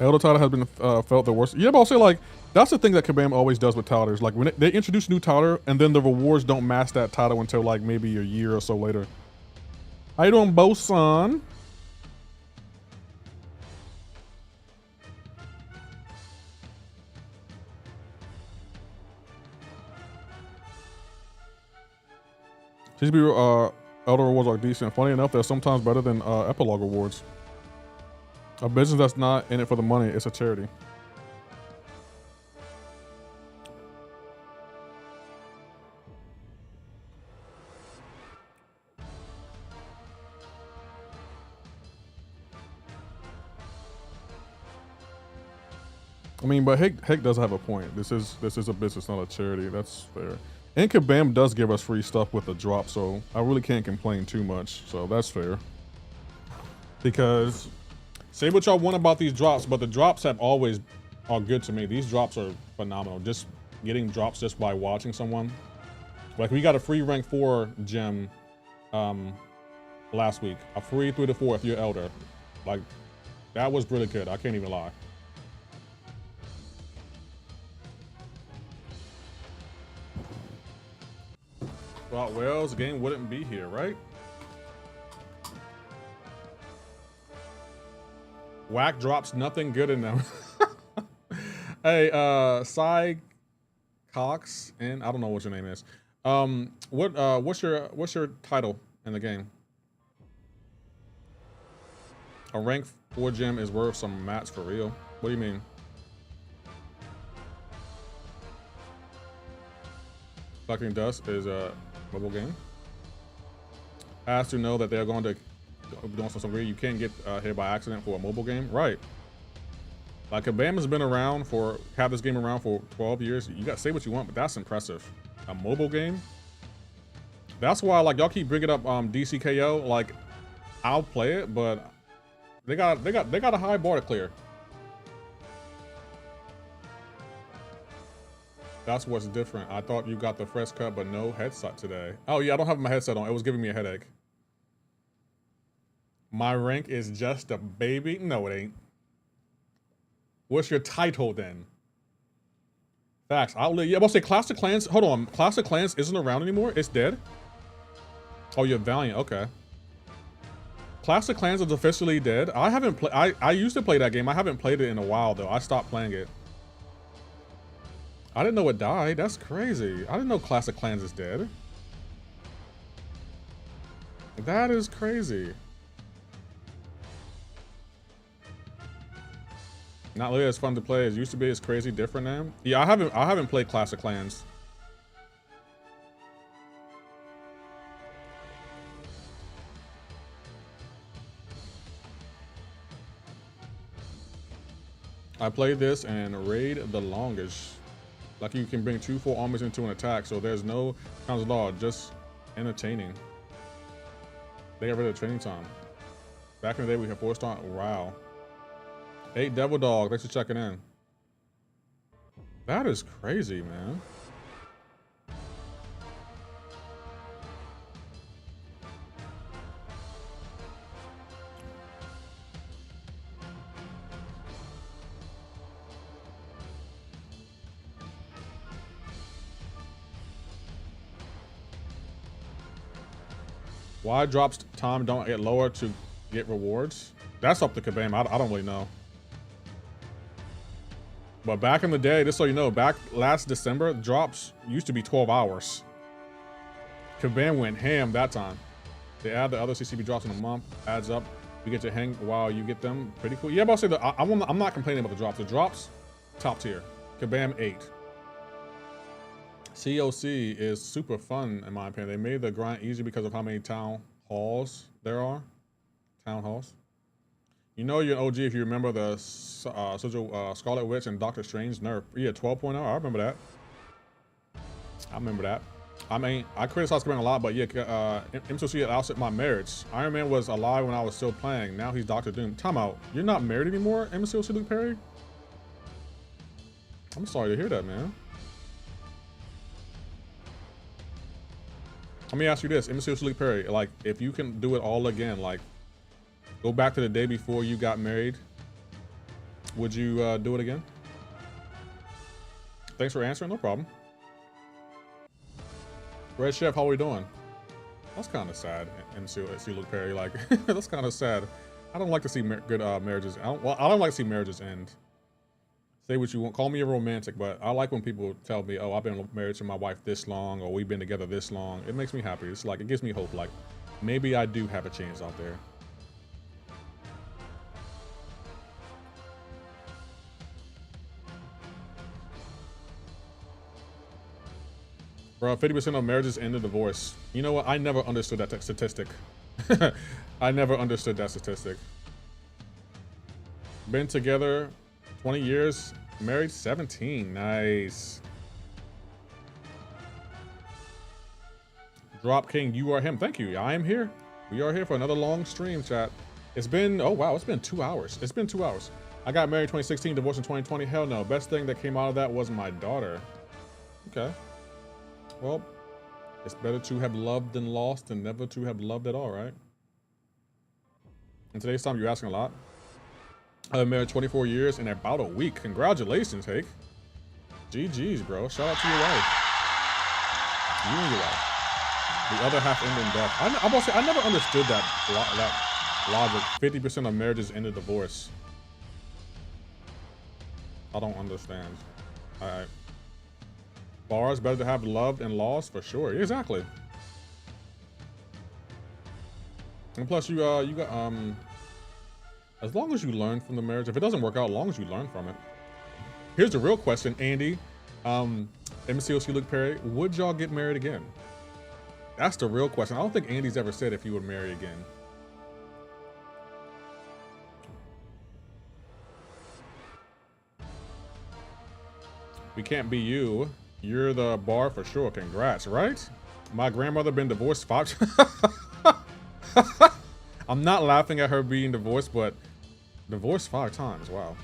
Elder title has been felt the worst. Yeah, but I'll say like that's the thing that Kabam always does with titles. Like when they introduce a new title and then the rewards don't match that title until like maybe a year or so later. How you doing, Bo son? Seems to be Elder rewards are decent. Funny enough, they're sometimes better than epilogue rewards. A business that's not in it for the money, it's a charity. I mean, but Hake does have a point. This is a business, not a charity. That's fair. And Kabam does give us free stuff with the drop, so I really can't complain too much. So that's fair. Because say what y'all want about these drops, but the drops are good to me. These drops are phenomenal. Just getting drops just by watching someone. Like we got a free rank 4 gem last week. A free 3 to 4 if you're Elder. Like that was really good. I can't even lie. Well, the game wouldn't be here, right? Whack drops nothing good in them. Hey, MCoC, and I don't know what your name is. What's your title in the game? A rank 4 gem is worth some mats for real. What do you mean? Collecting dust is a mobile game. Has to know that they're going to doing something weird. You can't get hit by accident for a mobile game, right? Like Kabam has been around have this game around for 12 years. You got to say what you want, but that's impressive. A mobile game. That's why like y'all keep bringing up DCKO. Like I'll play it, but they got a high bar to clear. That's what's different. I thought you got the fresh cut, but no headset today. Oh yeah, I don't have my headset on. It was giving me a headache. My rank is just a baby. No, it ain't. What's your title then? Facts. Yeah, I'm gonna say Classic Clans. Hold on. Classic Clans isn't around anymore. It's dead. Oh, you're Valiant. Okay. Classic Clans is officially dead. I haven't played. I used to play that game. I haven't played it in a while though. I stopped playing it. I didn't know it died. That's crazy. I didn't know Classic Clans is dead. That is crazy. Not really as fun to play as it used to be. It's crazy different now. Yeah, I haven't played Classic Clans. I played this and raid the longest. Like you can bring 2 full armies into an attack, so there's no counters at all, just entertaining. They got rid of training time. Back in the day we had 4-star. Wow. 8 Devil Dog, thanks for checking in. That is crazy, man. Why drops time don't get lower to get rewards? That's up to Kabam. I don't really know. But back in the day, just so you know, back last December, drops used to be 12 hours. Kabam went ham that time. They add the other CCB drops in a month, adds up. We get to hang while you get them. Pretty cool. Yeah, but I'll say that I'm not complaining about the drops. The drops, top tier. Kabam 8. COC is super fun in my opinion. They made the grind easy because of how many town halls there are. Town halls. You know you're an OG if you remember the Scarlet Witch and Doctor Strange nerf. Yeah, 12.0. I remember that. I remember that. I mean, I criticize Kabam a lot, but yeah, MCoC ousted my marriage. Iron Man was alive when I was still playing. Now he's Doctor Doom. Time out. You're not married anymore, MCoC Luke Perry? I'm sorry to hear that, man. Let me ask you this, MCoC Luke Perry, like, if you can do it all again, like, go back to the day before you got married, would you do it again? Thanks for answering, no problem. Red Chef, how are we doing? That's kind of sad, MCoC Luke Perry, like, that's kind of sad. I don't like to see good marriages, I don't like to see marriages end. Say what you want, call me a romantic, but I like when people tell me, oh, I've been married to my wife this long, or we've been together this long. It makes me happy. It's like, it gives me hope, like, maybe I do have a chance out there. Bro, 50% of marriages end in divorce. You know what? I never understood that statistic. I never understood that statistic. Been together 20 years, married 17. Nice. Drop King, you are him. Thank you. I am here. We are here for another long stream, chat. It's been, oh wow, it's been 2 hours. It's been 2 hours. I got married in 2016, divorced in 2020. Hell no. Best thing that came out of that was my daughter. Okay. Well, it's better to have loved than lost than never to have loved at all, right? In today's time, you're asking a lot. I've been married 24 years in about a week. Congratulations, Hake. GG's, bro. Shout out to your wife. You and your wife. The other half end in death. I'm about to say, I never understood that logic. 50% of marriages end in divorce. I don't understand. All right. Bars, better to have loved and lost for sure. Exactly. And plus, you got as long as you learn from the marriage, if it doesn't work out, as long as you learn from it. Here's the real question, Andy, MCoC Luke Perry, would y'all get married again? That's the real question. I don't think Andy's ever said if he would marry again. We can't be you. You're the bar for sure. Congrats, right? My grandmother been divorced 5 times. I'm not laughing at her being divorced, but divorced 5 times. Wow.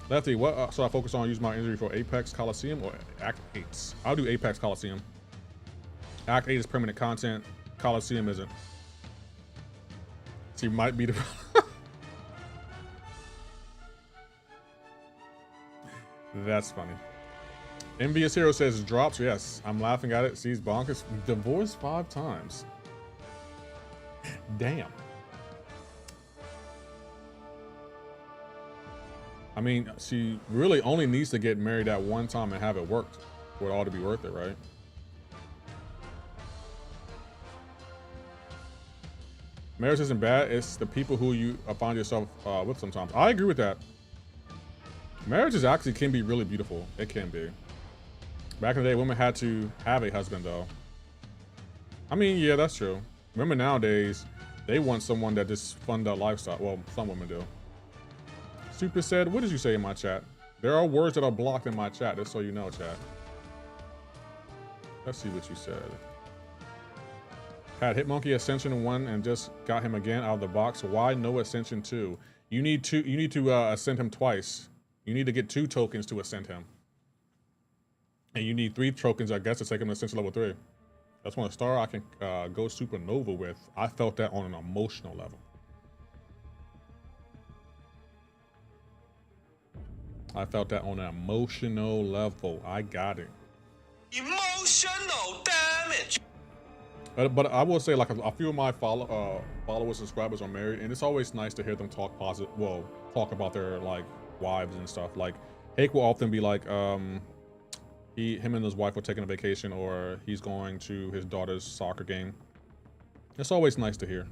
Lefty, what should I focus on? Use my injury for Apex Coliseum or Act 8? I'll do Apex Coliseum. Act 8 is permanent content. Coliseum isn't. She might be the... That's funny. Envious Hero says drops. Yes, I'm laughing at it. Sees bonkers. Divorced 5 times. Damn. I mean, she really only needs to get married at one time and have it worked for it all to be worth it, right? Marriage isn't bad. It's the people who you find yourself with sometimes. I agree with that. Marriage is actually can be really beautiful. It can be. Back in the day, women had to have a husband, though. I mean, yeah, that's true. Women nowadays, they want someone that just fund their lifestyle. Well, some women do. Super said, what did you say in my chat? There are words that are blocked in my chat, just so you know, chat. Let's see what you said. Had Hitmonkey Ascension 1 and just got him again out of the box. Why no Ascension 2? You need to ascend him twice. You need to get 2 tokens to ascend him. And you need 3 tokens, I guess, to take him to Ascension level 3. That's one star I can go supernova with. I felt that on an emotional level. I felt that on an emotional level. I got it. Emotional damage. But I will say, like, a few of my followers, subscribers are married, and it's always nice to hear them talk positive. Well, talk about their like wives and stuff. Like, Hake will often be like, him and his wife are taking a vacation, or he's going to his daughter's soccer game. It's always nice to hear.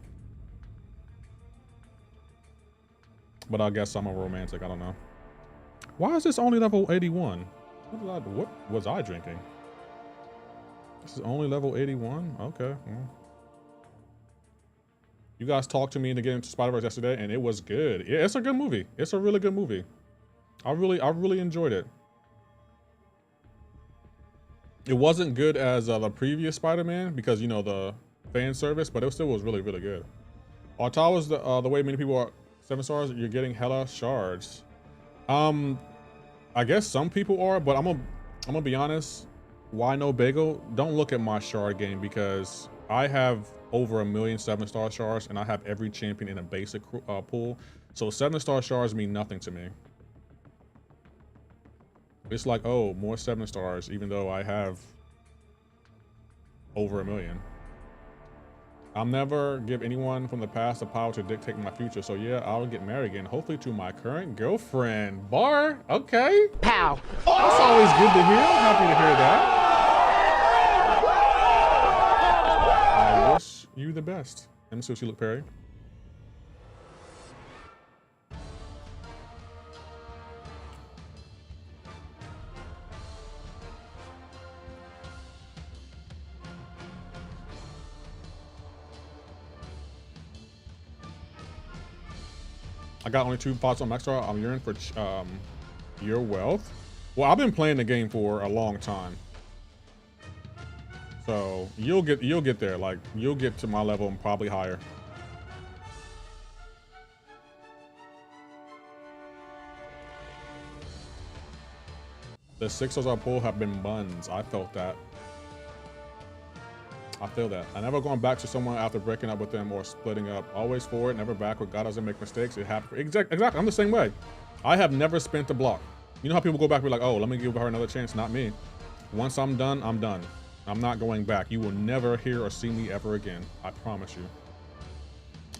But I guess I'm a romantic. I don't know. Why is this only level 81? What was I drinking? This is only level 81? Okay. Well. You guys talked to me into getting into Spider-Verse yesterday, and it was good. Yeah, it's a good movie. It's a really good movie. I really enjoyed it. It wasn't good as the previous Spider-Man because, you know, the fan service, but it still was really good. Ottawa's the way many people are 7 stars. You're getting hella shards. I guess some people are, but I'm gonna be honest. Why no bagel? Don't look at my shard game because I have over 1 million 7-star shards, and I have every champion in a basic pool. So 7-star shards mean nothing to me. It's like, oh, more 7 stars, even though I have over 1 million. I'll never give anyone from the past the power to dictate my future. So yeah, I'll get married again, hopefully to my current girlfriend. Bar, okay. Pow. That's always good to hear. I'm happy to hear that. I wish you the best. MCoC look Perry. I got only 2 pots on Max Star. I'm yearning for your wealth. Well, I've been playing the game for a long time, so you'll get there. Like, you'll get to my level and probably higher. The 6 stars I pull have been buns. I felt that. I feel that. I never going back to someone after breaking up with them or splitting up. Always forward, never backward. God doesn't make mistakes. It happens. Exactly. I'm the same way. I have never spent a block. You know how people go back and be like, oh, let me give her another chance. Not me. Once I'm done, I'm done. I'm not going back. You will never hear or see me ever again. I promise you.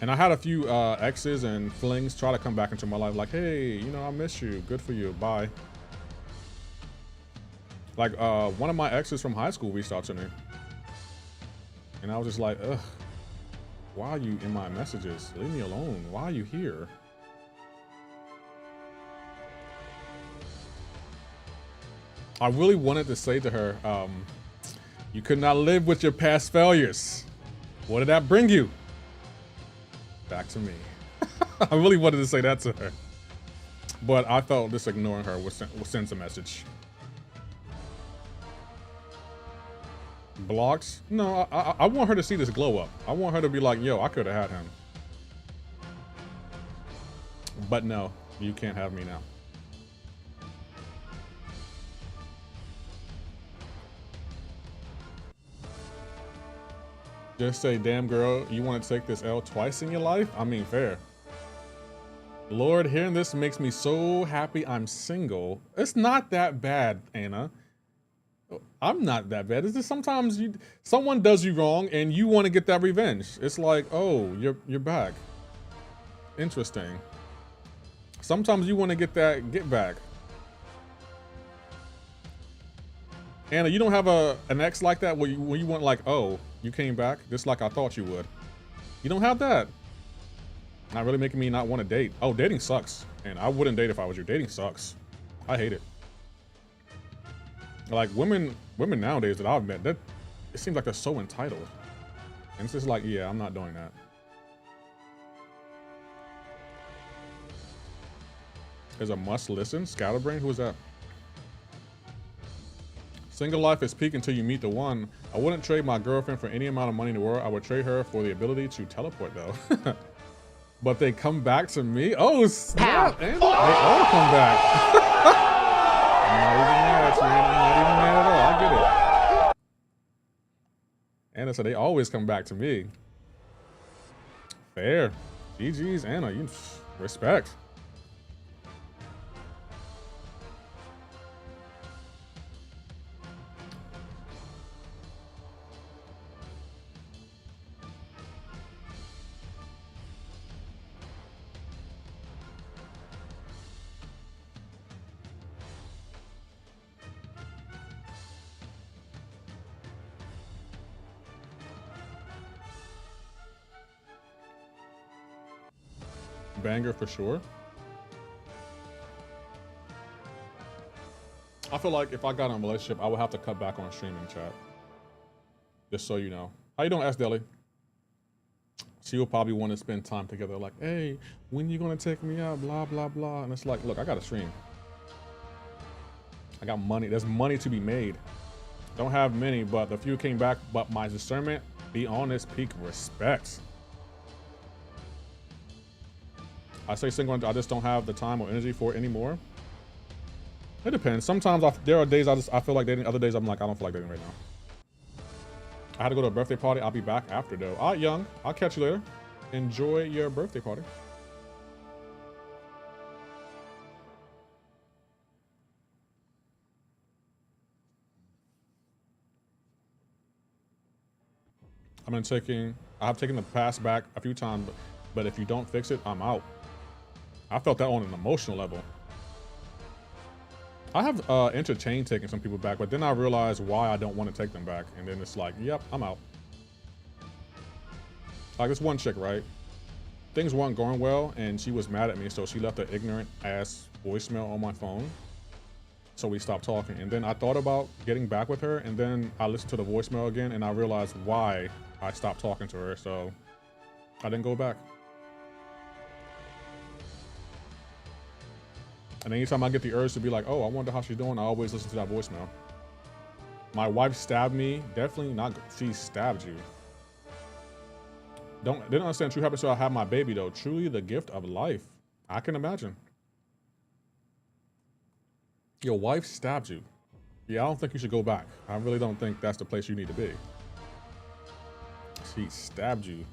And I had a few exes and flings try to come back into my life like, hey, you know, I miss you. Good for you. Bye. Like one of my exes from high school reached out to me. And I was just like, ugh, why are you in my messages? Leave me alone. Why are you here? I really wanted to say to her, you could not live with your past failures. What did that bring you? Back to me. I really wanted to say that to her. But I felt just ignoring her would send a message. Blocks? No, I want her to see this glow up. I want her to be like, yo, I could have had him. But no, you can't have me now. Just say, damn girl, you want to take this L twice in your life? I mean, fair. Lord, hearing this makes me so happy I'm single. It's not that bad, Anna. I'm not that bad. It's just sometimes someone does you wrong and you want to get that revenge. It's like, oh, you're back. Interesting. Sometimes you want to get back. Anna, you don't have an ex like that where you want like, oh, you came back just like I thought you would. You don't have that. Not really making me not want to date. Oh, dating sucks. And I wouldn't date if I was you. Dating sucks. I hate it. Like women nowadays that I've met, that it seems like they're so entitled. And it's just like, yeah, I'm not doing that. There's a must listen. Scatterbrain, who is that? Single life is peak until you meet the one. I wouldn't trade my girlfriend for any amount of money in the world. I would trade her for the ability to teleport though. But they come back to me. Oh, snap! And they all come back. I'm not even mad at you, man. I'm not even mad at all. I get it. Anna said they always come back to me. Fair. GG's, Anna. You respect. Banger for sure. I feel like if I got in a relationship, I would have to cut back on streaming, chat. Just so you know. How you doing, S Deli? She will probably want to spend time together like, hey, when you gonna take me out, blah, blah, blah. And it's like, look, I got to stream. I got money. There's money to be made. Don't have many, but the few came back. But my discernment, be honest, peak respect. I say single, I just don't have the time or energy for it anymore. It depends. Sometimes there are days I feel like dating. Other days I'm like, I don't feel like dating right now. I had to go to a birthday party. I'll be back after though. All right, Young. I'll catch you later. Enjoy your birthday party. I've taken the pass back a few times, but if you don't fix it, I'm out. I felt that on an emotional level. I have entertained taking some people back, but then I realized why I don't want to take them back. And then it's like, yep, I'm out. Like this one chick, right? Things weren't going well and she was mad at me. So she left an ignorant ass voicemail on my phone. So we stopped talking. And then I thought about getting back with her. And then I listened to the voicemail again and I realized why I stopped talking to her. So I didn't go back. And anytime I get the urge to be like, oh, I wonder how she's doing, I always listen to that voicemail. My wife stabbed me. Definitely not. She stabbed you. Didn't understand true happiness. So I have my baby though. Truly the gift of life. I can imagine. Your wife stabbed you. Yeah, I don't think you should go back. I really don't think that's the place you need to be. She stabbed you.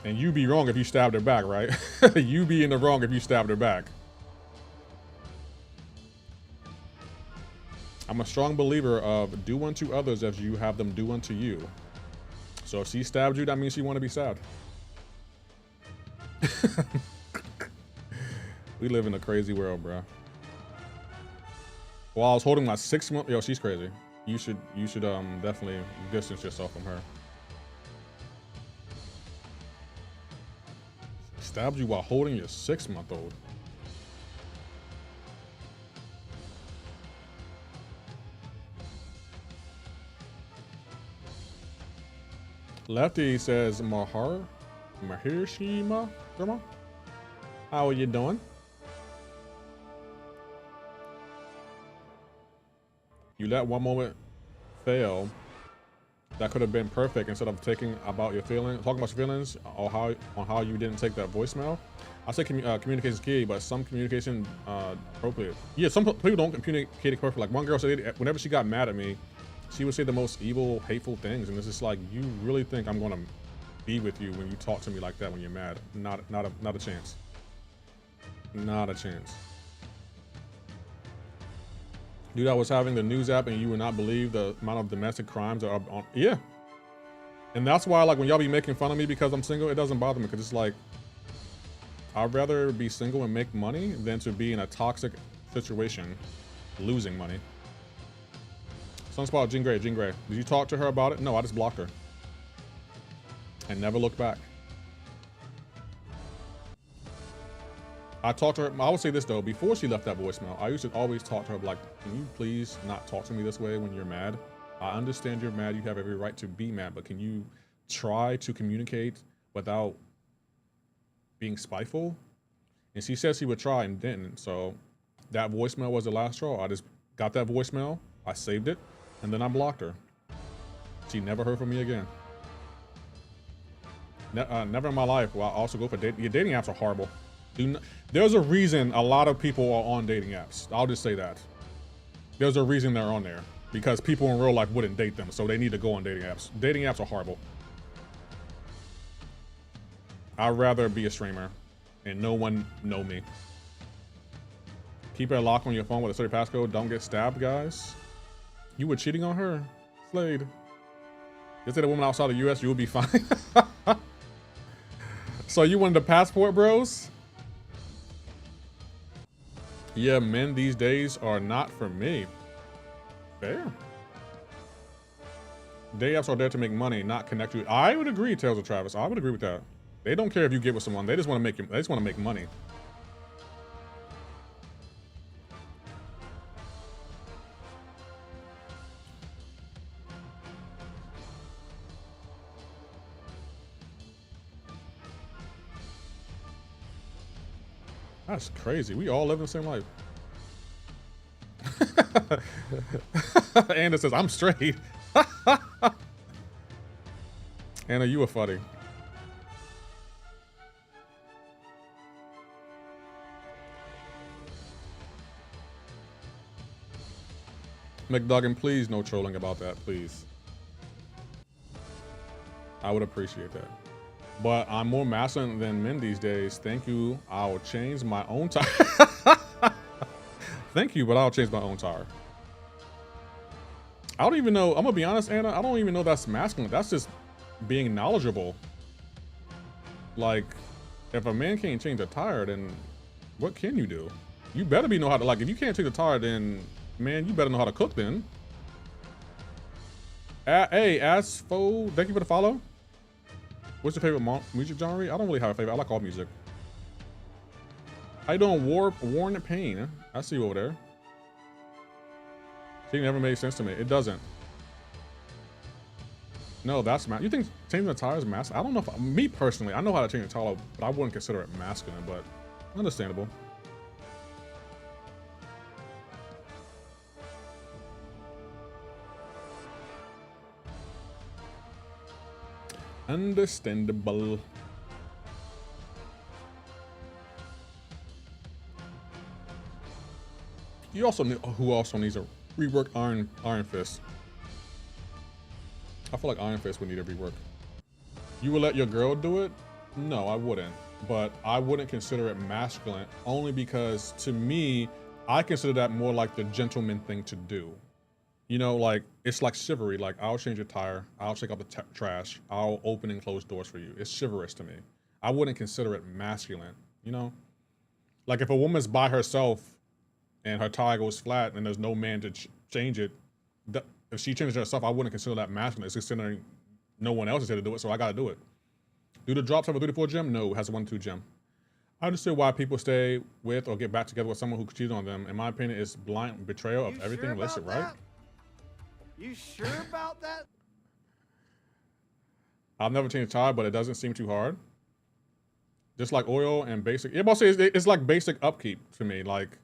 And you be wrong if you stabbed her back, right? You be in the wrong if you stabbed her back. I'm a strong believer of do unto others as you have them do unto you. So if she stabbed you, that means she want to be stabbed. We live in a crazy world, bro. While I was holding my 6 month, yo, she's crazy. You should definitely distance yourself from her. Stabbed you while holding your 6-month-old. Lefty says, Mahirshima, Grandma? How are you doing? You let one moment fail that could have been perfect instead of talking about your feelings or how you didn't take that voicemail. I say communication is key, but some communication appropriate. Yeah, some people don't communicate perfectly. Like one girl said, whenever she got mad at me, she would say the most evil, hateful things, and it's just like, you really think I'm gonna be with you when you talk to me like that when you're mad? Not a chance. Not a chance. Dude, I was having the news app and you would not believe the amount of domestic crimes that are on. Yeah. And that's why, like, when y'all be making fun of me because I'm single, it doesn't bother me because it's like, I'd rather be single and make money than to be in a toxic situation, losing money. Sunspot, Jean Grey. Did you talk to her about it? No, I just blocked her. And never looked back. I talked to her. I would say this though, before she left that voicemail, I used to always talk to her like, can you please not talk to me this way when you're mad? I understand you're mad. You have every right to be mad, but can you try to communicate without being spiteful? And she said she would try and didn't. So that voicemail was the last straw. I just got that voicemail. I saved it and then I blocked her. She never heard from me again. Never in my life will I also go for dating. Yeah, dating apps are horrible. There's a reason a lot of people are on dating apps. I'll just say that. There's a reason they're on there. Because people in real life wouldn't date them, so they need to go on dating apps. Dating apps are horrible. I'd rather be a streamer and no one know me. Keep it locked on your phone with a certain passcode. Don't get stabbed, guys. You were cheating on her? Slade. Just say a woman outside the US, you will be fine. So you wanted a passport, bros? Yeah, men these days are not for me. Fair. Day apps are there to make money, not connect you. I would agree, Tales of Travis. I would agree with that. They don't care if you get with someone. They just want to make you. They just want to make money. That's crazy. We all live in the same life. Anna says, I'm straight. Anna, you a funny. McDuggan, please no trolling about that, please. I would appreciate that. But I'm more masculine than men these days. Thank you. I'll change my own tire. Thank you, but I'll change my own tire. I don't even know. I'm gonna be honest, Anna. I don't even know that's masculine. That's just being knowledgeable. Like, if a man can't change a tire, then what can you do? You better be know how to, like, if you can't change a tire, then man, you better know how to cook then. Hey, Asfo, thank you for the follow. What's your favorite music genre? I don't really have a favorite. I like all music. How you doing, Warren Payne? I see you over there. She never made sense to me. It doesn't. No, that's you think changing the tire is masculine? I don't know if me personally, I know how to change a tire, but I wouldn't consider it masculine, but understandable. Understandable. You also need, who also needs a rework Iron Fist. I feel like Iron Fist would need a rework. You would let your girl do it? No, I wouldn't. But I wouldn't consider it masculine only because to me, I consider that more like the gentleman thing to do. You know, like, it's like chivalry. Like, I'll change your tire. I'll take out the trash. I'll open and close doors for you. It's chivalrous to me. I wouldn't consider it masculine, you know? Like, if a woman's by herself and her tire goes flat and there's no man to change it, if she changes herself, I wouldn't consider that masculine. It's considering no one else is here to do it, so I gotta do it. Do the drops have a 3-4 gem? No, it has a 1-2 gem. I understand why people stay with or get back together with someone who cheated on them. In my opinion, it's blind betrayal of everything listed, right? You sure about that? I've never changed a tire, but it doesn't seem too hard. Just like oil and basic. Yeah, mostly it's like basic upkeep to me. Like,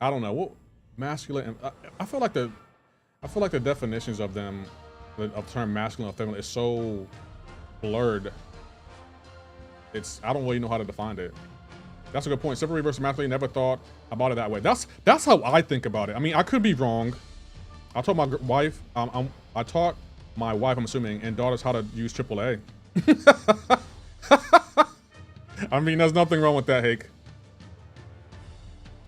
I don't know what masculine. I feel like the definitions of them, of term masculine or feminine, is so blurred. I don't really know how to define it. That's a good point. Chivalry versus masculine. Never thought about it that way. That's how I think about it. I mean, I could be wrong. I taught my wife. I taught my wife, I'm assuming, and daughters how to use AAA. I mean, there's nothing wrong with that, Hake.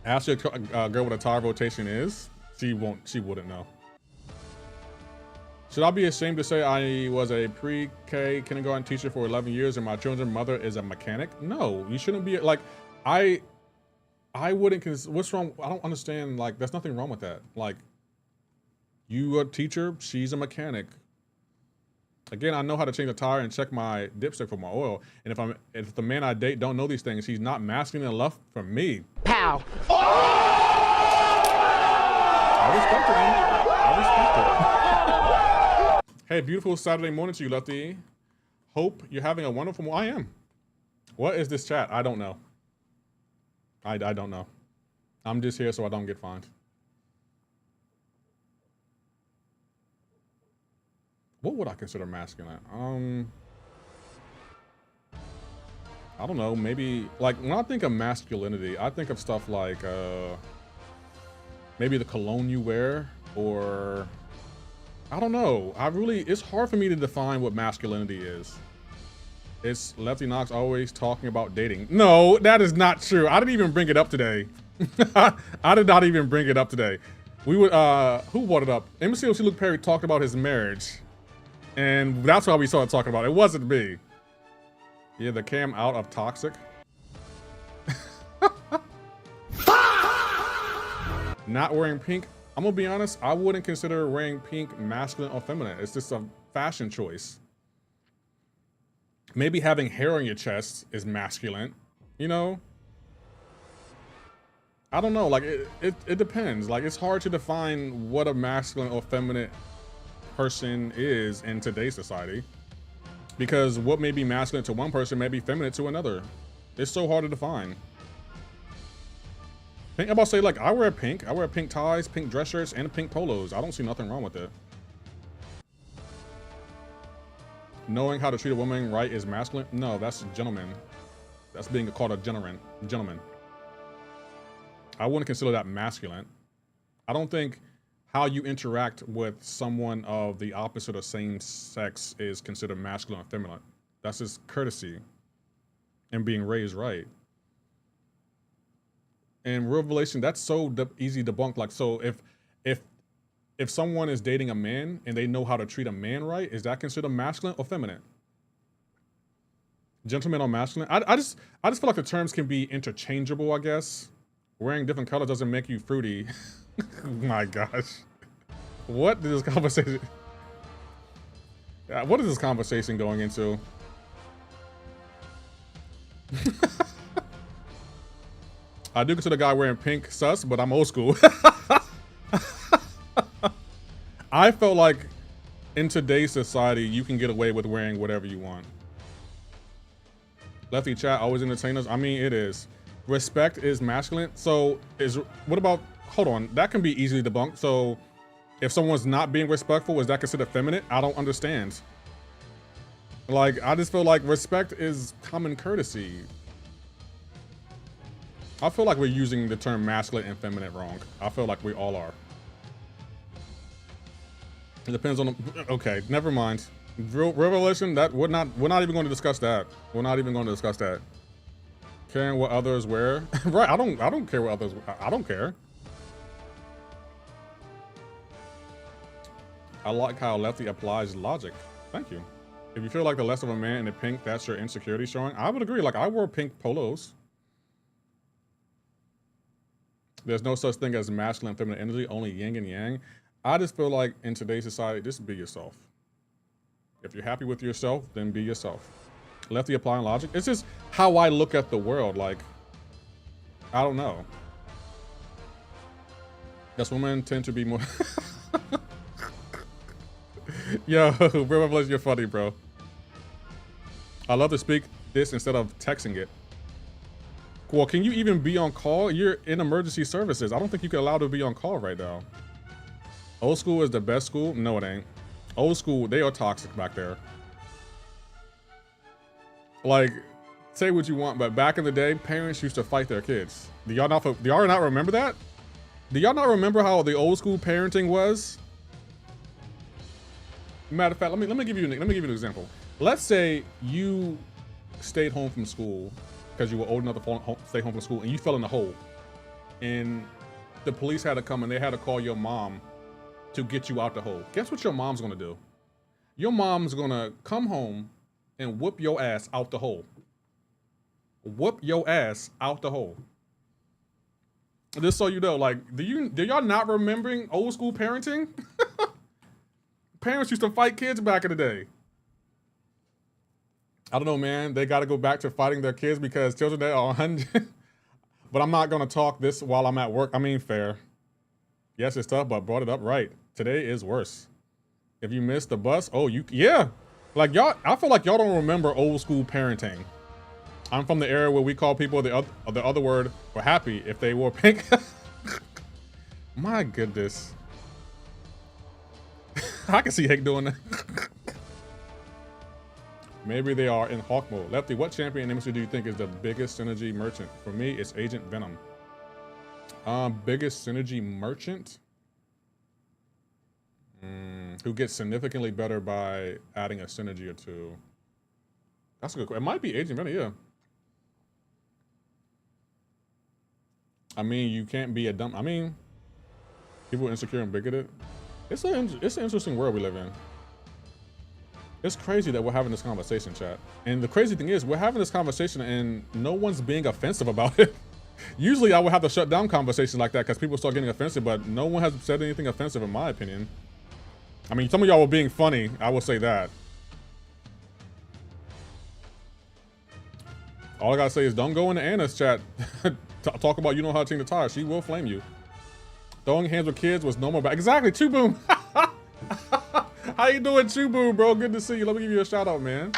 Ask your girl what a tire rotation is. She wouldn't know. Should I be ashamed to say I was a pre-K kindergarten teacher for 11 years and my children's mother is a mechanic? No, you shouldn't be. Like, I wouldn't. What's wrong? I don't understand. Like, there's nothing wrong with that. Like, you a teacher, she's a mechanic. Again, I know how to change a tire and check my dipstick for my oil. And if the man I date don't know these things, he's not masculine enough for me. Pow! I respect it, man. I respect it. Hey, beautiful Saturday morning to you, Lefty. Hope you're having a wonderful morning. I am. What is this chat? I don't know. I don't know. I'm just here so I don't get fined. What would I consider masculine? I don't know. Maybe, like, when I think of masculinity, I think of stuff like maybe the cologne you wear, or I don't know. It's hard for me to define what masculinity is. It's LeftyKnox always talking about dating. No, that is not true. I didn't even bring it up today. I did not even bring it up today. We would, who brought it up? MCoC Luke Perry talked about his marriage. And that's why we started talking about it. It wasn't me. Yeah, the cam out of toxic. Not wearing pink. I'm gonna be honest, I wouldn't consider wearing pink masculine or feminine. It's just a fashion choice. Maybe having hair on your chest is masculine, you know? I don't know, like it depends. Like it's hard to define what a masculine or feminine person is in today's society. Because what may be masculine to one person may be feminine to another. It's so hard to define. Pink, I'm about to say, like, I wear pink ties, pink dress shirts, and pink polos. I don't see nothing wrong with it. Knowing how to treat a woman right is masculine? No, that's a gentleman. That's being called a gentleman. I wouldn't consider that masculine. I don't think how you interact with someone of the opposite or same sex is considered masculine or feminine. That's just courtesy and being raised right. And revelation, that's so easy debunked. Like, so if someone is dating a man and they know how to treat a man right, is that considered masculine or feminine? Gentleman or masculine? I just feel like the terms can be interchangeable, I guess. Wearing different colors doesn't make you fruity. My gosh. What is this conversation? What is this conversation going into? I do consider the guy wearing pink sus, but I'm old school. I felt like in today's society, you can get away with wearing whatever you want. Lefty chat always entertain us. I mean, it is. Respect is masculine. So what about, hold on, that can be easily debunked. So if someone's not being respectful, is that considered feminine? I don't understand. Like, I just feel like respect is common courtesy. I feel like we're using the term masculine and feminine wrong. I feel like we all are. It depends on the, okay, never mind. Revelation, that we're not even going to discuss that. We're not even going to discuss that. Caring what others wear. Right, I don't care what others, I don't care. I like how Lefty applies logic. Thank you. If you feel like the less of a man in the pink, that's your insecurity showing. I would agree. Like, I wore pink polos. There's no such thing as masculine and feminine energy, only yin and yang. I just feel like in today's society, just be yourself. If you're happy with yourself, then be yourself. Lefty applying logic. It's just how I look at the world. Like, I don't know. Yes, women tend to be more. Yo, Revelation, you're funny, bro. I love to speak this instead of texting it. Well, can you even be on call? You're in emergency services. I don't think you can allow to be on call right now. Old school is the best school? No, it ain't. Old school, they are toxic back there. Like, say what you want, but back in the day, parents used to fight their kids. Do y'all not remember that? Do y'all not remember how the old school parenting was? Matter of fact, let me give you an example. Let's say you stayed home from school because you were old enough to stay home from school and you fell in a hole. And the police had to come and they had to call your mom to get you out the hole. Guess what your mom's gonna do? Your mom's gonna come home and whoop your ass out the hole. Whoop your ass out the hole. Just so you know, like, do y'all not remembering old school parenting? Parents used to fight kids back in the day. I don't know, man. They got to go back to fighting their kids because children they are 100. But I'm not gonna talk this while I'm at work. I mean, fair. Yes, it's tough, but brought it up right. Today is worse. If you missed the bus, yeah. Like y'all, I feel like y'all don't remember old school parenting. I'm from the era where we call people the other word for happy if they wore pink. My goodness. I can see Hank doing that. Maybe they are in Hawk mode. Lefty, what champion in MCoC do you think is the biggest synergy merchant? For me, it's Agent Venom. Biggest synergy merchant? Who gets significantly better by adding a synergy or two? That's a good question. It might be Agent Venom, yeah. I mean, you can't be a dumb. I mean, people are insecure and bigoted. It's an interesting world we live in. It's crazy that we're having this conversation, chat. And the crazy thing is, we're having this conversation and no one's being offensive about it. Usually I would have to shut down conversations like that because people start getting offensive, but no one has said anything offensive in my opinion. I mean, some of y'all were being funny, I will say that. All I gotta say is don't go into Anna's chat. Talk about you know how to change the tire. She will flame you. Throwing hands with kids was no more back. Exactly, Chuboom. How you doing, Chuboom, bro? Good to see you. Let me give you a shout out, man.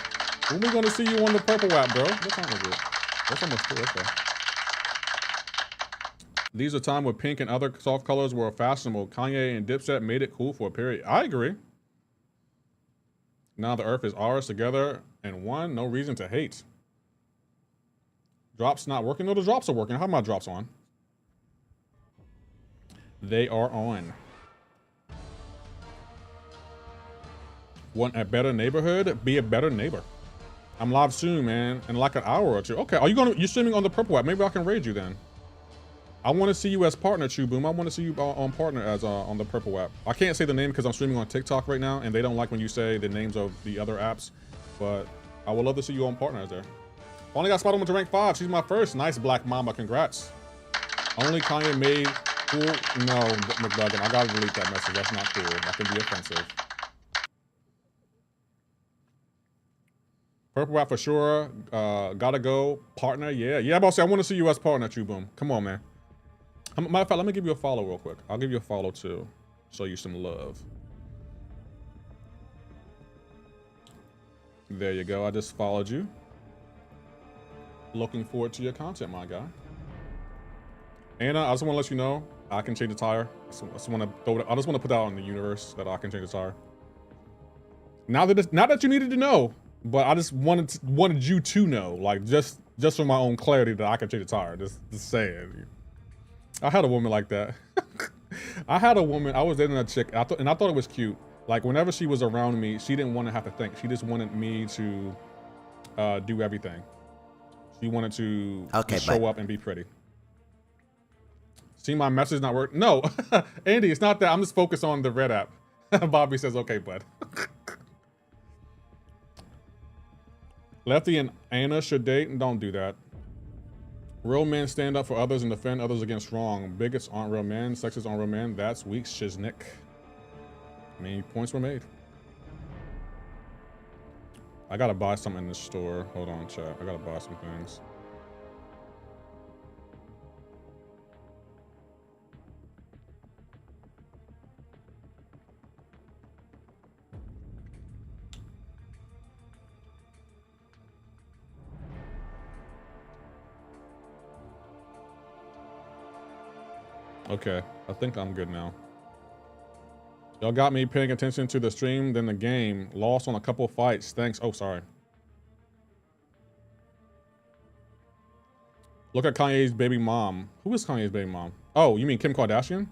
When we gonna see you on the purple app, bro? What time is it? That's almost 2. Okay. These are time when pink and other soft colors were fashionable. Kanye and Dipset made it cool for a period. I agree. Now the earth is ours together and one. No reason to hate. Drops not working? No, the drops are working. How are my drops on? They are on. Want a better neighborhood? Be a better neighbor. I'm live soon, man, in like an hour or 2. Okay, you're streaming on the purple app? Maybe I can raid you then. I want to see you as partner, Chuboom. I want to see you on partner as on the purple app. I can't say the name because I'm streaming on TikTok right now, and they don't like when you say the names of the other apps. But I would love to see you on partner as there. Only got spotted to rank 5. She's my first. Nice, Black Mama. Congrats. Only Kanye made cool. No, McDuggan. I gotta delete that message. That's not cool. That can be offensive. Purple app for sure. Gotta go. Partner. Yeah. Yeah, boss. I want to see you as partner, Chuboom. Come on, man. Matter of fact, let me give you a follow real quick. I'll give you a follow too. Show you some love. There you go. I just followed you. Looking forward to your content, my guy. Anna, I just want to let you know I can change the tire. I just want to put that out in the universe that I can change the tire. Not that you needed to know, but I just wanted you to know, like just for my own clarity, that I can change the tire. Just saying. I had a woman like that. I was dating a chick, and I thought it was cute. Like, whenever she was around me, she didn't want to have to think. She just wanted me to do everything. She wanted to show up and be pretty. See my message not work? No, Andy, it's not that. I'm just focused on the red app. Bobby says, okay, bud. Lefty and Anna should date, and don't do that. Real men stand up for others and defend others against wrong. Bigots aren't real men. Sexists aren't real men. That's weak, Shiznik. I mean, points were made. I gotta buy something in the store. Hold on, chat. I gotta buy some things. Okay, I think I'm good now. Y'all got me paying attention to the stream, then the game. Lost on a couple fights. Thanks. Oh, sorry. Look at Kanye's baby mom. Who is Kanye's baby mom? Oh, you mean Kim Kardashian?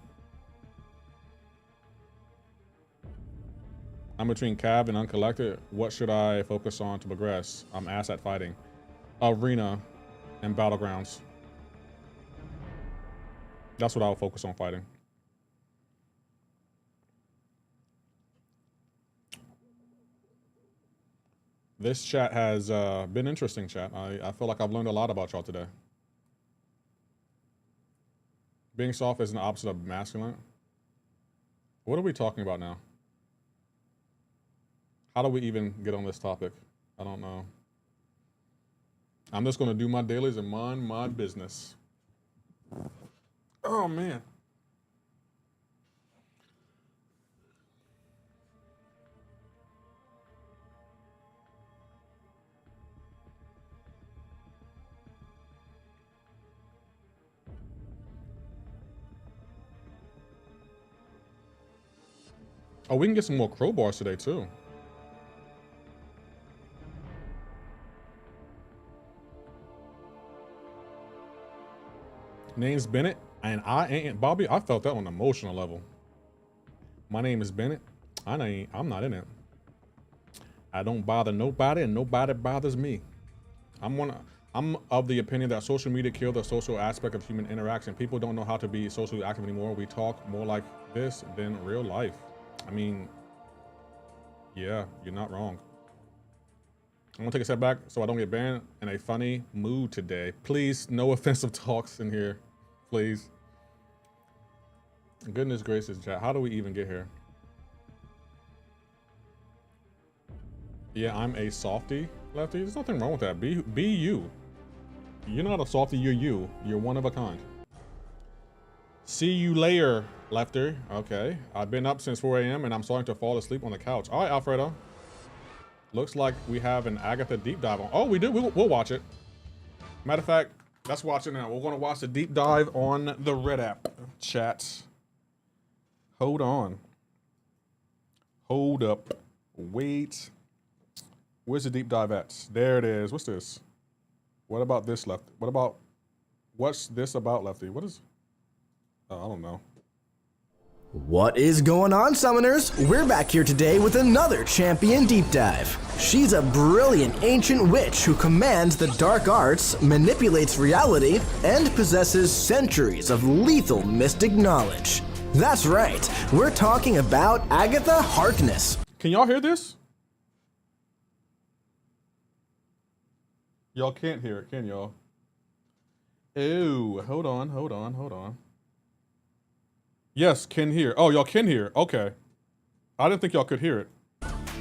I'm between Cab and Uncollected. What should I focus on to progress? I'm ass at fighting. Arena and Battlegrounds. That's what I'll focus on fighting. This chat has been interesting, chat. I feel like I've learned a lot about y'all today. Being soft is an opposite of masculine. What are we talking about now? How do we even get on this topic? I don't know. I'm just going to do my dailies and mind my business. Oh, man. Oh, we can get some more crowbars today, too. Name's Bennett, and I ain't Bobby. I felt that on an emotional level. My name is Bennett. I'm not in it. I don't bother nobody, and nobody bothers me. I'm of the opinion that social media killed the social aspect of human interaction. People don't know how to be socially active anymore. We talk more like this than real life. I mean, yeah, you're not wrong. I'm gonna take a step back so I don't get banned in a funny mood today. Please, no offensive talks in here, please. Goodness gracious, chat. How do we even get here? Yeah, I'm a softie, Lefty. There's nothing wrong with that. Be you. You're not a softy, you're you. You're one of a kind. See you later, Lefter. Okay. I've been up since 4 a.m. and I'm starting to fall asleep on the couch. All right, Alfredo. Looks like we have an Agatha deep dive on. Oh, we do. We'll watch it. Matter of fact, let's watch it now. We're going to watch the deep dive on the Red app. Chat. Hold on. Hold up. Wait. Where's the deep dive at? There it is. What's this? What about this, Lefty? What's this about, Lefty? What is... Oh, I don't know. What is going on, summoners? We're back here today with another champion deep dive. She's a brilliant ancient witch who commands the dark arts, manipulates reality, and possesses centuries of lethal mystic knowledge. That's right, we're talking about Agatha Harkness. Can y'all hear this? Y'all can't hear it, can y'all? Ew, hold on. Yes, can hear. Oh, y'all can hear. Okay. I didn't think y'all could hear it.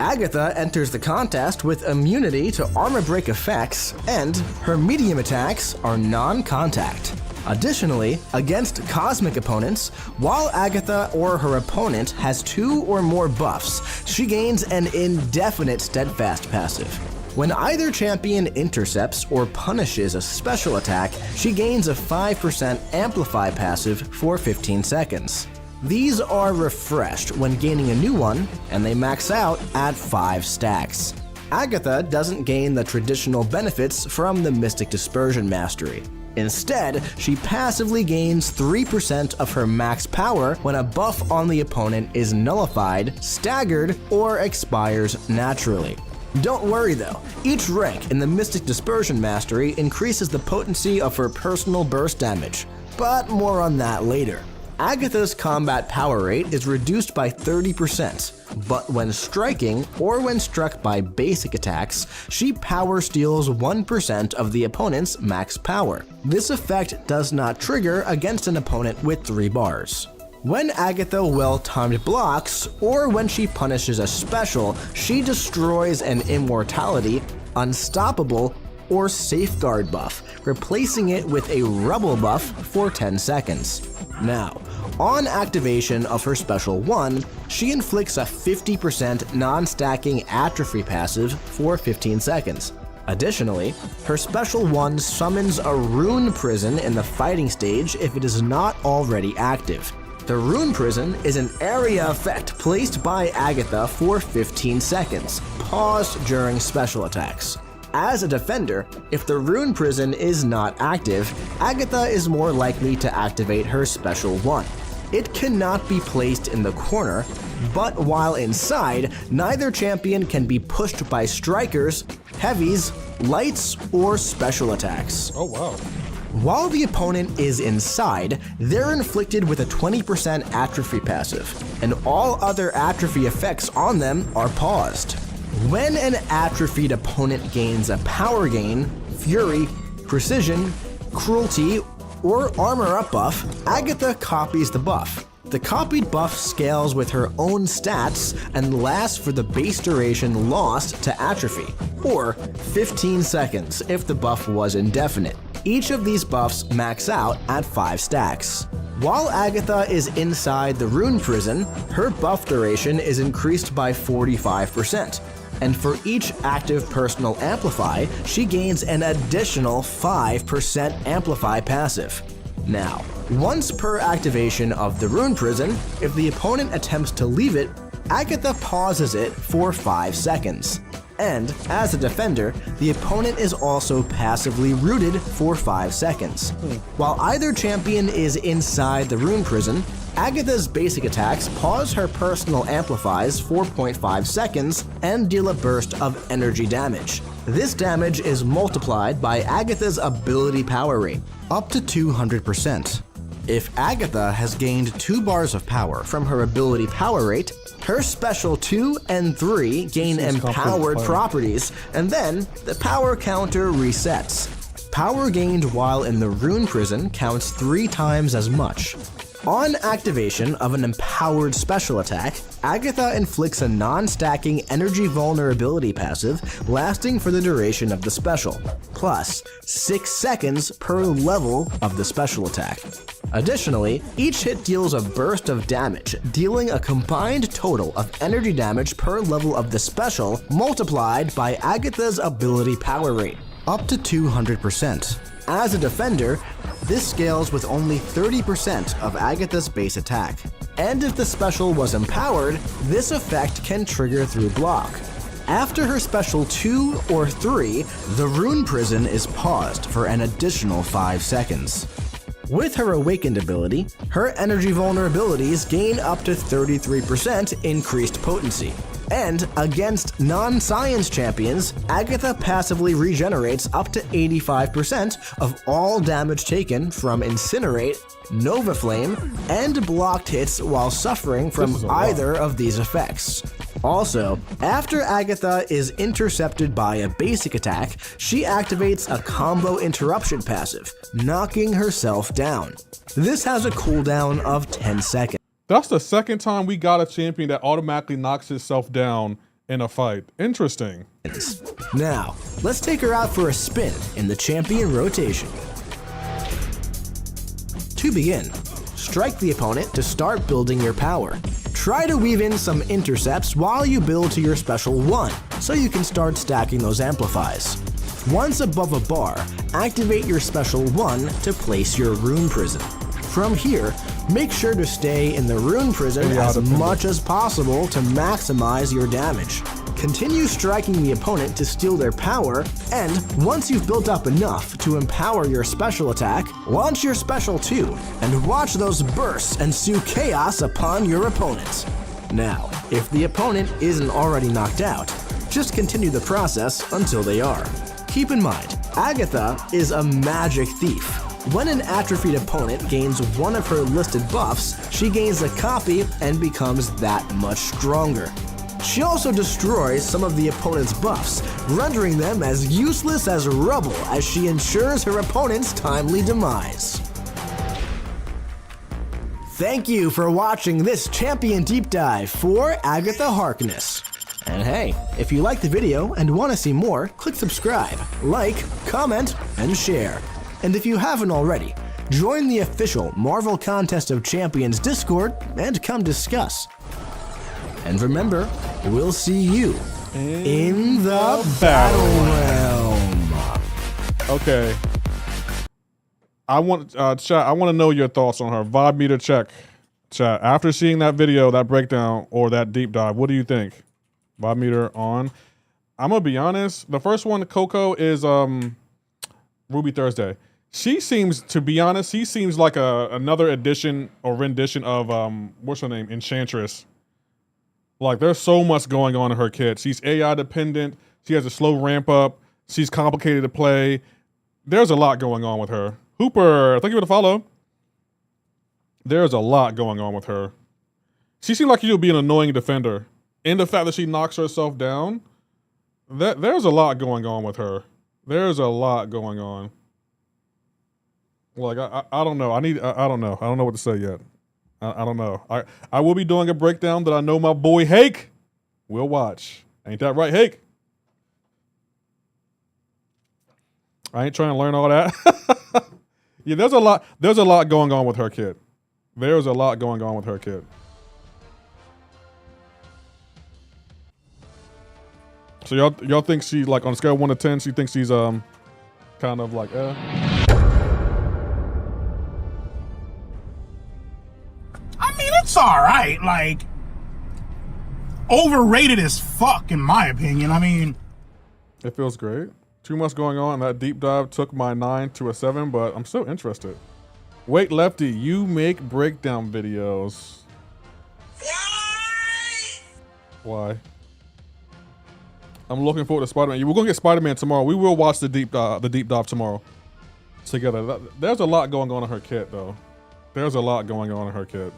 Agatha enters the contest with immunity to armor break effects, and her medium attacks are non-contact. Additionally, against cosmic opponents, while Agatha or her opponent has 2 or more buffs, she gains an indefinite steadfast passive. When either champion intercepts or punishes a special attack, she gains a 5% amplify passive for 15 seconds. These are refreshed when gaining a new one, and they max out at 5 stacks. Agatha doesn't gain the traditional benefits from the Mystic Dispersion Mastery. Instead, she passively gains 3% of her max power when a buff on the opponent is nullified, staggered, or expires naturally. Don't worry though, each rank in the Mystic Dispersion Mastery increases the potency of her personal burst damage, but more on that later. Agatha's combat power rate is reduced by 30%, but when striking or when struck by basic attacks, she power steals 1% of the opponent's max power. This effect does not trigger against an opponent with 3 bars. When Agatha well-timed blocks, or when she punishes a special, she destroys an Immortality, Unstoppable, or Safeguard buff, replacing it with a Rubble buff for 10 seconds. Now, on activation of her Special 1, she inflicts a 50% non-stacking Atrophy passive for 15 seconds. Additionally, her Special 1 summons a Rune Prison in the fighting stage if it is not already active. The Rune Prison is an area effect placed by Agatha for 15 seconds, paused during special attacks. As a defender, if the Rune Prison is not active, Agatha is more likely to activate her Special 1. It cannot be placed in the corner, but while inside, neither champion can be pushed by strikers, heavies, lights, or special attacks. Oh, wow. While the opponent is inside, they're inflicted with a 20% atrophy passive, and all other atrophy effects on them are paused. When an atrophied opponent gains a power gain, fury, precision, cruelty, or armor up buff, Agatha copies the buff. The copied buff scales with her own stats and lasts for the base duration lost to atrophy, or 15 seconds if the buff was indefinite. Each of these buffs max out at 5 stacks. While Agatha is inside the Rune Prison, her buff duration is increased by 45%, and for each active personal amplify, she gains an additional 5% amplify passive. Now, once per activation of the Rune Prison, if the opponent attempts to leave it, Agatha pauses it for 5 seconds. And, as a defender, the opponent is also passively rooted for 5 seconds. While either champion is inside the Rune Prison, Agatha's basic attacks pause her personal amplifies for 0.5 seconds and deal a burst of energy damage. This damage is multiplied by Agatha's ability power rate, up to 200%. If Agatha has gained 2 bars of power from her ability power rate, her Special 2 and 3 gain empowered properties, and then the power counter resets. Power gained while in the Rune Prison counts 3 times as much. On activation of an empowered special attack, Agatha inflicts a non-stacking energy vulnerability passive lasting for the duration of the special, plus 6 seconds per level of the special attack. Additionally, each hit deals a burst of damage, dealing a combined total of energy damage per level of the special multiplied by Agatha's ability power rate, up to 200%. As a defender, this scales with only 30% of Agatha's base attack. And if the special was empowered, this effect can trigger through block. After her special 2 or 3, the Rune Prison is paused for an additional 5 seconds. With her Awakened ability, her energy vulnerabilities gain up to 33% increased potency. And against non-science champions, Agatha passively regenerates up to 85% of all damage taken from Incinerate, Nova Flame, and blocked hits while suffering from either of these effects. Also, after Agatha is intercepted by a basic attack, she activates a combo interruption passive, knocking herself down. This has a cooldown of 10 seconds. That's the second time we got a champion that automatically knocks himself down in a fight. Interesting. Now, let's take her out for a spin in the champion rotation. To begin, strike the opponent to start building your power. Try to weave in some intercepts while you build to your special 1, so you can start stacking those amplifies. Once above a bar, activate your special 1 to place your Rune Prison. From here, make sure to stay in the Rune Prison as much as possible to maximize your damage. Continue striking the opponent to steal their power, and once you've built up enough to empower your special attack, launch your special 2, and watch those bursts ensue chaos upon your opponent. Now, if the opponent isn't already knocked out, just continue the process until they are. Keep in mind, Agatha is a magic thief. When an atrophied opponent gains one of her listed buffs, she gains a copy and becomes that much stronger. She also destroys some of the opponent's buffs, rendering them as useless as rubble as she ensures her opponent's timely demise. Thank you for watching this champion deep dive for Agatha Harkness. And hey, if you liked the video and want to see more, click subscribe, like, comment, and share. And if you haven't already, join the official Marvel Contest of Champions Discord and come discuss. And remember, we'll see you in the Battle Realm. Okay. I want chat. I want to know your thoughts on her vibe meter check. Chat. After seeing that video, that breakdown, or that deep dive, what do you think? Vibe meter on. I'm gonna be honest. The first one, Coco, is Ruby Thursday. She seems, to be honest, she seems like another edition or rendition of what's her name, Enchantress. Like, there's so much going on in her kit. She's AI dependent. She has a slow ramp up. She's complicated to play. There's a lot going on with her. Hooper, thank you for the follow. There's a lot going on with her. She seems like she'll be an annoying defender. And the fact that she knocks herself down, there's a lot going on with her. There's a lot going on. Like, I don't know. I don't know. I don't know what to say yet. I don't know. I will be doing a breakdown that I know my boy Hake will watch. Ain't that right, Hake? I ain't trying to learn all that. Yeah, there's a lot going on with her kid. There's a lot going on with her kid. So y'all think she, like, on a scale of 1 to 10, she thinks she's kind of like I mean, it's alright, like, overrated as fuck in my opinion. I mean, it feels great. Too much going on. That deep dive took my 9 to a 7, but I'm still interested. Wait, Lefty, you make breakdown videos. Why? I'm looking forward to Spider-Man. We're gonna get Spider-Man tomorrow. We will watch the deep dive tomorrow together. There's a lot going on in her kit, though. There's a lot going on in her kit.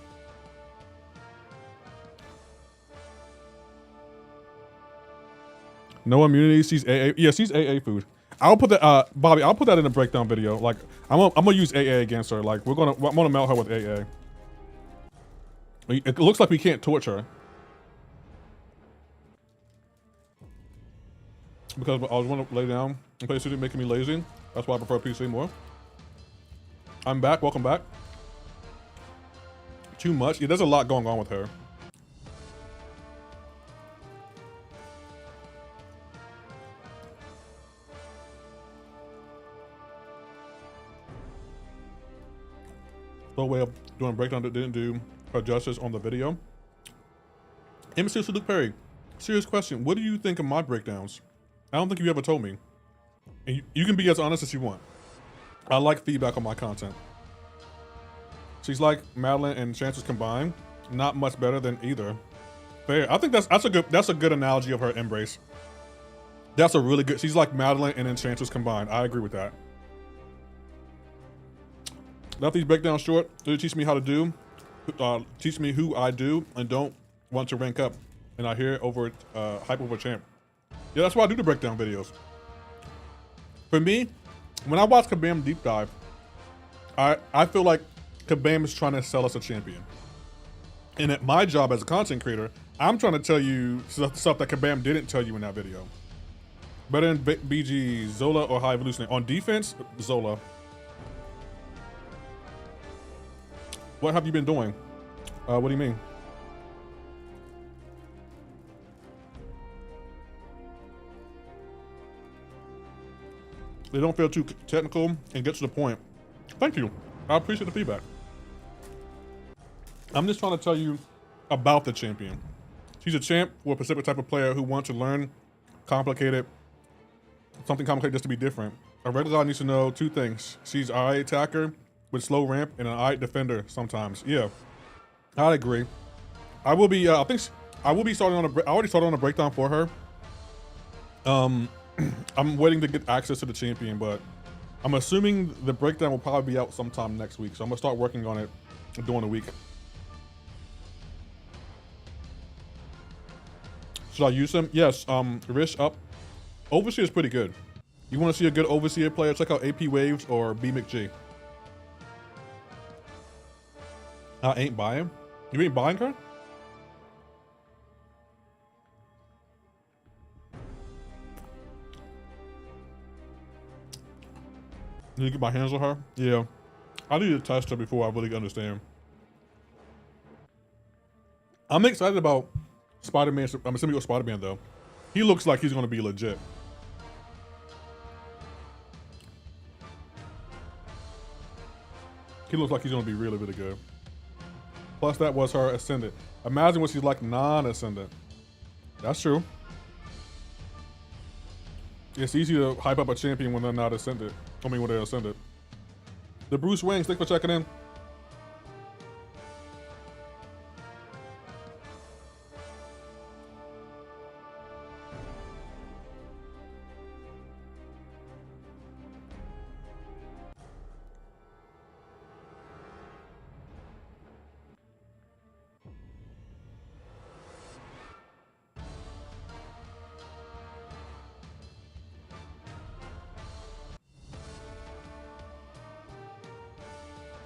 No immunity. She's AA. Yeah, she's AA food. I'll put that, Bobby. I'll put that in a breakdown video. Like, I'm gonna use AA against her. Like, I'm gonna melt her with AA. It looks like we can't torch her. Because I was want to lay down and play City, making me lazy. That's why I prefer PC more. I'm back. Welcome back. Too much. Yeah, there's a lot going on with her. No way of doing a breakdown that didn't do her justice on the video. MCoC Luke Perry, serious question. What do you think of my breakdowns? I don't think you ever told me. And you can be as honest as you want. I like feedback on my content. She's like Madeline and Chances combined. Not much better than either. Fair. I think that's a good analogy of her embrace. That's a really good. She's like Madeline and Enchantress combined. I agree with that. Left these breakdowns short. They teach me how to do. Teach me who I do and don't want to rank up. And I hear over hype over champ. Yeah, that's why I do the breakdown videos. For me, when I watch Kabam Deep Dive, I feel like Kabam is trying to sell us a champion. And at my job as a content creator, I'm trying to tell you stuff that Kabam didn't tell you in that video. Better than BG, Zola, or High Evolutionary. On defense, Zola. What have you been doing? What do you mean? They don't feel too technical and get to the point. Thank you. I appreciate the feedback. I'm just trying to tell you about the champion. She's a champ for a specific type of player who wants to learn something complicated just to be different. A regular guy needs to know two things. She's an IA attacker with slow ramp and an IA defender sometimes. Yeah, I agree. I will be, I already started on a breakdown for her. I'm waiting to get access to the champion, but I'm assuming the breakdown will probably be out sometime next week. So I'm gonna start working on it during the week. Should I use him? Yes, Rish up. Overseer is pretty good. You wanna see a good Overseer player? Check out AP Waves or B McG. I ain't buying. You ain't buying her? Need to get my hands on her? Yeah. I need to test her before I really understand. I'm excited about Spider-Man. I'm assuming with Spider-Man though. He looks like he's gonna be legit. He looks like he's gonna be really, really good. Plus that was her Ascendant. Imagine what she's like non-Ascendant. That's true. It's easy to hype up a champion when they're not Ascendant. I mean, when they're Ascendant. The Bruce Wayne, thanks for checking in.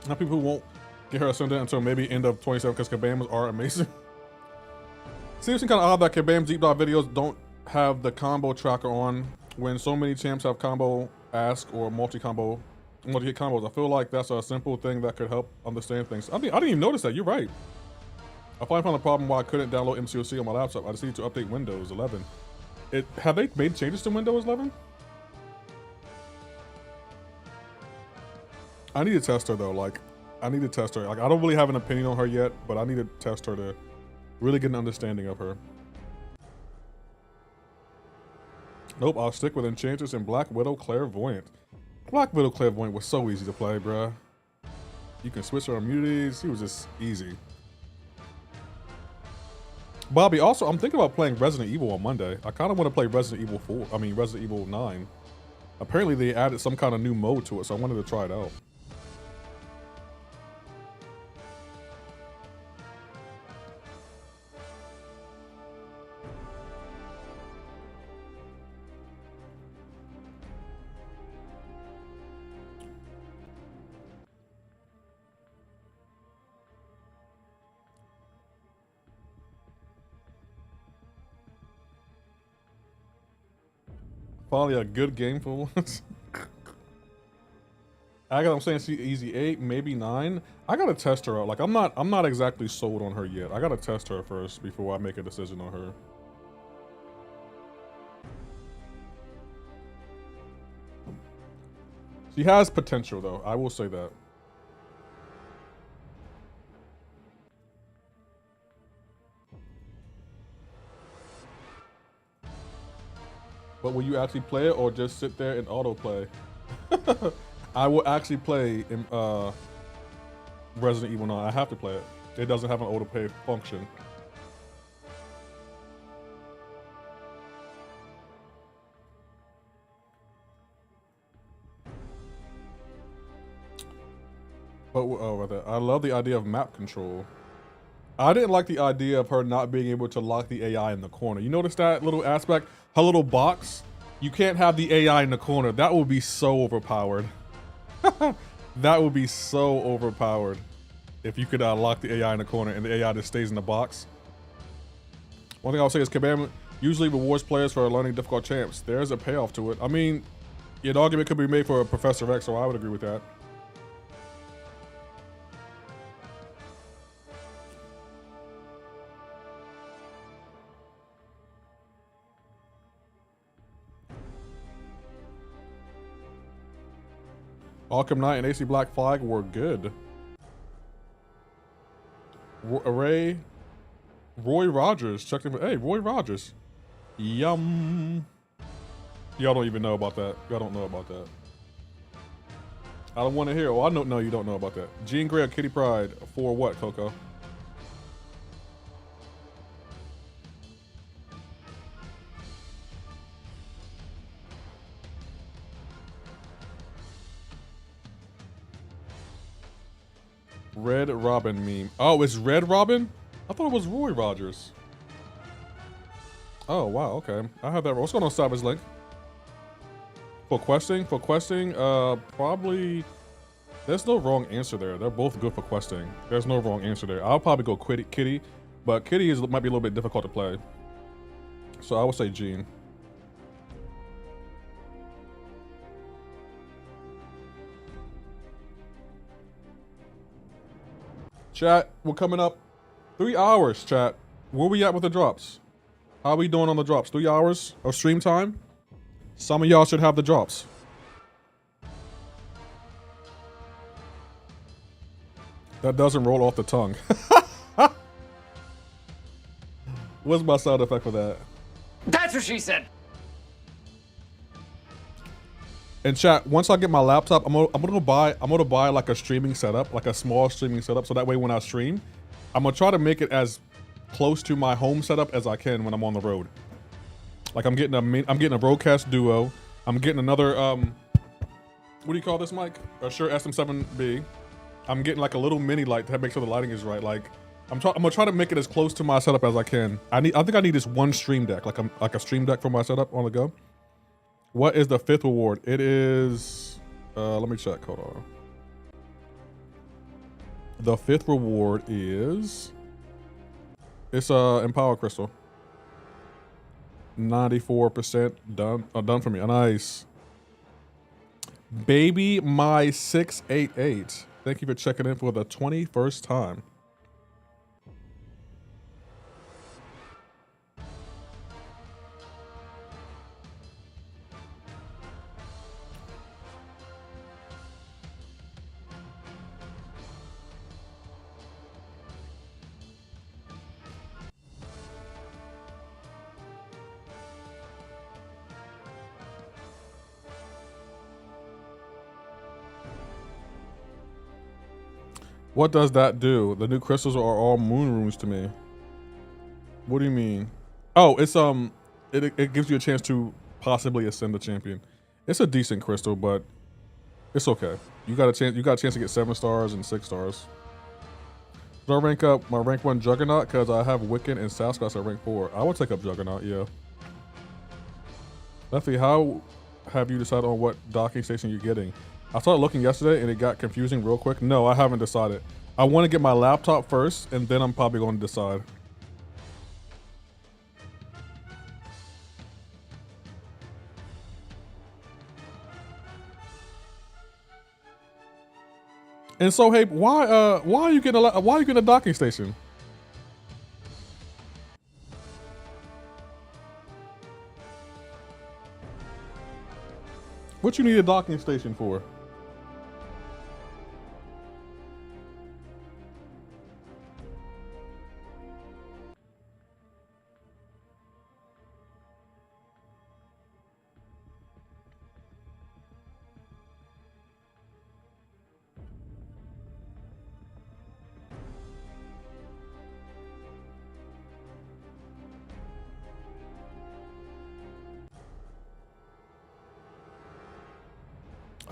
Now people who won't get her Ascendant until maybe end of 27 because Kabams are amazing. Seems kind of odd that Kabam's deep dive videos don't have the combo tracker on when so many champs have combo ask or multi-hit combos. I feel like that's a simple thing that could help understand things. I didn't even notice that. You're right. I finally found a problem why I couldn't download MCoC on my laptop. I just need to update Windows 11. Have they made changes to Windows 11? I need to test her though. Like, I need to test her. Like, I don't really have an opinion on her yet, but I need to test her to really get an understanding of her. Nope, I'll stick with Enchantress and Black Widow Clairvoyant. Black Widow Clairvoyant was so easy to play, bruh. You can switch her immunities. She was just easy. Bobby, also, I'm thinking about playing Resident Evil on Monday. I kind of want to play Resident Evil 9. Apparently they added some kind of new mode to it, so I wanted to try it out. Probably a good game for once. I'm saying she easy 8, maybe 9. I gotta test her out. Like I'm not exactly sold on her yet. I gotta test her first before I make a decision on her. She has potential though, I will say that. But will you actually play it or just sit there and autoplay? I will actually play in Resident Evil 9. I have to play it. It doesn't have an autoplay function. But I love the idea of map control. I didn't like the idea of her not being able to lock the AI in the corner. You notice that little aspect? Her little box? You can't have the AI in the corner. That would be so overpowered. That would be so overpowered if you could lock the AI in the corner and the AI just stays in the box. One thing I'll say is Kabam usually rewards players for learning difficult champs. There's a payoff to it. I mean, an argument could be made for Professor X, so I would agree with that. Arkham Knight and AC Black Flag were good. Roy Rogers checked in. Hey, Roy Rogers. Yum. Y'all don't even know about that. Y'all don't know about that. I don't want to hear. Oh, I don't know you don't know about that. Jean Grey or Kitty Pryde for what, Coco? Red Robin meme. Oh, it's Red Robin? I thought it was Roy Rogers. Oh, wow, okay. I have that. What's going on, Cyber's Link? For questing, probably... There's no wrong answer there. They're both good for questing. There's no wrong answer there. I'll probably go Kitty, but Kitty might be a little bit difficult to play. So I would say Jean. Chat, we're coming up 3 hours, chat. Where we at with the drops? How are we doing on the drops? 3 hours of stream time? Some of y'all should have the drops. That doesn't roll off the tongue. What's my sound effect for that? That's what she said. And chat, once I get my laptop, I'm gonna buy like a streaming setup, like a small streaming setup, so that way when I stream, I'm gonna try to make it as close to my home setup as I can when I'm on the road. Like I'm getting a Rodecaster Duo. I'm getting another what do you call this mic? A Shure SM7B. I'm getting like a little mini light to make sure the lighting is right. Like I'm gonna try to make it as close to my setup as I can. I think I need this one stream deck, like a stream deck for my setup on the go. What is the 5th reward? It is, let me check, hold on. The 5th reward is, it's Empower Crystal. 94% done, done for me, nice. Baby My 688, thank you for checking in for the 21st time. What does that do? The new crystals are all moon runes to me. What do you mean? Oh, it's it gives you a chance to possibly ascend the champion. It's a decent crystal, but it's okay. You got a chance to get 7 stars and 6 stars. Should I rank up my rank 1 Juggernaut because I have Wiccan and Sasquatch at rank 4? I would take up Juggernaut, yeah. Lefty, how have you decided on what docking station you're getting? I started looking yesterday and it got confusing real quick. No, I haven't decided. I want to get my laptop first and then I'm probably going to decide. And so, hey, why are you getting a docking station? What you need a docking station for?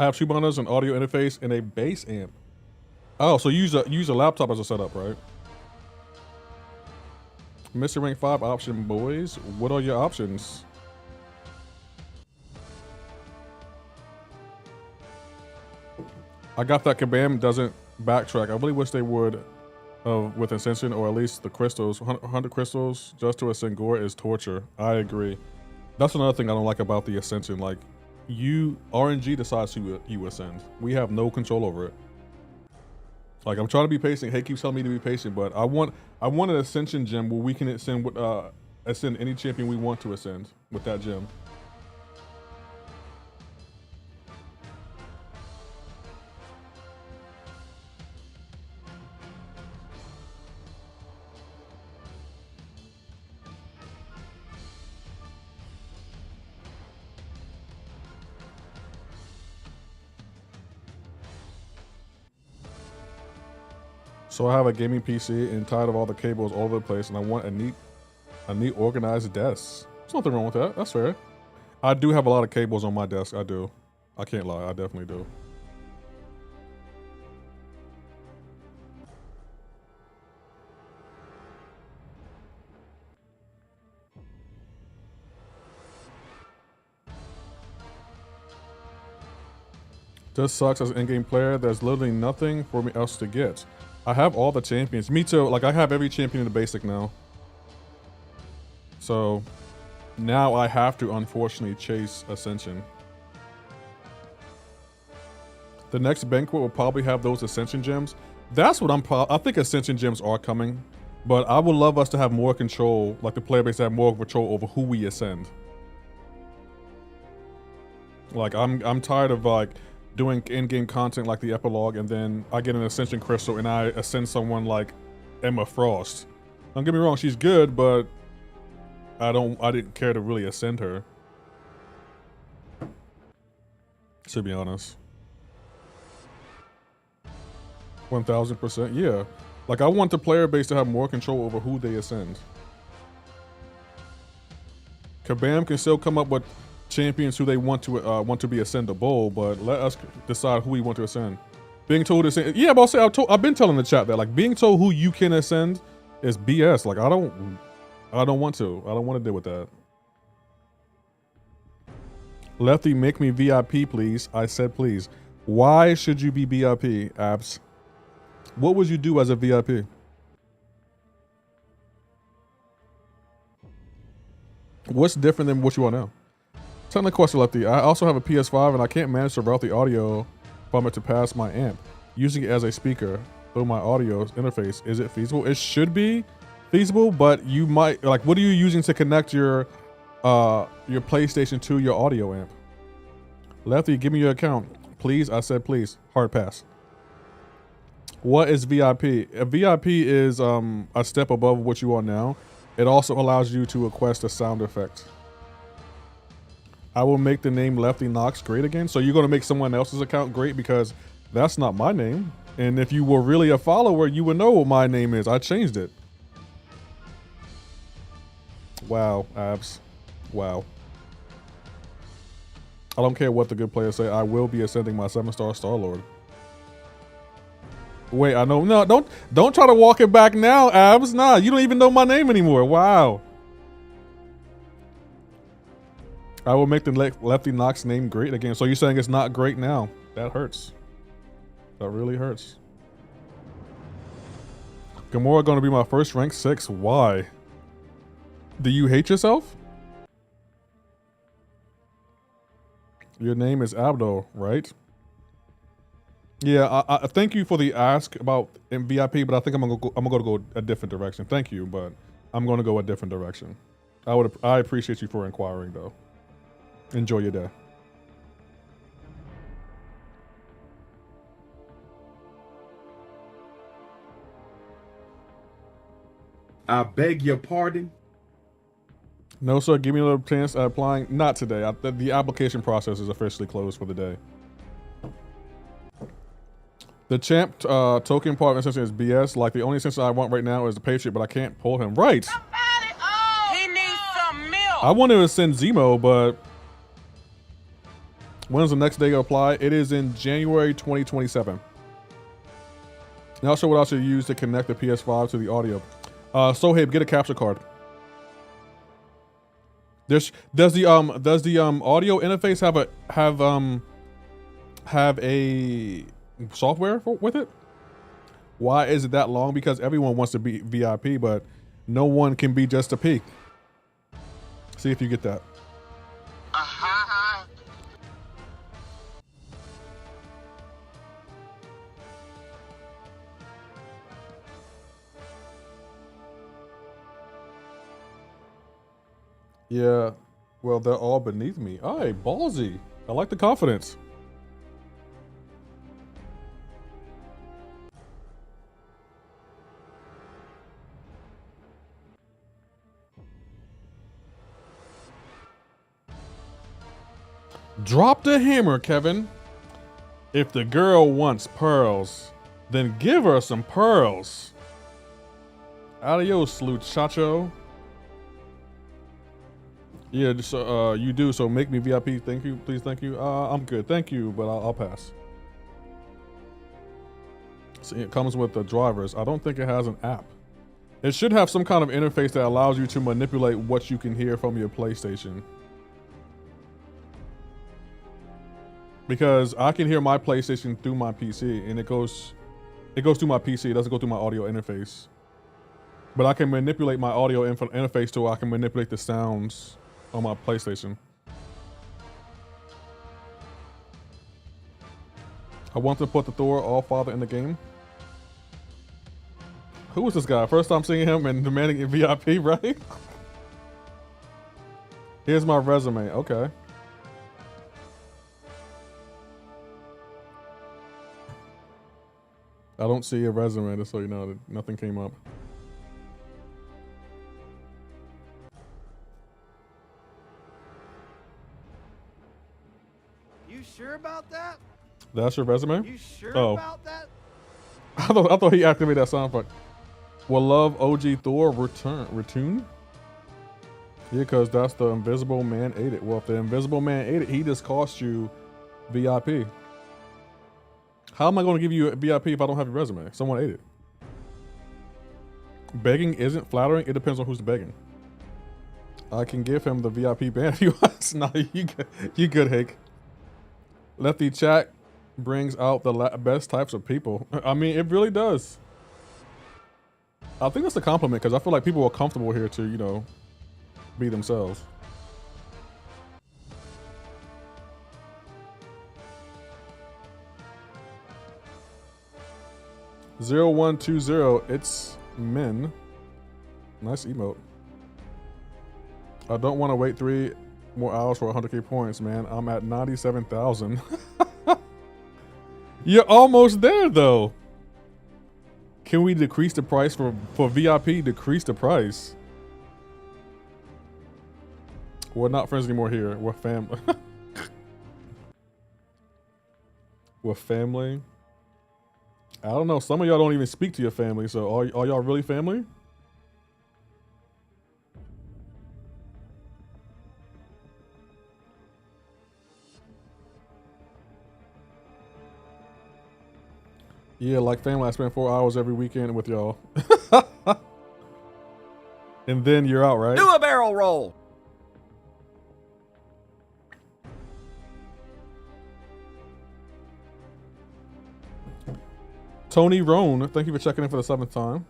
I have 2 monitors, an audio interface, and a bass amp. Oh, so you use a laptop as a setup, right? Mr. Rank 5 option, boys. What are your options? I got that Kabam doesn't backtrack. I really wish they would with Ascension, or at least the crystals. 100 crystals just to ascend Gore is torture. I agree. That's another thing I don't like about the Ascension. Like, RNG decides who you ascend. We have no control over it. Like, I'm trying to be patient. Hey keeps telling me to be patient, but I want an Ascension gem where we can ascend any champion we want to ascend with that gem. So I have a gaming PC and tired of all the cables all over the place, and I want a neat organized desk. There's nothing wrong with that. That's fair. I do have a lot of cables on my desk. I do. I can't lie. I definitely do. This sucks as an in-game player. There's literally nothing for me else to get. I have all the champions. Me too. Like, I have every champion in the basic now. So now I have to unfortunately chase Ascension. The next banquet will probably have those Ascension gems. That's what I think Ascension gems are coming, but I would love us to have more control, like the player base to have more control over who we ascend. Like, I'm tired of like doing in-game content like the epilogue, and then I get an Ascension crystal and I ascend someone like Emma Frost. Don't get me wrong, she's good, but I didn't care to really ascend her, to be honest. 1000%, yeah. Like, I want the player base to have more control over who they ascend. Kabam can still come up with champions who they want to be ascendable, but let us decide who we want to ascend. Being told to ascend, yeah, but I've been telling the chat that, like, being told who you can ascend is BS. Like, I don't want to deal with that. Lefty, make me VIP, please. I said please. Why should you be VIP, Abs? What would you do as a VIP? What's different than what you are now? Technical question, Lefty. I also have a PS5 and I can't manage to route the audio from it to pass my amp. Using it as a speaker through my audio interface, is it feasible? It should be feasible, but you might, like, what are you using to connect your PlayStation to your audio amp? Lefty, give me your account. Please, I said please. Hard pass. What is VIP? A VIP is a step above what you are now. It also allows you to request a sound effect. I will make the name LeftyKnox great again. So you're going to make someone else's account great, because that's not my name. And if you were really a follower, you would know what my name is. I changed it. Wow, Abs. Wow. I don't care what the good players say. I will be ascending my 7-star Star-Lord. Wait, I know. No, don't try to walk it back now, Abs. Nah, you don't even know my name anymore. Wow. I will make the LeftyKnox name great again. So you're saying it's not great now? That hurts. That really hurts. Gamora going to be my first rank 6. Why? Do you hate yourself? Your name is Abdo, right? Yeah, I thank you for the ask about VIP, but I think I'm gonna go a different direction. Thank you, but I'm gonna go a different direction. I appreciate you for inquiring though. Enjoy your day. I beg your pardon. No, sir. Give me a little chance at applying. Not today. The application process is officially closed for the day. The champ token part essentially is BS. Like the only essential I want right now is the Patriot, but I can't pull him. Right. He needs some milk. I wanted to send Zemo, but when's the next day to apply? It is in January 2027. Now I'll show what I should use to connect the PS5 to the audio. Sohaib, get a capture card. Does the audio interface have a software with it? Why is it that long? Because everyone wants to be VIP, but no one can be just a P. See if you get that. Yeah, well, they're all beneath me. All right, ballsy. I like the confidence. Drop the hammer, Kevin. If the girl wants pearls, then give her some pearls. Adios, Luchacho. Yeah, just you do, so make me VIP. Thank you, please, thank you. I'm good, thank you, but I'll pass. See, it comes with the drivers. I don't think it has an app. It should have some kind of interface that allows you to manipulate what you can hear from your PlayStation. Because I can hear my PlayStation through my PC, and it goes through my PC. It doesn't go through my audio interface. But I can manipulate my audio interface to where I can manipulate the sounds on my PlayStation. I want to put the Thor All-Father in the game. Who is this guy? First time seeing him and demanding a VIP, right? Here's my resume. Okay. I don't see a resume, just so you know that nothing came up. You sure about that? That's your resume? You sure Oh. about that? I thought he activated that sound effect. Will love OG Thor return? Yeah, because that's the Invisible Man ate it. Well, if the Invisible Man ate it, he just cost you VIP. How am I going to give you a VIP if I don't have your resume? Someone ate it. Begging isn't flattering. It depends on who's begging. I can give him the VIP band if he wants. No, you good, Hake. Lefty chat brings out the best types of people. I mean, it really does. I think that's a compliment because I feel like people are comfortable here to, you know, be themselves. (0120) It's men. Nice emote. I don't want to wait 3 more hours for 100k points, man. I'm at 97,000. You're almost there, though. Can we decrease the price for VIP? Decrease the price. We're not friends anymore here. We're family. We're family. I don't know. Some of y'all don't even speak to your family, so are y'all really family? Yeah, like family. I spend 4 hours every weekend with y'all. And then you're out, right? Do a barrel roll. Tony Roan, thank you for checking in for the 7th time.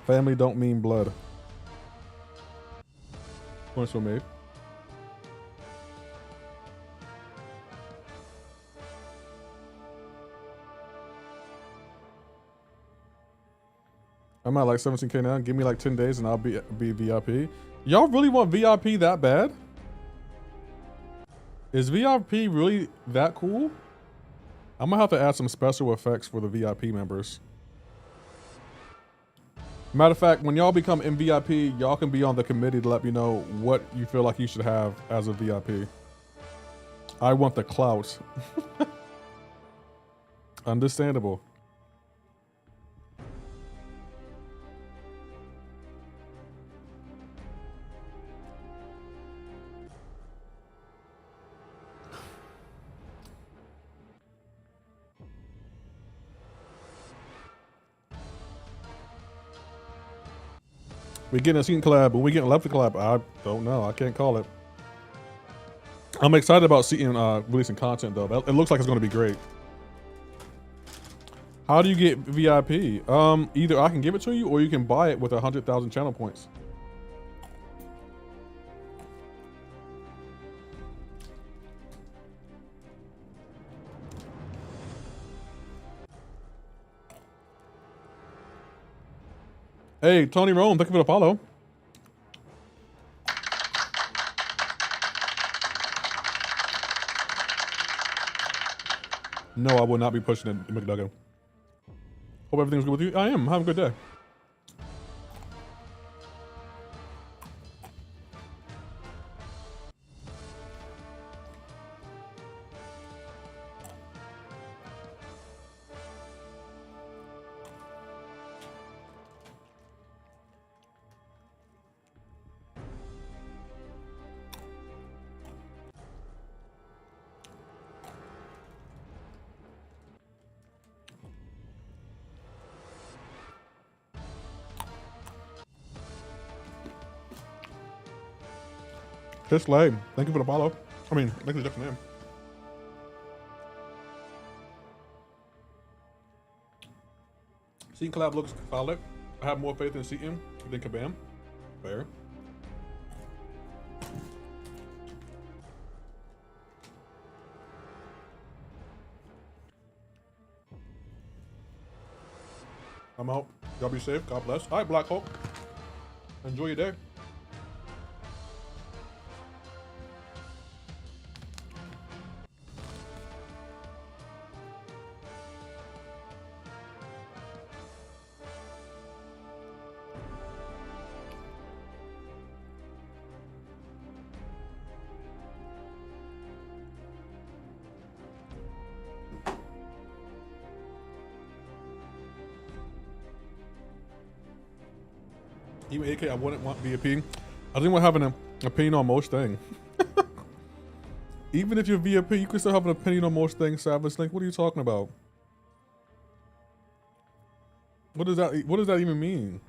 Family don't mean blood. Points were made. I'm at like 17K now. Give me like 10 days and I'll be VIP. Y'all really want VIP that bad? Is VIP really that cool? I'm gonna have to add some special effects for the VIP members. Matter of fact, when y'all become MVP, y'all can be on the committee to let me know what you feel like you should have as a VIP. I want the clout. Understandable. We getting a scene collab, but we getting left collab. I don't know. I can't call it. I'm excited about seeing releasing content though. It looks like it's going to be great. How do you get VIP? Either I can give it to you or you can buy it with 100,000 channel points. Hey, Tony Rome, thank you for the follow. No, I will not be pushing it, McDuggan. Hope everything's good with you. I am. Have a good day. Chris Lay, thank you for the follow. I mean, thank you for the name. Seaton collab looks solid. I have more faith in Seaton than Kabam. Fair. I'm out. Y'all be safe. God bless. All right, Black Hulk. Enjoy your day. Even AK, I wouldn't want VIP. I didn't want having an opinion on most things. Even if you're VIP, you can still have an opinion on most things, Savage Link. What are you talking about? What does that even mean?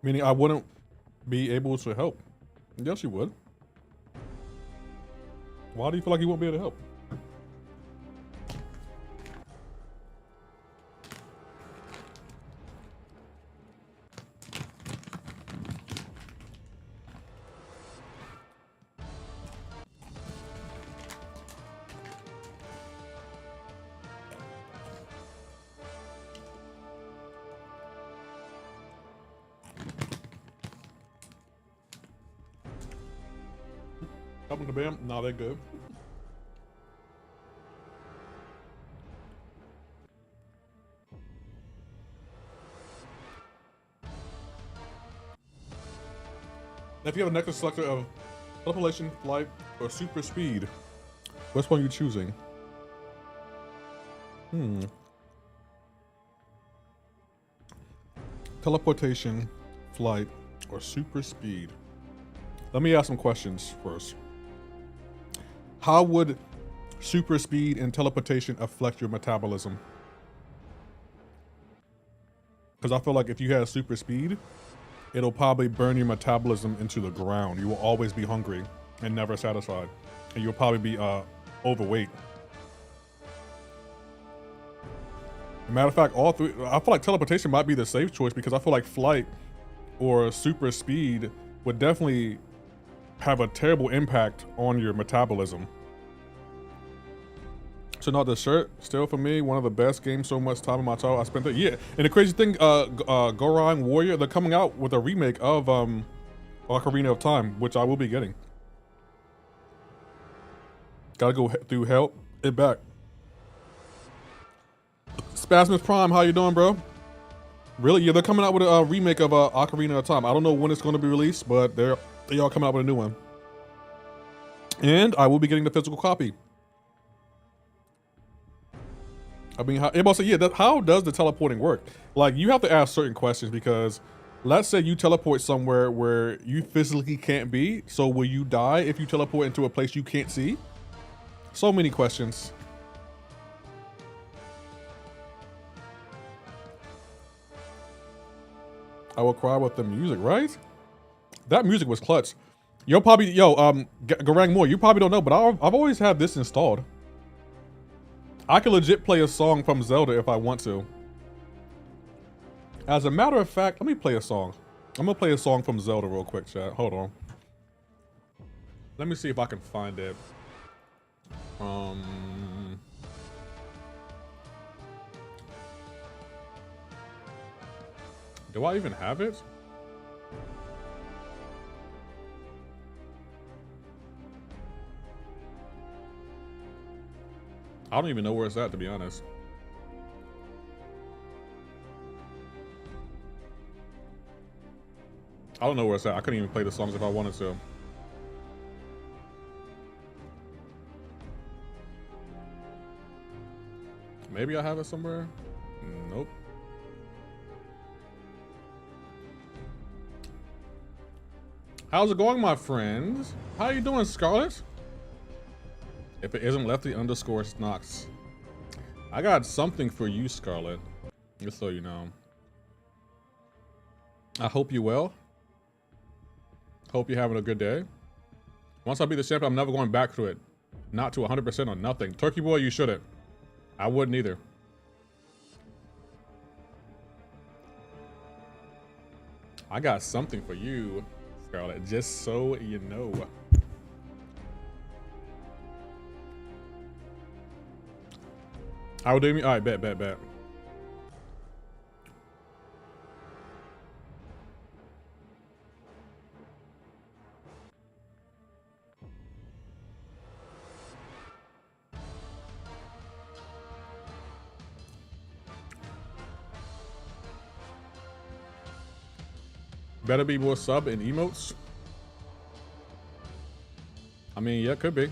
Meaning I wouldn't be able to help. Yes, you would. Why do you feel like you won't be able to help? Helping the bam? Nah, they're good. If you have a necklace selector of teleport, flight, or super speed, which one are you choosing? Teleportation, flight, or super speed. Let me ask some questions first. How would super speed and teleportation affect your metabolism? Because I feel like if you had super speed, it'll probably burn your metabolism into the ground. You will always be hungry and never satisfied. And you'll probably be overweight. Matter of fact, all three, I feel like teleportation might be the safe choice because I feel like flight or super speed would definitely have a terrible impact on your metabolism. So no, the shirt still for me one of the best games. So much time in my childhood I spent it. Yeah, and the crazy thing, Goran Warrior, they're coming out with a remake of Ocarina of Time, which I will be getting. Gotta go through hell and back. Spasmus Prime, how you doing, bro? Really? Yeah, they're coming out with a remake of Ocarina of Time. I don't know when it's going to be released, but they all coming out with a new one. And I will be getting the physical copy. I mean, how does the teleporting work? Like, you have to ask certain questions because let's say you teleport somewhere where you physically can't be. So will you die if you teleport into a place you can't see? So many questions. I will cry with the music, right? That music was clutch. Garang Moore, you probably don't know, but I've always had this installed. I can legit play a song from Zelda if I want to. As a matter of fact, let me play a song. I'm gonna play a song from Zelda real quick, chat. Hold on. Let me see if I can find it. Do I even have it? I don't even know where it's at, to be honest. I don't know where it's at. I couldn't even play the songs if I wanted to. Maybe I have it somewhere. Nope. How's it going, my friends? How you doing, Scarlett? If it isn't Lefty_Knox. I got something for you, Scarlett. Just so you know. I hope you well. Hope you're having a good day. Once I beat the champion, I'm never going back to it. Not to 100% or nothing. Turkey boy, you shouldn't. I wouldn't either. I got something for you, Scarlett, just so you know. How do me? All right, bet. Better be more sub and emotes. I mean, yeah, could be.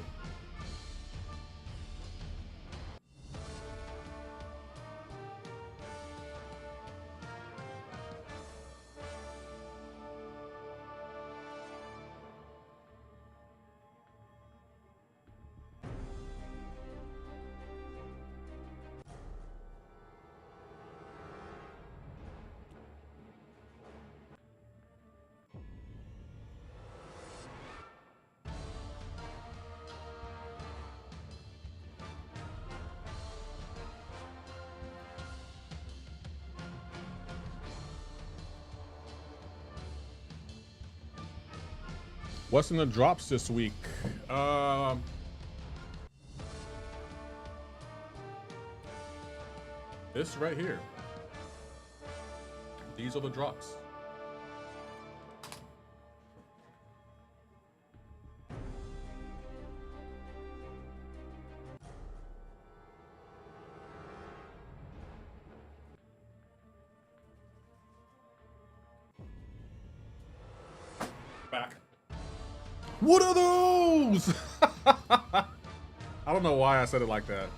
What's in the drops this week? This right here. These are the drops. Back. What are those? I don't know why I said it like that.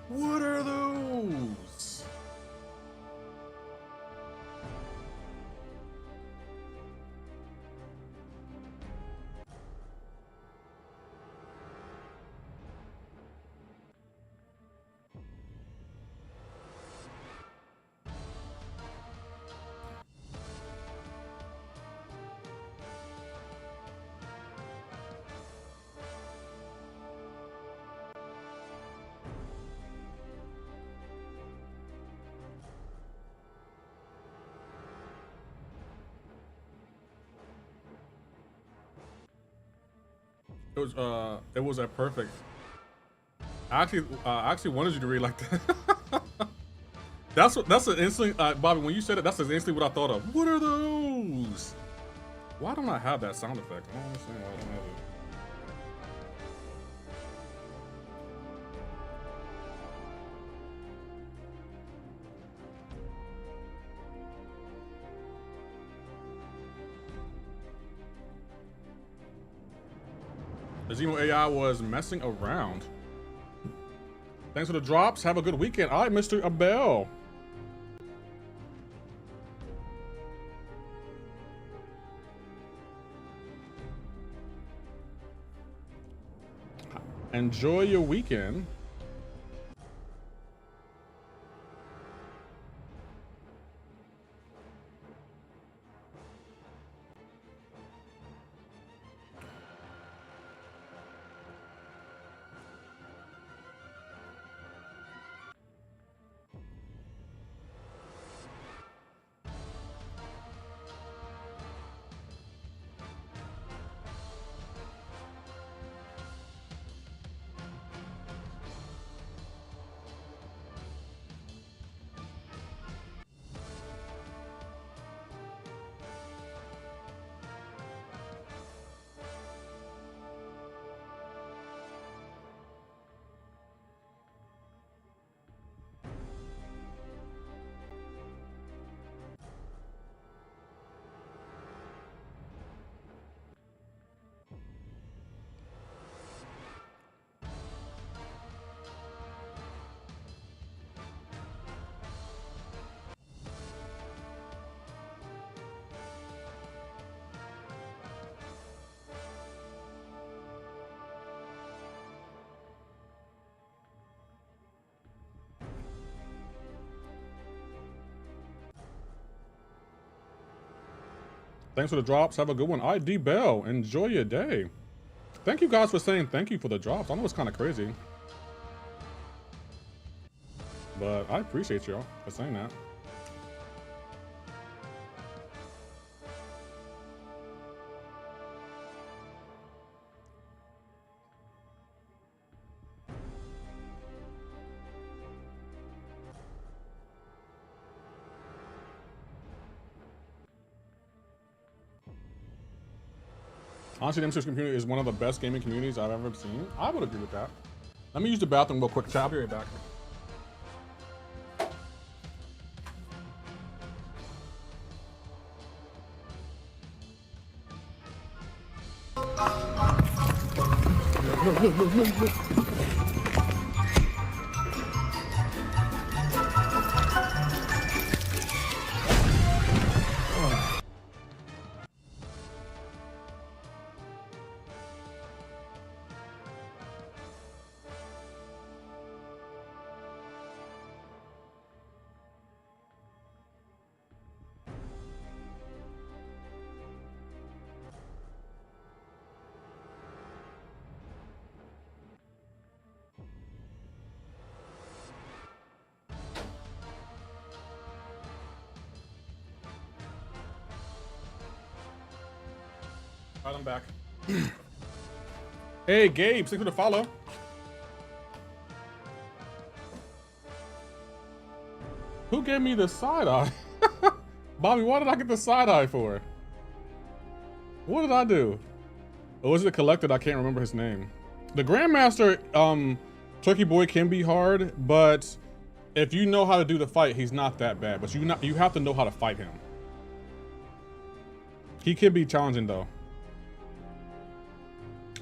What are those? It was a perfect. I actually wanted you to read like that. That's an instant, Bobby. When you said it, that's instantly what I thought of. What are those? Why don't I have that sound effect? I don't understand why I don't have it. The Zemo AI was messing around. Thanks for the drops. Have a good weekend. All right, Mr. Abel. Enjoy your weekend. Thanks for the drops. Have a good one. ID Bell. Enjoy your day. Thank you guys for saying thank you for the drops. I know it's kind of crazy, but I appreciate y'all for saying that. Honestly, the MCoC community is one of the best gaming communities I've ever seen. I would agree with that. Let me use the bathroom real quick. Chat, I'll be right back. All right, I'm back. Hey, Gabe, thanks for the follow. Who gave me the side eye? Bobby, what did I get the side eye for? What did I do? Or was it collected? I can't remember his name. The Grandmaster, Turkey Boy can be hard, but if you know how to do the fight, he's not that bad. But you have to know how to fight him. He can be challenging though.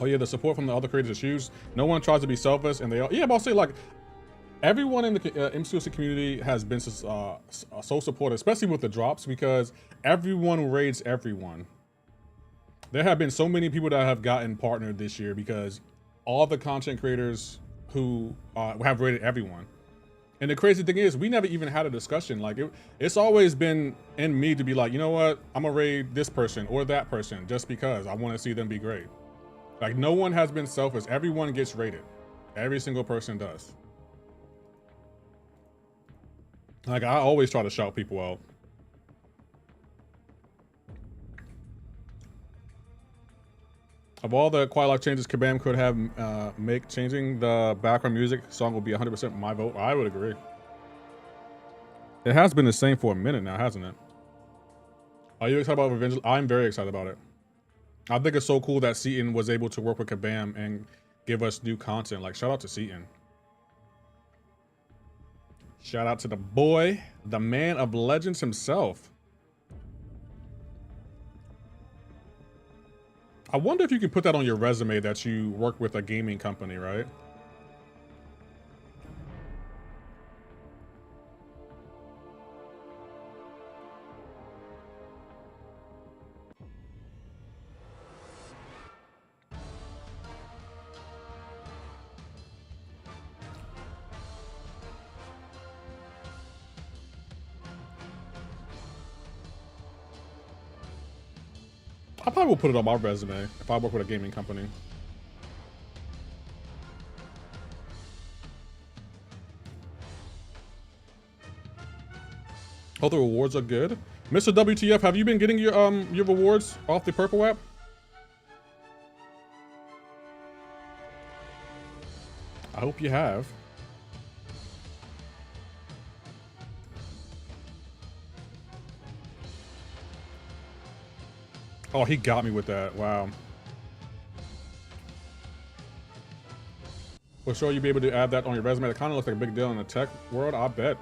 Oh yeah, the support from the other creators is huge. No one tries to be selfish, and they all, yeah, but I'll say like everyone in the MCoC community has been so supportive, especially with the drops, because everyone raids everyone. There have been so many people that have gotten partnered this year because all the content creators who have raided everyone. And the crazy thing is, we never even had a discussion. Like it's always been in me to be like, you know what, I'm gonna raid this person or that person just because I want to see them be great. Like no one has been selfish. Everyone gets rated. Every single person does. Like I always try to shout people out. Of all the quality life changes Kabam could have make, changing the background music song will be 100% my vote. I would agree. It has been the same for a minute now, hasn't it? Are you excited about Revenge? I'm very excited about it. I think it's so cool that Seaton was able to work with Kabam and give us new content. Like, shout out to Seaton. Shout out to the boy, the man of legends himself. I wonder if you can put that on your resume that you work with a gaming company, right? I probably will put it on my resume if I work with a gaming company. Hope the rewards are good. Mr. WTF, have you been getting your rewards off the Purple app? I hope you have. Oh, he got me with that. Wow. For sure you'll be able to add that on your resume. It kind of looks like a big deal in the tech world, I bet.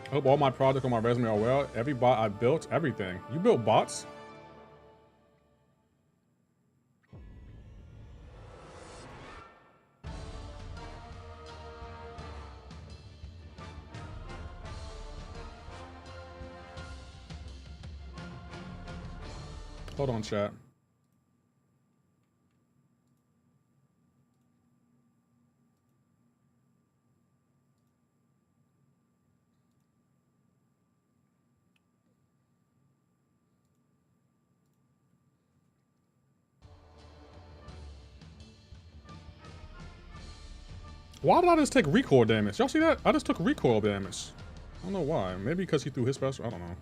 I hope all my projects on my resume are well. Every bot I built, everything. You built bots? Hold on, chat. Why did I just take recoil damage? Y'all see that? I just took recoil damage. I don't know why. Maybe because he threw his special. I don't know.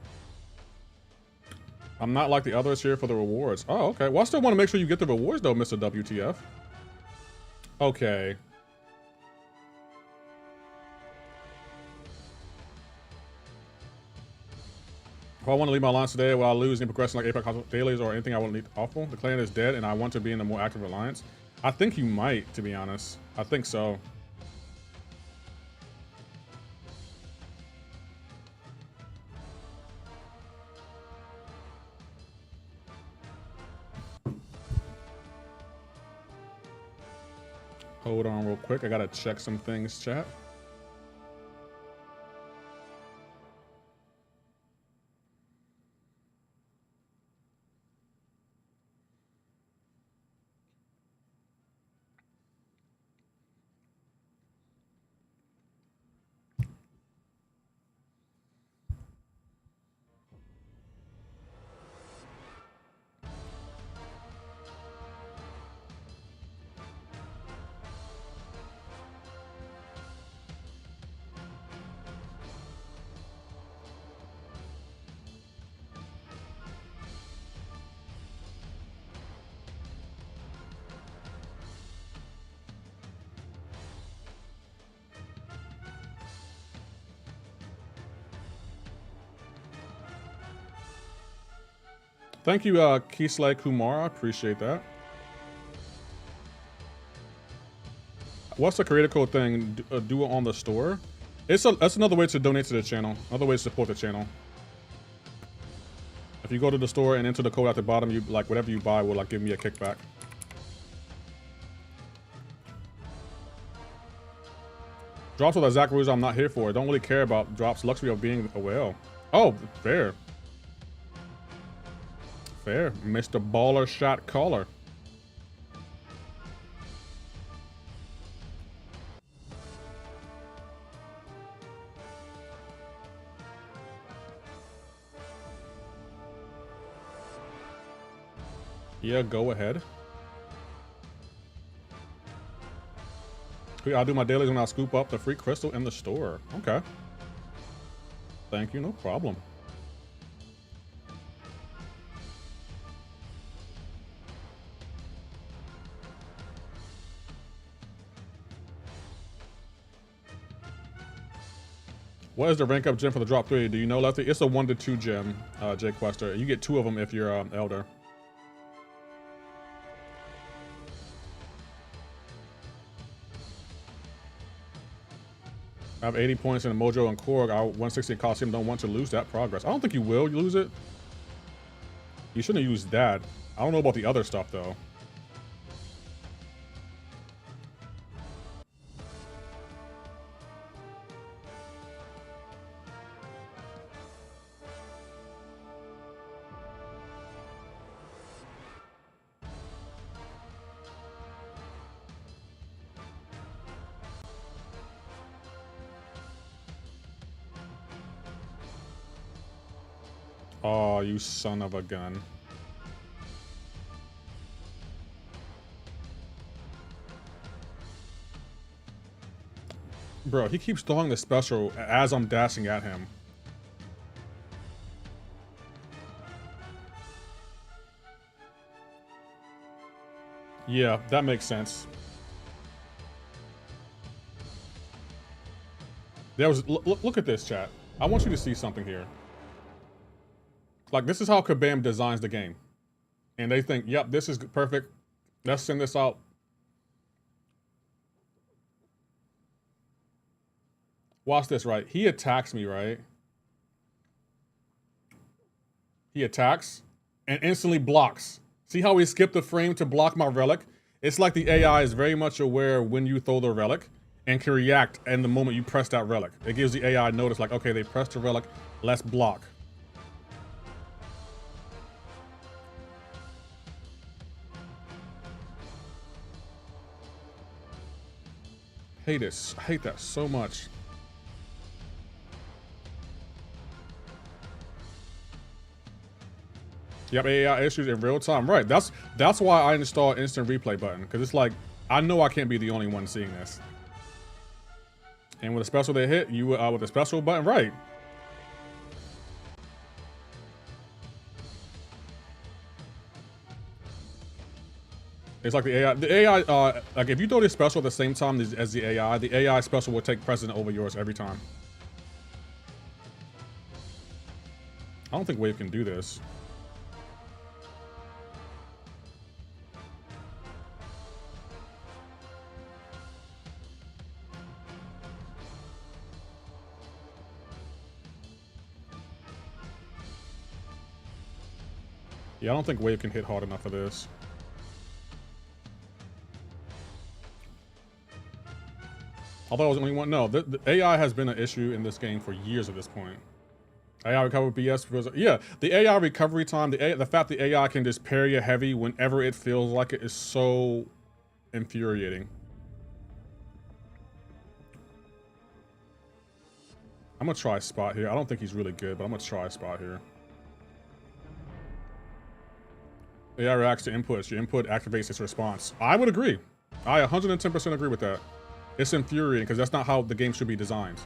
I'm not like the others here for the rewards. Oh, okay. Well, I still want to make sure you get the rewards, though, Mr. WTF. Okay. If I want to leave my alliance today, will I lose any progression like Apex dailies or anything I will need awful? The clan is dead, and I want to be in a more active alliance. I think you might, to be honest. I think so. Hold on real quick. I gotta check some things, chat. Thank you, Kisley Kumar. I appreciate that. What's the creator code thing? Do it on the store? That's another way to donate to the channel. Another way to support the channel. If you go to the store and enter the code at the bottom, you like whatever you buy will like give me a kickback. Drops with exact rules I'm not here for. I don't really care about drops. Luxury of being a whale. Oh, fair. Fair. Mr. Baller Shot Caller. Yeah, go ahead. I'll do my dailies when I scoop up the free crystal in the store. Okay. Thank you, no problem. What is the rank up gem for the drop 3? Do you know, Lefty? It's a 1 to 2 gem, Jay Quester. You get 2 of them if you're Elder. I have 80 points in a Mojo and Korg. I 160 in Coliseum. Don't want to lose that progress. I don't think you will lose it. You shouldn't use that. I don't know about the other stuff though. Oh, you son of a gun. Bro, he keeps throwing the special as I'm dashing at him. Yeah, that makes sense. There was look at this, chat. I want you to see something here. Like, this is how Kabam designs the game. And they think, yep, this is perfect. Let's send this out. Watch this, right? He attacks me, right? He attacks and instantly blocks. See how he skipped the frame to block my relic? It's like the AI is very much aware when you throw the relic and can react in the moment you press that relic. It gives the AI notice like, okay, they pressed the relic, let's block. Hate this. I hate that so much. Yep, AI issues in real time. Right. That's why I installed instant replay button, because it's like I know I can't be the only one seeing this. And with a special they hit, you with a special button, right? It's like the AI. The AI, like if you throw this special at the same time as the AI special will take precedent over yours every time. I don't think Wave can do this. Yeah, I don't think Wave can hit hard enough for this. Although I was the only one. No, the AI has been an issue in this game for years at this point. AI recovery BS because, yeah, the AI recovery time, the fact the AI can just parry a heavy whenever it feels like it is so infuriating. I'm gonna try Spot here. I don't think he's really good, but I'm gonna try Spot here. AI reacts to inputs. Your input activates its response. I would agree. I 110% agree with that. It's infuriating because that's not how the game should be designed.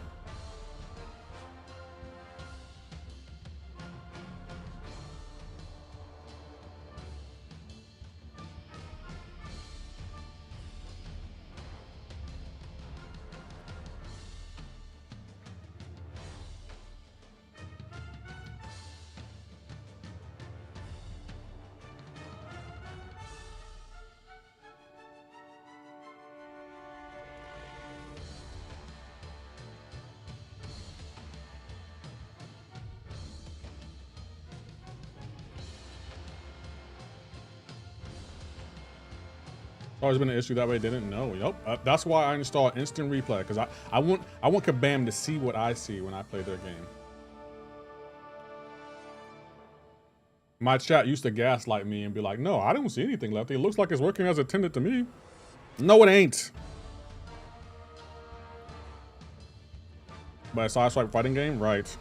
Always been an issue that way. Didn't know. Yep. That's why I installed instant replay, because I want Kabam to see what I see when I play their game. My chat used to gaslight me and be like, "No, I don't see anything, Lefty. It looks like it's working as intended to me." No, it ain't. But a side swipe fighting game, right?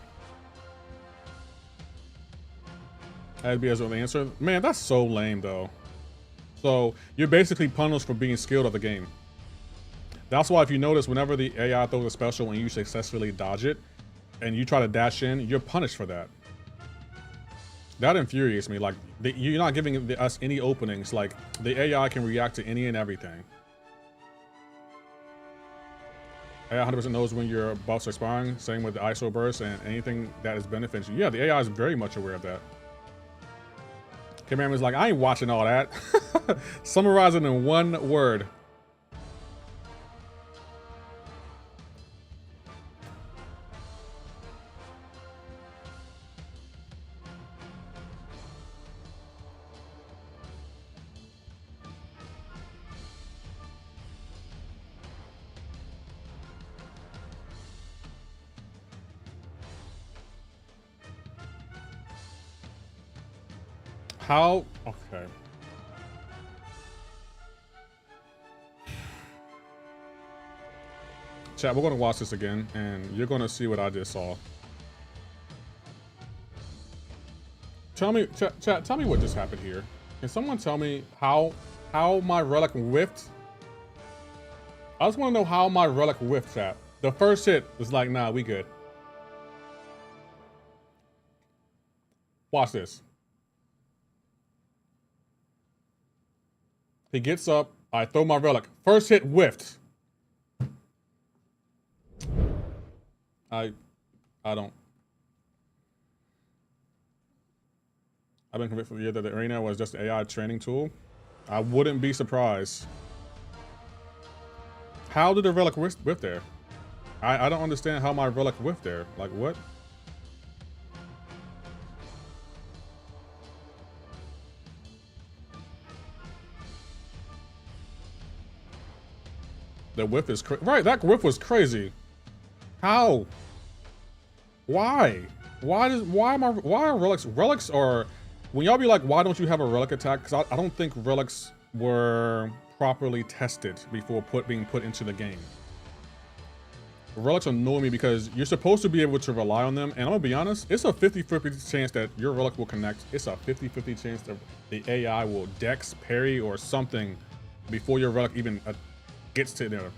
That'd be as an answer. Man, that's so lame though. So you're basically punished for being skilled at the game. That's why if you notice, whenever the AI throws a special and you successfully dodge it, and you try to dash in, you're punished for that. That infuriates me. Like, you're not giving us any openings. Like, the AI can react to any and everything. AI 100% knows when your buffs are expiring. Same with the ISO burst and anything that is beneficial. Yeah, the AI is very much aware of that. Kabam is like, I ain't watching all that. Summarize it in one word. How? Okay. Chat, we're gonna watch this again, and you're gonna see what I just saw. Tell me, chat, tell me what just happened here. Can someone tell me how my relic whiffed? I just want to know how my relic whiffed, chat. The first hit was like, nah, we good. Watch this. He gets up. I throw my relic. First hit whiffed. I don't. I've been convinced for the year that the arena was just an AI training tool. I wouldn't be surprised. How did the relic whiff there? I don't understand how my relic whiffed there. Like what? The whiff is right. That whiff was crazy. How? Why? Why are relics are when y'all be like, why don't you have a relic attack? Because I don't think relics were properly tested before being put into the game. Relics annoy me because you're supposed to be able to rely on them, and I'm gonna be honest, it's a 50-50 chance that your relic will connect. It's a 50-50 chance that the AI will dex, parry, or something before your relic even gets to there.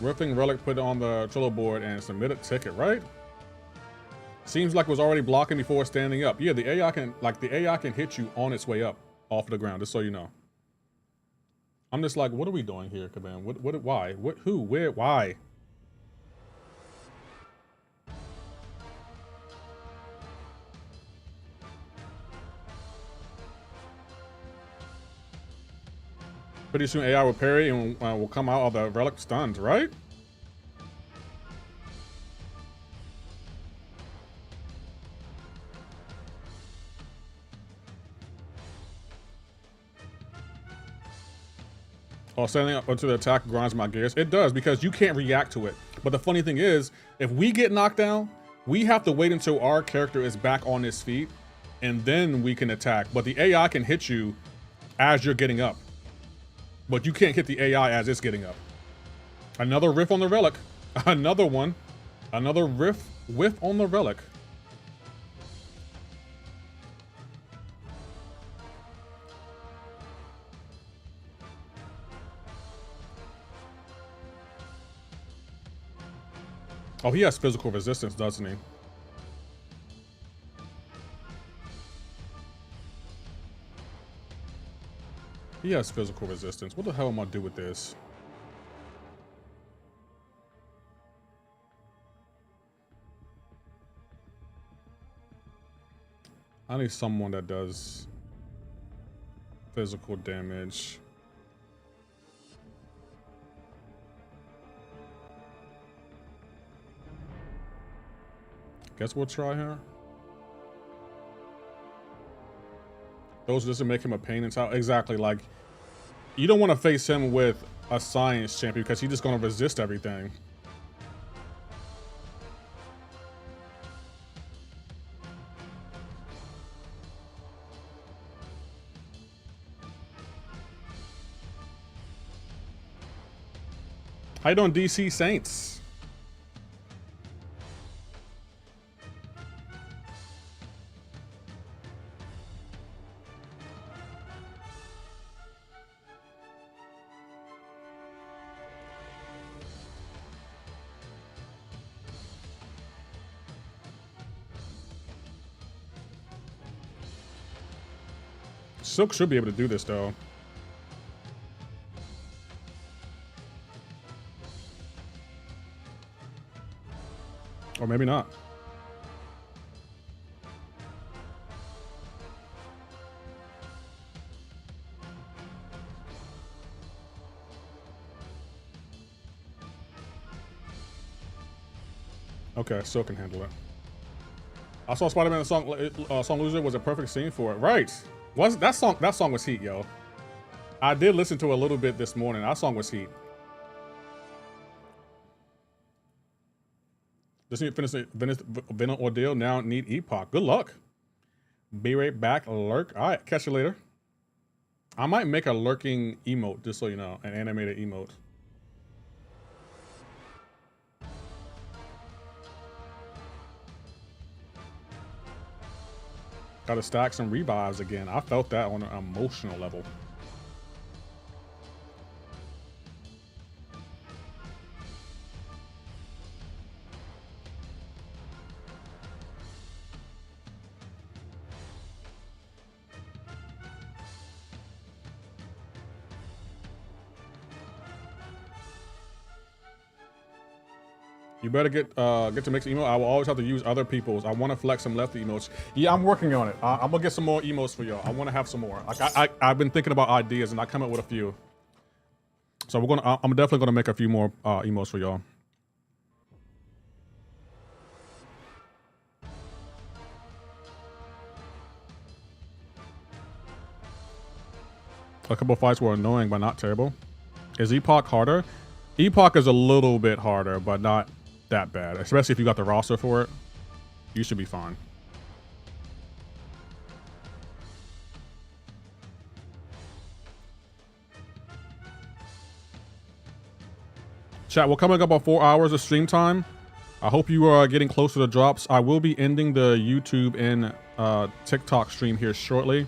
Ripping relic, put it on the Trello board and submit a ticket, right? Seems like it was already blocking before standing up. Yeah, the AI can hit you on its way up off the ground, just so you know. I'm just like, what are we doing here, Kabam? Why? Who, where, why? Pretty soon AI will parry and will come out of the relic stunned, right? Oh, standing up to the attack grinds my gears. It does, because you can't react to it. But the funny thing is, if we get knocked down, we have to wait until our character is back on his feet, and then we can attack. But the AI can hit you as you're getting up. But you can't hit the AI as it's getting up. Another riff on the relic. Another one. Another whiff on the relic. Oh, he has physical resistance, doesn't he? He has physical resistance. What the hell am I do with this? I need someone that does physical damage. Guess we'll try her. Those doesn't make him a pain in time. Exactly, like you don't want to face him with a science champion because he's just gonna resist everything. How you doing, DC Saints? Silk should be able to do this, though. Or maybe not. Okay, Silk can handle it. I saw Spider-Man song Loser was a perfect scene for it. Right. That song was heat, yo. I did listen to it a little bit this morning. That song was heat. Just need to finish the Venom ordeal. Now need Epoch. Good luck. Be right back. Lurk. All right, catch you later. I might make a lurking emote, just so you know, an animated emote. Got to stack some revives again. I felt that on an emotional level. You better get to make some emotes. I will always have to use other people's. I want to flex some lefty emotes. Yeah, I'm working on it. I'm gonna get some more emotes for y'all. I want to have some more. Like I've been thinking about ideas and I come up with a few. So I'm definitely gonna make a few more emotes for y'all. A couple of fights were annoying, but not terrible. Is Epoch harder? Epoch is a little bit harder, but not that bad. Especially if you got the roster for it. You should be fine. Chat, we're coming up on 4 hours of stream time. I hope you are getting close to the drops. I will be ending the YouTube and TikTok stream here shortly,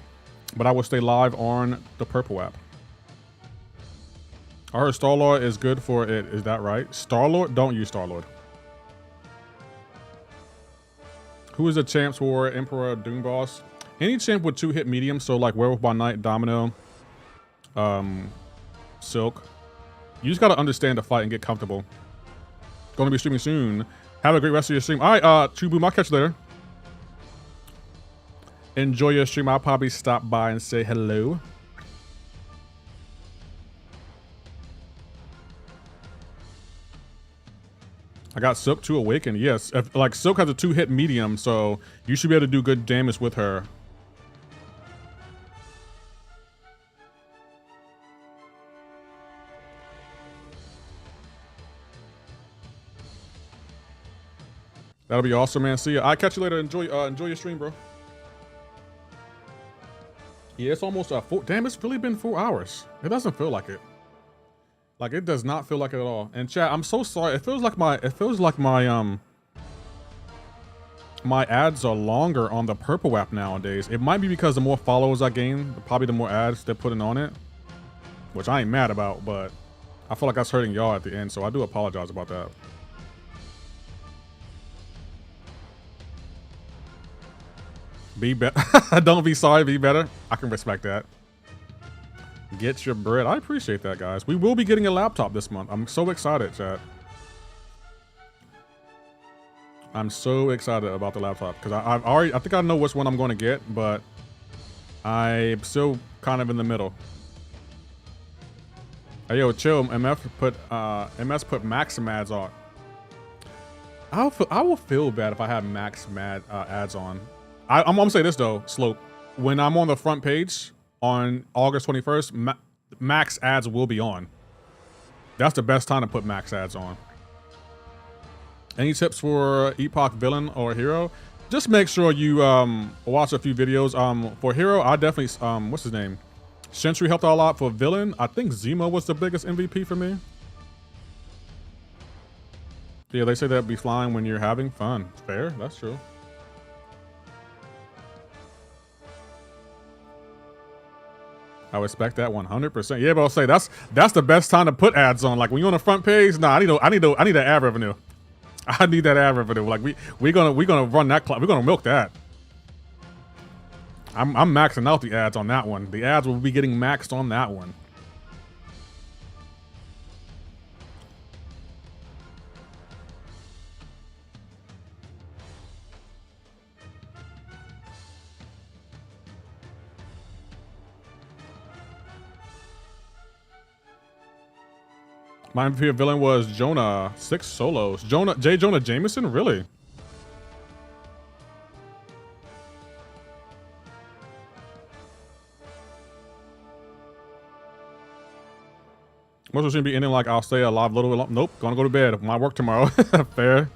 but I will stay live on the Purple app. I heard Star-Lord is good for it. Is that right? Star-Lord? Don't use Star-Lord. Who is the champs for Emperor Doom Boss? Any champ with 2-hit medium, so like Werewolf by Night, Domino, Silk. You just gotta understand the fight and get comfortable. Gonna be streaming soon. Have a great rest of your stream. All right, Chubu, I'll catch you later. Enjoy your stream. I'll probably stop by and say hello. I got Silk to Awaken. Yes, like Silk has a 2-hit medium, so you should be able to do good damage with her. That'll be awesome, man. See ya. I'll catch you later. Enjoy your stream, bro. Yeah, it's almost 4. Damn, it's really been 4 hours. It doesn't feel like it. Like, it does not feel like it at all. And chat, I'm so sorry. It feels like my my ads are longer on the Purple app nowadays. It might be because the more followers I gain, probably the more ads they're putting on it, which I ain't mad about, but I feel like that's hurting y'all at the end, so I do apologize about that. Be better. Don't be sorry, be better. I can respect that. Get your bread. I appreciate that, guys. We will be getting a laptop this month. I'm so excited, chat. I'm so excited about the laptop because I think I know which one I'm going to get, but I'm still kind of in the middle. Hey, yo, chill. MS put max ads on. I will feel bad if I have max ads on. I'm gonna say this though, Slope. When I'm on the front page on August 21st, max ads will be on. That's the best time to put max ads on. Any tips for Epoch villain or hero? Just make sure you watch a few videos. For hero, I definitely what's his name? Sentry helped out a lot. For villain, I think Zemo was the biggest MVP for me. Yeah, they say that'd be flying when you're having fun. Fair, that's true. I respect that 100%. Yeah, but I'll say that's the best time to put ads on. Like when you're on the front page, nah, I need that ad revenue. I need that ad revenue. Like we're gonna run that clock. We're gonna milk that. I'm maxing out the ads on that one. The ads will be getting maxed on that one. My MVP villain was Jonah. 6 solos. Jonah Jameson? Really? Most should be ending like I'll stay alive a little bit. Nope, gonna go to bed. My work tomorrow. Fair.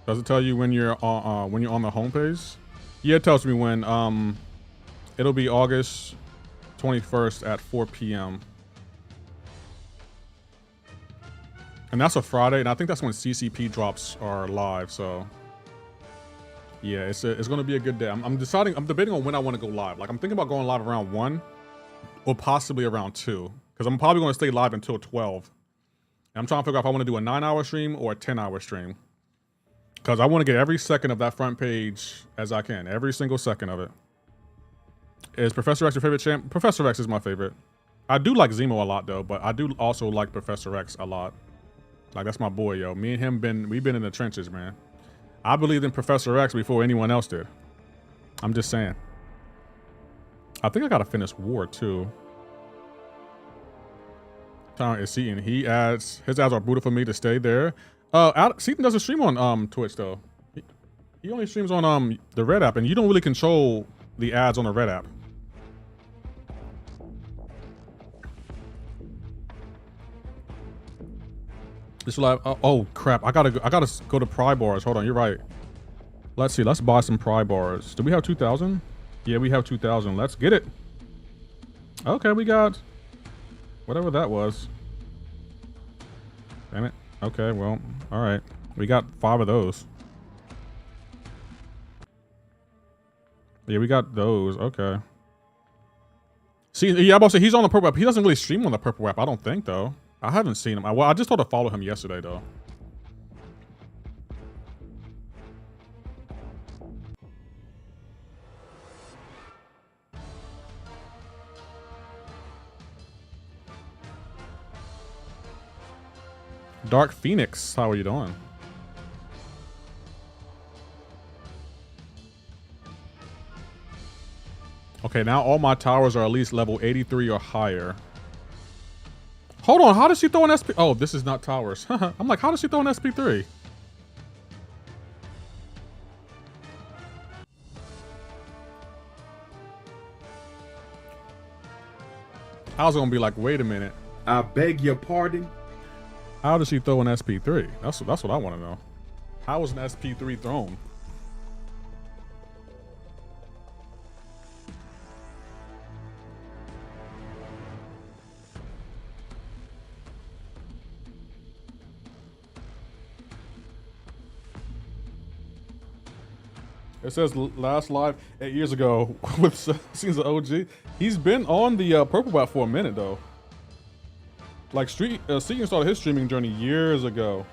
Does it tell you when you're on the homepage? Yeah, it tells me when. It'll be August 21st at 4 p.m. And that's a Friday, and I think that's when CCP drops are live. So yeah, it's gonna be a good day. I'm debating on when I want to go live. Like I'm thinking about going live around 1 or possibly around 2, because I'm probably going to stay live until 12. And I'm trying to figure out if I want to do a 9-hour stream or a 10-hour stream, because I want to get every second of that front page as I can. Every single second of it. Is Professor X your favorite champ? Professor X is my favorite. I do like Zemo a lot though, but I do also like Professor X a lot. Like that's my boy, yo. Me and him we've been in the trenches, man. I believed in Professor X before anyone else did. I'm just saying. I think I gotta finish War too. Tyron is Seaton. His ads are brutal for me to stay there. Seaton doesn't stream on Twitch though. He only streams on the Red app, and you don't really control the ads on the Red app. This live. Oh crap! I gotta go to pry bars. Hold on, you're right. Let's see. Let's buy some pry bars. Do we have 2,000? Yeah, we have 2,000. Let's get it. Okay, we got whatever that was. Damn it. Okay, well, all right. We got 5 of those. Yeah, we got those. Okay. See, yeah, I'm about to say he's on the purple app. He doesn't really stream on the purple app, I don't think, though. I haven't seen him. Well, I just thought to follow him yesterday, though. Dark Phoenix, how are you doing? Okay, now all my towers are at least level 83 or higher. Hold on, how does she throw an SP? Oh, this is not towers. I'm like, how does she throw an SP3? I was gonna be like, wait a minute. I beg your pardon? How does she throw an SP3? That's what I want to know. How was an SP3 thrown? It says last live 8 years ago with scenes of OG. He's been on the purple bot for a minute though. Like Seeking started his streaming journey years ago.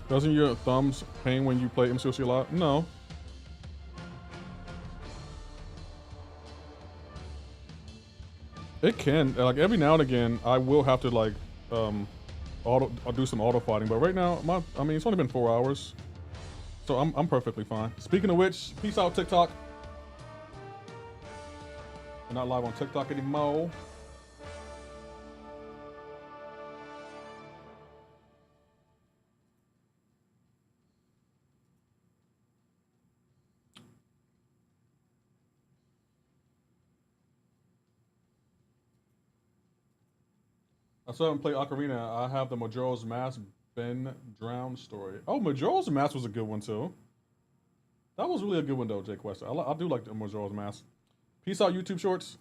Doesn't your thumbs pain when you play MCoC a lot? No. It can. Like every now and again, I will have to like I'll do some auto fighting. But right now, I mean, it's only been 4 hours, so I'm perfectly fine. Speaking of which, peace out TikTok. We're not live on TikTok anymore. I still haven't played Ocarina. I have the Majora's Mask Ben Drown story. Oh, Majora's Mask was a good one too. That was really a good one though, Jay Quest. I do like the Majora's Mask. Peace out, YouTube Shorts.